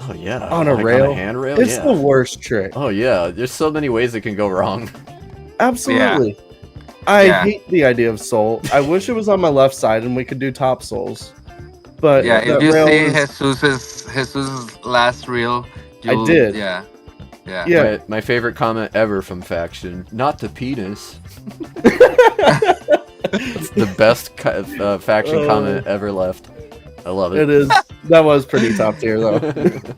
[SPEAKER 4] Oh yeah,
[SPEAKER 5] On a
[SPEAKER 4] like
[SPEAKER 5] rail.
[SPEAKER 4] on a handrail.
[SPEAKER 5] It's
[SPEAKER 4] Yeah.
[SPEAKER 5] the worst trick.
[SPEAKER 4] Oh yeah, there's so many ways it can go wrong.
[SPEAKER 5] Absolutely. I hate the idea of Soul. I wish it was on my left side and we could do top souls. But
[SPEAKER 6] Yeah,
[SPEAKER 5] that
[SPEAKER 6] if you
[SPEAKER 5] rail
[SPEAKER 6] see
[SPEAKER 5] is-
[SPEAKER 6] Jesus's last reel,
[SPEAKER 5] I did.
[SPEAKER 6] Yeah. Yeah.
[SPEAKER 5] Yeah.
[SPEAKER 4] My favorite comment ever from Faction, not the penis. It's the best Faction comment ever left. I love it.
[SPEAKER 5] It is. That was pretty top tier though.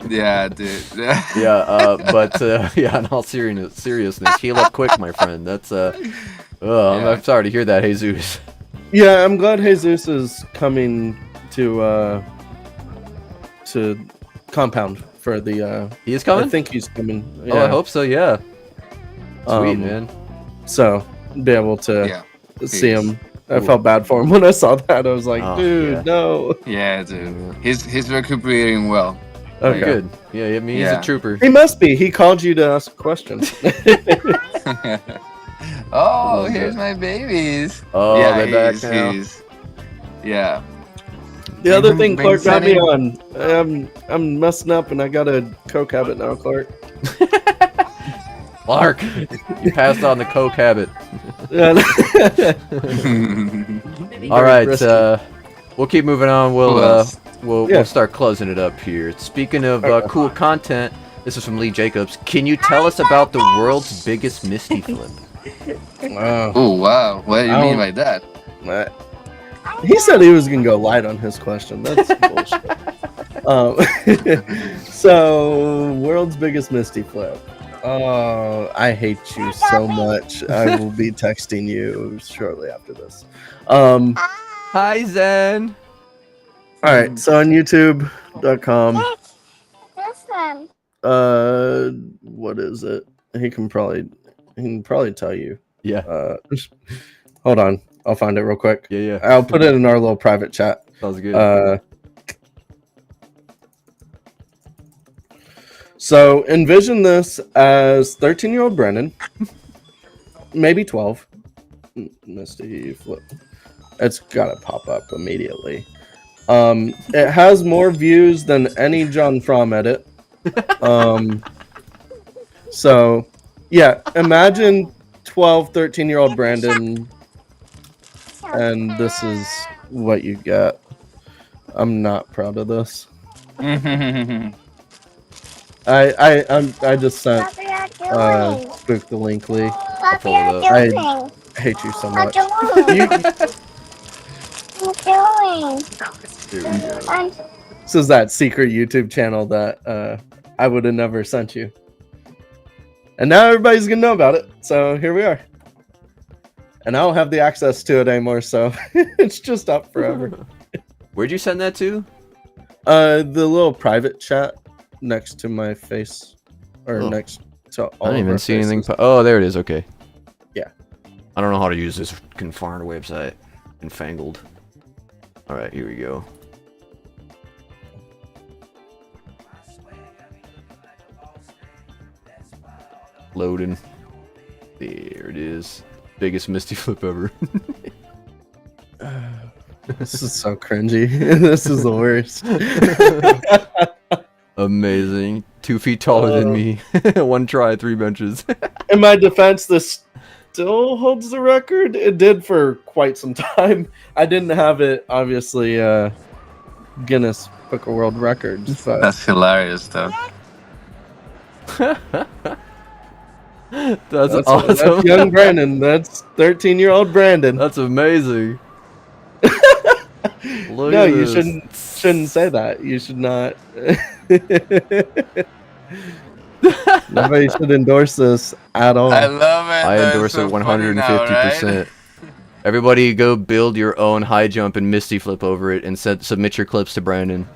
[SPEAKER 6] Yeah, dude.
[SPEAKER 4] Yeah, but yeah, in all seriousness, heal up quick, my friend. That's I'm sorry to hear that, Jesus.
[SPEAKER 5] Yeah, I'm glad Jesus is coming to Compound for the.
[SPEAKER 4] He is coming?
[SPEAKER 5] I think he's coming.
[SPEAKER 4] Oh, I
[SPEAKER 5] Yeah.
[SPEAKER 4] hope so. Yeah. Sweet, man.
[SPEAKER 5] So be able to
[SPEAKER 6] Yeah.
[SPEAKER 5] see him. I felt bad for him when I saw that. I was like,
[SPEAKER 4] Oh,
[SPEAKER 5] dude,
[SPEAKER 4] yeah.
[SPEAKER 5] no.
[SPEAKER 6] Yeah, dude. He's recuperating well.
[SPEAKER 5] Okay.
[SPEAKER 4] Good. Yeah, I mean, he's
[SPEAKER 6] Yeah.
[SPEAKER 4] a trooper.
[SPEAKER 5] He must be. He called you to ask a question.
[SPEAKER 6] Oh, here's my babies.
[SPEAKER 4] Oh,
[SPEAKER 6] yeah,
[SPEAKER 4] they're back now.
[SPEAKER 6] Yeah.
[SPEAKER 5] The other thing
[SPEAKER 6] Bring
[SPEAKER 5] Clark got me
[SPEAKER 6] Sunny.
[SPEAKER 5] on, I'm messing up and I got a coke habit now, Clark.
[SPEAKER 4] Clark, you passed on the coke habit. All right,
[SPEAKER 5] risky.
[SPEAKER 4] we'll keep moving on.
[SPEAKER 6] Who
[SPEAKER 4] We'll
[SPEAKER 6] else?
[SPEAKER 4] we'll start closing it up here. Speaking of cool content, this is from Lee Jacobs. Can you tell us about the world's biggest Misty flip?
[SPEAKER 5] Wow.
[SPEAKER 6] Oh wow. What do you
[SPEAKER 5] I
[SPEAKER 6] mean
[SPEAKER 5] don't-
[SPEAKER 6] by that?
[SPEAKER 5] He said he was gonna go light on his question. That's bullshit. So, world's biggest Misty flip. Oh, I hate you so much. I will be texting you shortly after this. All
[SPEAKER 4] Hi, Zen.
[SPEAKER 5] right, so on YouTube.com. What is it? He can probably tell you.
[SPEAKER 4] Yeah,
[SPEAKER 5] Hold on, I'll find it real quick.
[SPEAKER 4] yeah.
[SPEAKER 5] I'll put it in our little private chat.
[SPEAKER 4] Sounds good.
[SPEAKER 5] So envision this as 13-year-old Branden, maybe 12. Misty flip. It's gotta pop up immediately. It has more views than any John Fromm edit. So yeah, imagine 12, 13-year-old Branden, and this is what you get. I'm not proud of this. I just sent Spook the link, Lee.
[SPEAKER 4] I'll pull it up.
[SPEAKER 5] I hate you so much.
[SPEAKER 4] Here we go.
[SPEAKER 5] This is that secret YouTube channel that I would have never sent you. And now everybody's gonna know about it. So here we are. And I don't have the access to it anymore, so it's just up forever.
[SPEAKER 4] Where'd you send that to?
[SPEAKER 5] The little private chat next to my face, or
[SPEAKER 4] Oh.
[SPEAKER 5] next to all.
[SPEAKER 4] I don't
[SPEAKER 5] of
[SPEAKER 4] even
[SPEAKER 5] our
[SPEAKER 4] see anything.
[SPEAKER 5] faces.
[SPEAKER 4] Oh, there it is. Okay.
[SPEAKER 5] Yeah.
[SPEAKER 4] I don't know how to use this confounded website. Confangled. All right, here we go. Loading. There it is. Biggest Misty flip ever.
[SPEAKER 5] This is so cringy. This is the worst.
[SPEAKER 4] Amazing. 2 feet taller than me. 1 try, 3 benches.
[SPEAKER 5] In my defense, this still holds the record. It did for quite some time. I didn't have it, obviously, Guinness Book of World Records. But
[SPEAKER 6] That's hilarious, though.
[SPEAKER 4] That's awesome.
[SPEAKER 5] That's young Brandon. That's 13-year-old Brandon.
[SPEAKER 4] That's amazing. Look
[SPEAKER 5] No,
[SPEAKER 4] at
[SPEAKER 5] you
[SPEAKER 4] this.
[SPEAKER 5] shouldn't say that. You should not. Nobody should endorse this at all.
[SPEAKER 6] I love it.
[SPEAKER 4] I
[SPEAKER 6] That's
[SPEAKER 4] endorse
[SPEAKER 6] so
[SPEAKER 4] it
[SPEAKER 6] funny now,
[SPEAKER 4] 150%.
[SPEAKER 6] right?
[SPEAKER 4] Everybody go build your own high jump and misty flip over it and submit your clips to Brandon.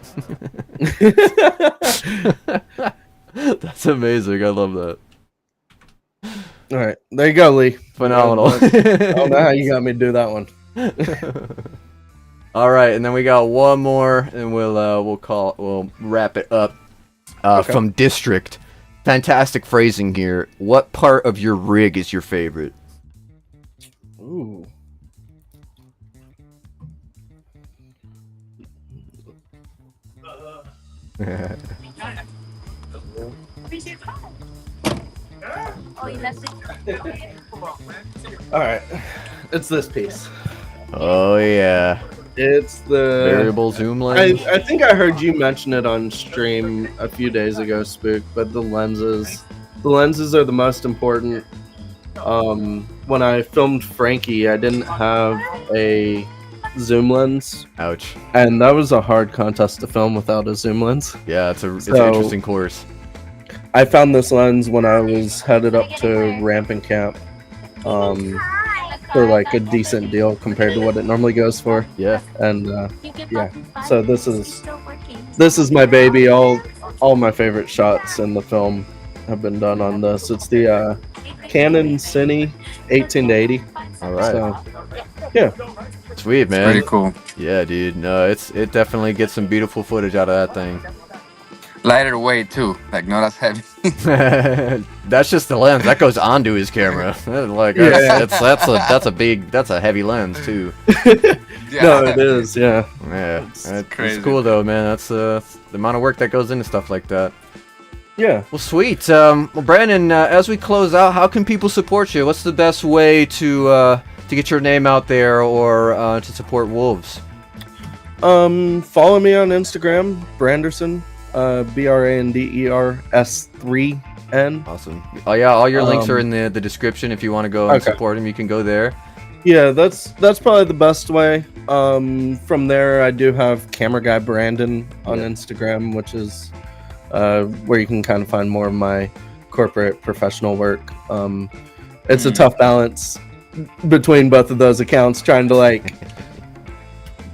[SPEAKER 4] That's amazing. I love that.
[SPEAKER 5] All right, there you go, Lee.
[SPEAKER 4] Phenomenal.
[SPEAKER 5] I don't know how you got me to do that one.
[SPEAKER 4] All right, and then we got one more, and we'll wrap it up.
[SPEAKER 5] Okay.
[SPEAKER 4] From District, fantastic phrasing here. What part of your rig is your favorite?
[SPEAKER 5] Ooh. All right, it's this piece.
[SPEAKER 4] Oh yeah,
[SPEAKER 5] It's the
[SPEAKER 4] variable zoom lens.
[SPEAKER 5] I think I heard you mention it on stream a few days ago, Spook. But the lenses are the most important. When I filmed Frankie, I didn't have a zoom lens,
[SPEAKER 4] Ouch.
[SPEAKER 5] and that was a hard contest to film without a zoom lens.
[SPEAKER 4] Yeah, it's an
[SPEAKER 5] So-
[SPEAKER 4] interesting course.
[SPEAKER 5] I found this lens when I was headed up to Ramping Camp, for like a decent deal compared to what it normally goes for.
[SPEAKER 4] Yeah.
[SPEAKER 5] And yeah, so this is my baby. All my favorite shots in the film have been done on this. It's the Canon Cine 18-80.
[SPEAKER 4] All right.
[SPEAKER 5] So yeah,
[SPEAKER 4] Sweet, man.
[SPEAKER 6] Pretty cool.
[SPEAKER 4] Yeah, dude. No, it definitely gets some beautiful footage out of that thing.
[SPEAKER 6] Lighter weight too, like not as heavy.
[SPEAKER 4] That's just the lens that goes onto his camera. Like
[SPEAKER 5] Yeah.
[SPEAKER 4] that's a heavy lens too.
[SPEAKER 6] Yeah.
[SPEAKER 5] no, it is. Yeah,
[SPEAKER 4] Yeah, it's
[SPEAKER 6] crazy.
[SPEAKER 4] cool though, man. That's the amount of work that goes into stuff like that.
[SPEAKER 5] yeah.
[SPEAKER 4] Well, sweet. Well, Brandon, as we close out, how can people support you? What's the best way to get your name out there or to support Wolves?
[SPEAKER 5] Follow me on Instagram, Brandersen, BRANDERS3N.
[SPEAKER 4] Awesome. Oh yeah, all your links are
[SPEAKER 5] Um,
[SPEAKER 4] in the description. If you want to go and
[SPEAKER 5] okay.
[SPEAKER 4] support him, you can go there.
[SPEAKER 5] Yeah, that's probably the best way. From there, I do have Camera Guy Brandon on
[SPEAKER 4] Yeah.
[SPEAKER 5] Instagram, which is where you can kind of find more of my corporate professional work. It's a tough balance between both of those accounts, trying to like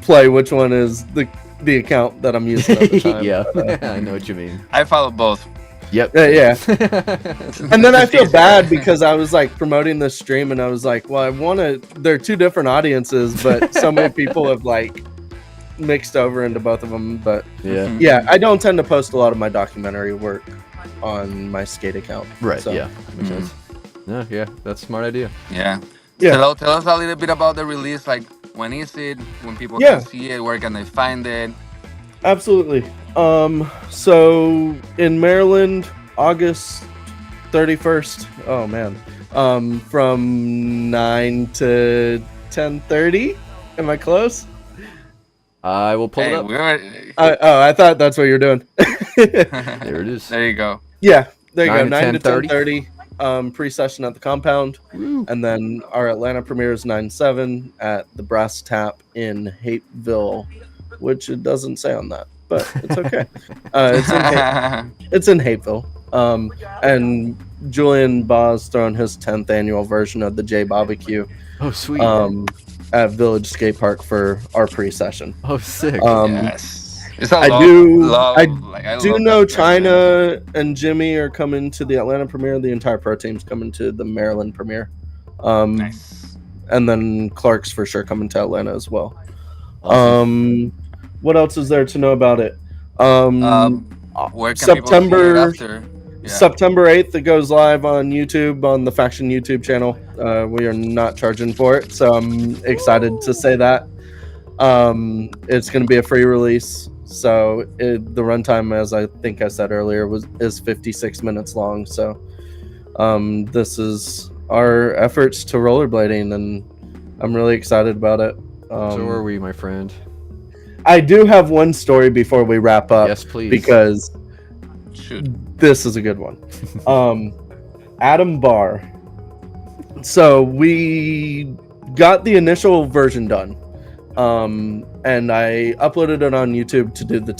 [SPEAKER 5] play which one is the account that I'm using at the time.
[SPEAKER 4] Yeah,
[SPEAKER 5] But,
[SPEAKER 4] I know what you mean.
[SPEAKER 6] I follow both.
[SPEAKER 4] Yep.
[SPEAKER 5] yeah. And then I
[SPEAKER 6] It's
[SPEAKER 5] feel
[SPEAKER 6] easier.
[SPEAKER 5] bad because I was like promoting this stream and I was like, well, I want to, they're two different audiences, but so many people have like mixed over into both of them. But
[SPEAKER 4] Yeah.
[SPEAKER 5] yeah, I don't tend to post a lot of my documentary work on my skate account.
[SPEAKER 4] Right.
[SPEAKER 5] So,
[SPEAKER 4] Yeah. Makes sense. No, yeah, that's a smart idea.
[SPEAKER 6] Yeah.
[SPEAKER 5] Yeah.
[SPEAKER 6] Tell us a little bit about the release. Like, when is it? When people
[SPEAKER 5] Yeah.
[SPEAKER 6] can see it? Where can they find it?
[SPEAKER 5] Absolutely. So in Maryland, August 31st. Oh man. From 9 to 10:30. Am I close?
[SPEAKER 4] I will pull it
[SPEAKER 6] Hey,
[SPEAKER 4] up.
[SPEAKER 6] we're.
[SPEAKER 5] I thought that's what you're doing.
[SPEAKER 4] There it is.
[SPEAKER 6] There you go.
[SPEAKER 5] Yeah, there you
[SPEAKER 4] 9
[SPEAKER 5] go.
[SPEAKER 4] to
[SPEAKER 5] 9 to
[SPEAKER 4] 10:30.
[SPEAKER 5] 10:30. Pre-session at the compound, and then our Atlanta premiere is 9/7 at the Brass Tap in Hapeville, which it doesn't say on that, but it's okay. It's in Hapeville. And Julian Baugh's throwing his 10th annual version of the J Barbecue
[SPEAKER 4] Oh, sweet.
[SPEAKER 5] at Village Skate Park for our pre-session.
[SPEAKER 4] Oh, sick.
[SPEAKER 6] Yes. It's a
[SPEAKER 5] I
[SPEAKER 6] love,
[SPEAKER 5] do-
[SPEAKER 6] love,
[SPEAKER 5] I
[SPEAKER 6] like, I
[SPEAKER 5] Do
[SPEAKER 6] love
[SPEAKER 5] know
[SPEAKER 6] that track, man.
[SPEAKER 5] China and Jimmy are coming to the Atlanta premiere. The entire pro team's coming to the Maryland premiere.
[SPEAKER 6] Nice.
[SPEAKER 5] And then Clark's for sure coming to Atlanta as well.
[SPEAKER 4] Awesome.
[SPEAKER 5] What else is there to know about it?
[SPEAKER 6] Where can people see
[SPEAKER 5] September-
[SPEAKER 6] it after? Yeah.
[SPEAKER 5] September 8th, it goes live on YouTube on the Faction YouTube channel. We are not charging for it, so I'm excited to say that. It's going to be a free release, so the runtime, as I think I said earlier, is 56 minutes long. So this is our efforts to rollerblading, and I'm really excited about it.
[SPEAKER 4] So are we, my friend.
[SPEAKER 5] I do have one story before we wrap up.
[SPEAKER 4] Yes, please.
[SPEAKER 5] Because
[SPEAKER 6] Shoot.
[SPEAKER 5] this is a good one. Adam Barr. So we got the initial version done, and I uploaded it on YouTube to do the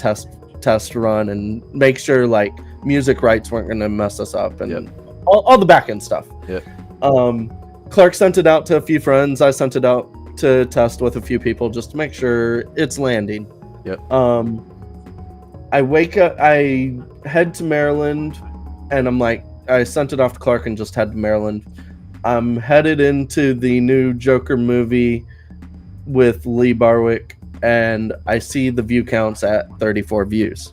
[SPEAKER 5] test run and make sure like music rights weren't going to mess us up and all the back end stuff.
[SPEAKER 4] Yep.
[SPEAKER 5] Clark sent it out to a few friends. I sent it out to test with a few people just to make sure it's landing.
[SPEAKER 4] Yep.
[SPEAKER 5] I wake up, I head to Maryland, and I'm like, I sent it off to Clark and just head to Maryland. I'm headed into the new Joker movie with Lee Barwick, and I see the view counts at 34 views.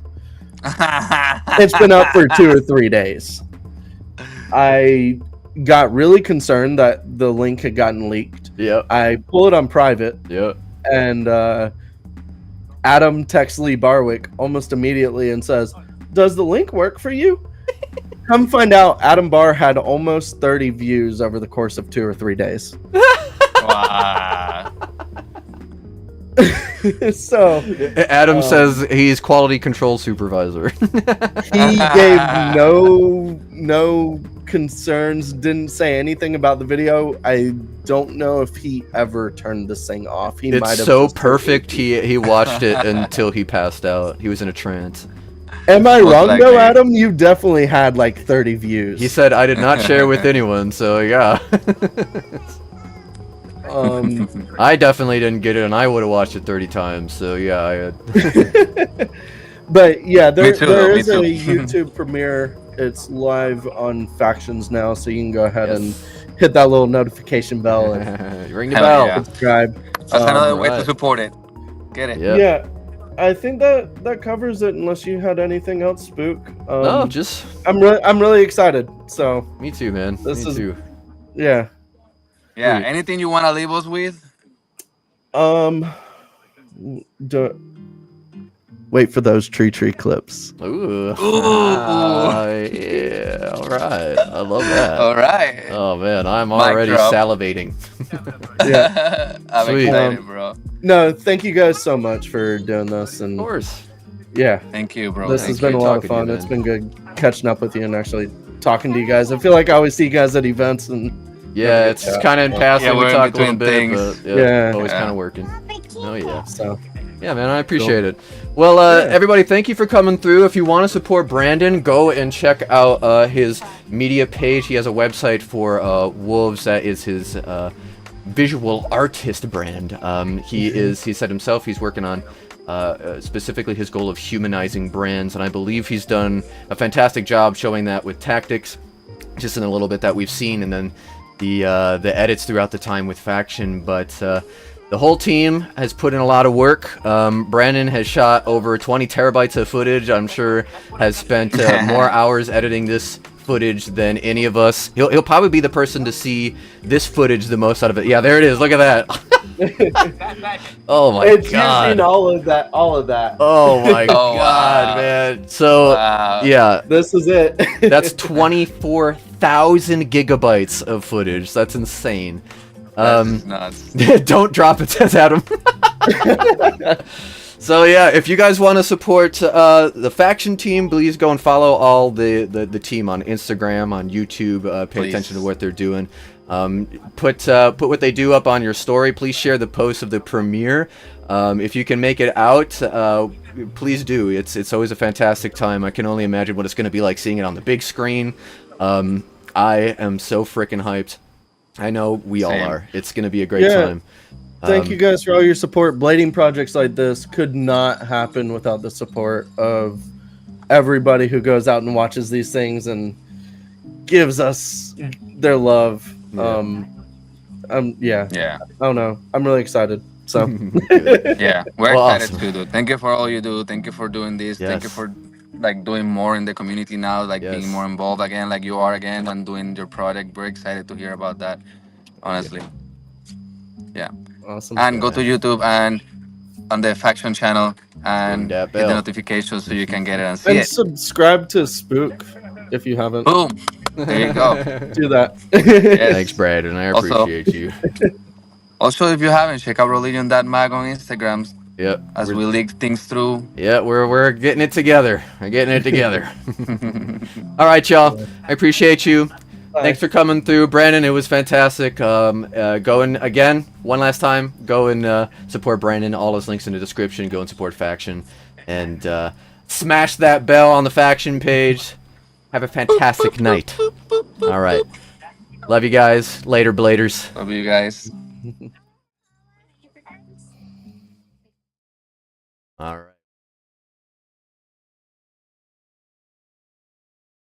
[SPEAKER 5] It's been up for 2 or 3 days. I got really concerned that the link had gotten leaked.
[SPEAKER 4] Yep.
[SPEAKER 5] I pull it on private.
[SPEAKER 4] Yep.
[SPEAKER 5] And Adam texts Lee Barwick almost immediately and says, "Does the link work for you?" Come find out, Adam Barr had almost 30 views over the course of 2 or 3 days.
[SPEAKER 6] Wow.
[SPEAKER 5] So
[SPEAKER 4] Adam says he's quality control supervisor.
[SPEAKER 5] he gave no concerns, didn't say anything about the video. I don't know if he ever turned this thing off. He might
[SPEAKER 4] It's
[SPEAKER 5] have
[SPEAKER 4] so
[SPEAKER 5] just-
[SPEAKER 4] perfect. He watched it until he passed out. He was in a trance.
[SPEAKER 5] Am I
[SPEAKER 6] Looks
[SPEAKER 5] wrong
[SPEAKER 6] like
[SPEAKER 5] though,
[SPEAKER 6] me.
[SPEAKER 5] Adam? You definitely had like 30 views.
[SPEAKER 4] He said I did not share with anyone, so yeah. I definitely didn't get it, and I would have watched it 30 times. So yeah,
[SPEAKER 5] But yeah, there
[SPEAKER 6] Me too, though, me
[SPEAKER 5] is a
[SPEAKER 6] too.
[SPEAKER 5] YouTube premiere. It's live on Factions now, so you can go ahead
[SPEAKER 4] Yes.
[SPEAKER 5] and hit that little notification bell and
[SPEAKER 4] ring the
[SPEAKER 6] Hell
[SPEAKER 4] bell.
[SPEAKER 6] yeah.
[SPEAKER 5] subscribe.
[SPEAKER 6] That's another way to
[SPEAKER 4] right.
[SPEAKER 6] support it. Get it?
[SPEAKER 4] Yeah.
[SPEAKER 5] Yeah, I think that covers it. Unless you had anything else, Spook.
[SPEAKER 4] No, just
[SPEAKER 5] I'm really excited. So
[SPEAKER 4] me too, man.
[SPEAKER 5] This
[SPEAKER 4] Me
[SPEAKER 5] is-
[SPEAKER 4] too.
[SPEAKER 5] yeah.
[SPEAKER 6] Yeah.
[SPEAKER 4] Sweet.
[SPEAKER 6] Anything you want to leave us with?
[SPEAKER 5] Wait for those tree clips.
[SPEAKER 4] Ooh.
[SPEAKER 6] Ooh.
[SPEAKER 4] Yeah. All right. I love that.
[SPEAKER 6] All right.
[SPEAKER 4] Oh man, I'm
[SPEAKER 6] Mic
[SPEAKER 4] already
[SPEAKER 6] drop.
[SPEAKER 4] salivating.
[SPEAKER 5] Yeah.
[SPEAKER 6] I'm
[SPEAKER 4] Sweet.
[SPEAKER 6] excited, bro.
[SPEAKER 5] No, thank you guys so much for doing this,
[SPEAKER 4] Of
[SPEAKER 5] and
[SPEAKER 4] course.
[SPEAKER 5] yeah,
[SPEAKER 6] Thank you, bro.
[SPEAKER 5] this
[SPEAKER 6] Thank
[SPEAKER 5] has been a
[SPEAKER 4] you.
[SPEAKER 5] lot of
[SPEAKER 4] Talking to you,
[SPEAKER 5] fun. It's
[SPEAKER 4] man.
[SPEAKER 5] been good catching up with you and actually talking to you guys. I feel like I always see you guys at events, and
[SPEAKER 4] Yeah, it's
[SPEAKER 5] Yeah.
[SPEAKER 4] kind of in passing.
[SPEAKER 6] Yeah,
[SPEAKER 4] we
[SPEAKER 6] we're in
[SPEAKER 4] talk a little
[SPEAKER 6] between
[SPEAKER 4] bit,
[SPEAKER 6] things.
[SPEAKER 4] but
[SPEAKER 5] Yeah.
[SPEAKER 4] always
[SPEAKER 6] Yeah.
[SPEAKER 4] kind of working. Oh yeah.
[SPEAKER 5] so
[SPEAKER 4] Yeah, man, I appreciate it. Well,
[SPEAKER 5] Yeah.
[SPEAKER 4] everybody, thank you for coming through. If you want to support Branden, go and check out his media page. He has a website for Wolves. That is his visual artist brand. He said himself he's working on specifically his goal of humanizing brands, and I believe he's done a fantastic job showing that with tactics, just in a little bit that we've seen, and then the edits throughout the time with Faction, but the whole team has put in a lot of work. Branden has shot over 20 terabytes of footage. I'm sure has spent more hours editing this footage than any of us. He'll probably be the person to see this footage the most out of it. Yeah, there it is. Look at that. Oh my
[SPEAKER 5] it's
[SPEAKER 4] god.
[SPEAKER 5] using all of that.
[SPEAKER 4] Oh my
[SPEAKER 6] Oh,
[SPEAKER 4] god,
[SPEAKER 6] wow.
[SPEAKER 4] man. So
[SPEAKER 6] Wow.
[SPEAKER 4] yeah,
[SPEAKER 5] This is it.
[SPEAKER 4] that's 24,000 gigabytes of footage. That's insane.
[SPEAKER 6] That's nuts.
[SPEAKER 4] Don't drop it, says Adam. So yeah, if you guys want to support the Faction team, please go and follow all the team on Instagram, on YouTube. Pay
[SPEAKER 6] Please.
[SPEAKER 4] attention to what they're doing. Put what they do up on your story. Please share the post of the premiere. If you can make it out, please do. It's always a fantastic time. I can only imagine what it's going to be like seeing it on the big screen. I am so freaking hyped. I know we all
[SPEAKER 6] Same.
[SPEAKER 4] are. It's going to be a great
[SPEAKER 5] Yeah.
[SPEAKER 4] time.
[SPEAKER 5] Thank you guys for all your support. Blading projects like this could not happen without the support of everybody who goes out and watches these things and gives us their love.
[SPEAKER 4] Yeah.
[SPEAKER 5] Yeah,
[SPEAKER 6] Yeah.
[SPEAKER 5] I don't know. I'm really excited. So
[SPEAKER 6] Yeah. We're
[SPEAKER 4] Well,
[SPEAKER 6] excited
[SPEAKER 4] awesome.
[SPEAKER 6] too, dude. Thank you for all you do. Thank you for doing this. Thank you
[SPEAKER 4] Yes.
[SPEAKER 6] for like doing more in the community now, like
[SPEAKER 4] Yes.
[SPEAKER 6] being more involved again, like you are again, and doing your project. We're excited to hear about that. Honestly. Yeah.
[SPEAKER 5] awesome.
[SPEAKER 6] And go to YouTube and on the faction channel and
[SPEAKER 4] that
[SPEAKER 6] hit the
[SPEAKER 4] bell.
[SPEAKER 6] notifications so you can get it and see
[SPEAKER 5] And
[SPEAKER 6] it.
[SPEAKER 5] subscribe to Spook if you haven't.
[SPEAKER 6] Boom. There you go.
[SPEAKER 5] Do that.
[SPEAKER 6] Yes.
[SPEAKER 4] Thanks, Brandon. I
[SPEAKER 6] Also-
[SPEAKER 4] appreciate you.
[SPEAKER 6] Also, if you haven't, check out Rolligion.mag on Instagram
[SPEAKER 4] Yep.
[SPEAKER 6] as we leak things through.
[SPEAKER 4] Yeah, we're getting it together. We're getting it together. All right, y'all. I appreciate you. Thanks for coming through, Brandon. It was fantastic. Going again, one last time. Go and support Brandon. All his links in the description. Go and support Faction, and smash that bell on the Faction page. Have a fantastic night. All right. Love you guys. Later, Bladers.
[SPEAKER 6] Love you guys.
[SPEAKER 4] All right.